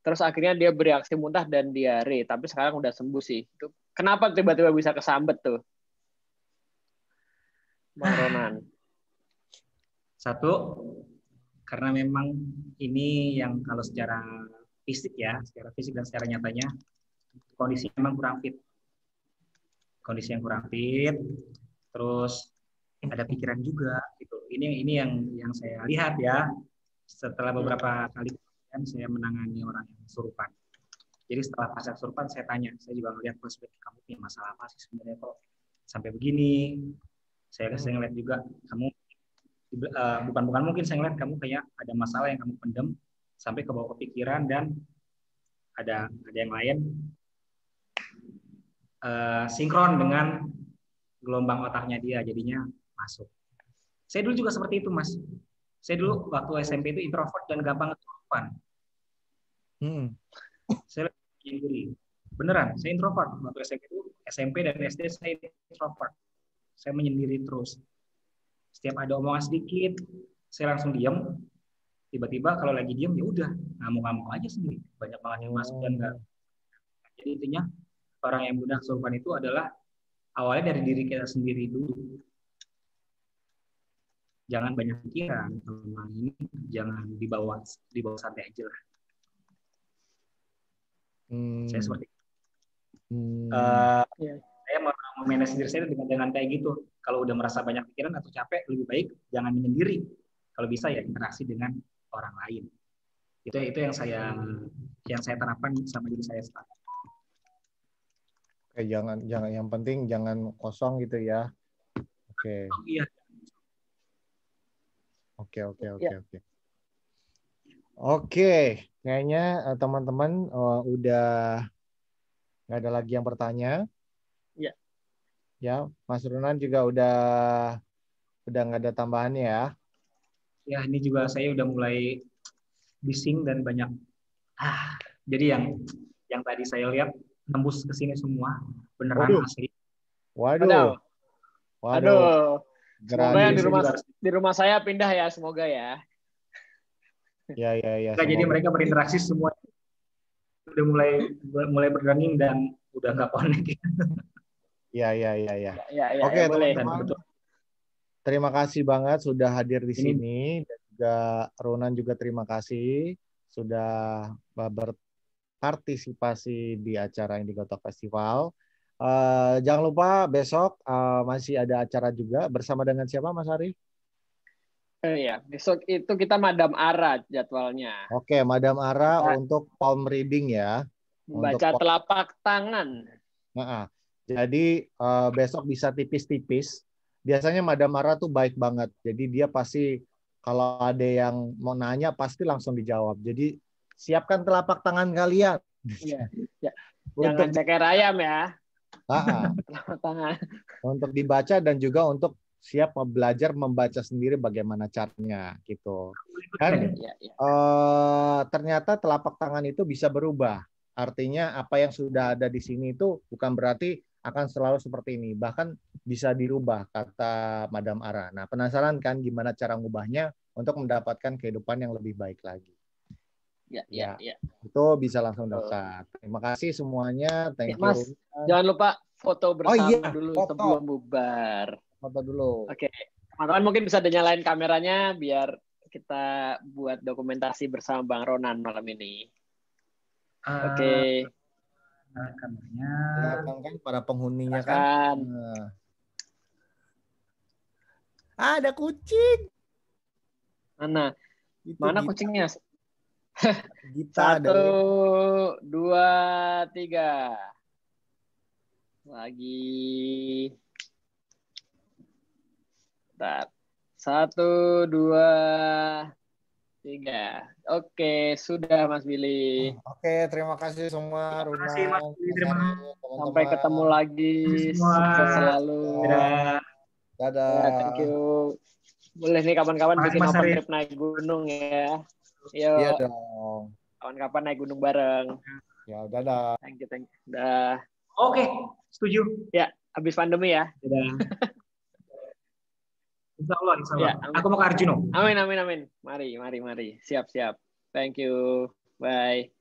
Terus akhirnya dia bereaksi muntah dan diare. Tapi sekarang udah sembuh sih. Kenapa tiba-tiba bisa kesambet tuh? Bang Ronan. Satu, karena memang ini yang kalau secara fisik dan secara nyatanya kondisi memang kurang fit. Kondisi yang kurang fit, terus ada pikiran juga gitu. Ini yang saya lihat ya setelah beberapa kali saya menangani orang yang kesurupan. Jadi setelah pasca kesurupan saya tanya, saya juga ngeliat perspektif kamu punya masalah apa sih sebenarnya kok sampai begini. Saya ngeliat juga kamu bukan mungkin saya ngeliat kamu kayak ada masalah yang kamu pendem sampai ke bawah pikiran dan ada yang lain sinkron dengan gelombang otaknya dia, jadinya masuk. Saya dulu juga seperti itu, Mas. Saya dulu waktu SMP itu introvert dan gampang kesurupan. Saya sendiri. Beneran, saya introvert. Waktu SMP dan SD saya introvert. Saya menyendiri terus. Setiap ada omongan sedikit, saya langsung diam. Tiba-tiba kalau lagi diam ya udah ngamuk-ngamuk aja sendiri. Banyak banget yang masuk dan enggak. Jadi intinya orang yang mudah kesurupan itu adalah awalnya dari diri kita sendiri dulu. Jangan banyak pikiran, teman ini jangan dibawa santai aja lah. Saya seperti saya mau manage diri saya dengan kayak gitu. Kalau udah merasa banyak pikiran atau capek, lebih baik jangan menyendiri. Kalau bisa ya interaksi dengan orang lain. Itu yang saya terapkan sama diri saya sekarang. Oke, jangan yang penting jangan kosong gitu ya. Oke. Oh, iya. Oke, kayaknya teman-teman udah nggak ada lagi yang bertanya. Iya. Ya, Mas Ronan juga udah nggak ada tambahannya ya. Ya, ini juga saya udah mulai bising dan banyak. Jadi yang tadi saya lihat tembus ke sini semua, beneran asli. Waduh. Semoga yang di rumah saya pindah ya, semoga ya. Ya. Nah, jadi mereka berinteraksi semua udah mulai berganding dan udah nggak connect. Ya. Oke, teman-teman. Terima kasih banget sudah hadir di sini dan juga Ronan juga terima kasih sudah berpartisipasi di acara Indigo Talk Festival. Jangan lupa besok masih ada acara juga bersama dengan siapa, Mas Arif? Iya, besok itu kita Madam Ara jadwalnya. Oke, Madam Ara untuk palm reading ya. Membaca telapak tangan. Jadi besok bisa tipis-tipis. Biasanya Madam Ara tuh baik banget. Jadi dia pasti kalau ada yang mau nanya pasti langsung dijawab. Jadi siapkan telapak tangan kalian. Iya. Jangan ceker ayam ya. Telapak tangan. Untuk dibaca dan juga untuk siap belajar membaca sendiri bagaimana caranya gitu. Kan ternyata telapak tangan itu bisa berubah. Artinya apa yang sudah ada di sini itu bukan berarti akan selalu seperti ini. Bahkan bisa dirubah kata Madam Ara. Nah, penasaran kan gimana cara ngubahnya untuk mendapatkan kehidupan yang lebih baik lagi. Ya. Itu bisa langsung daftar. Terima kasih semuanya. Thank you. Mas, jangan lupa foto bersama dulu sebelum bubar. Foto dulu. Oke. Teman-teman mungkin bisa dinyalain kameranya biar kita buat dokumentasi bersama Bang Ronan malam ini. Oke. Kameranya. Kan para penghuninya kan. Ada kucing. Mana kucingnya? 1, 2, 3. Lagi. Bentar. 1, 2, 3. Oke, sudah Mas Billy. Oke, terima kasih semua. Terima kasih Mas Billy, terima kasih. Sampai ketemu lagi. Sukses selalu. Dadah. Ya, thank you. Boleh nih kapan-kapan bikin open trip naik gunung ya. Yo. Iya dong. Kapan-kapan naik gunung bareng. Ya, dadah. Thank you. Dah. Oke, setuju. Ya, habis pandemi ya. Dadah. Insya Allah. Ya, aku mau ke Arjuno. Amin. Mari. Siap. Thank you. Bye.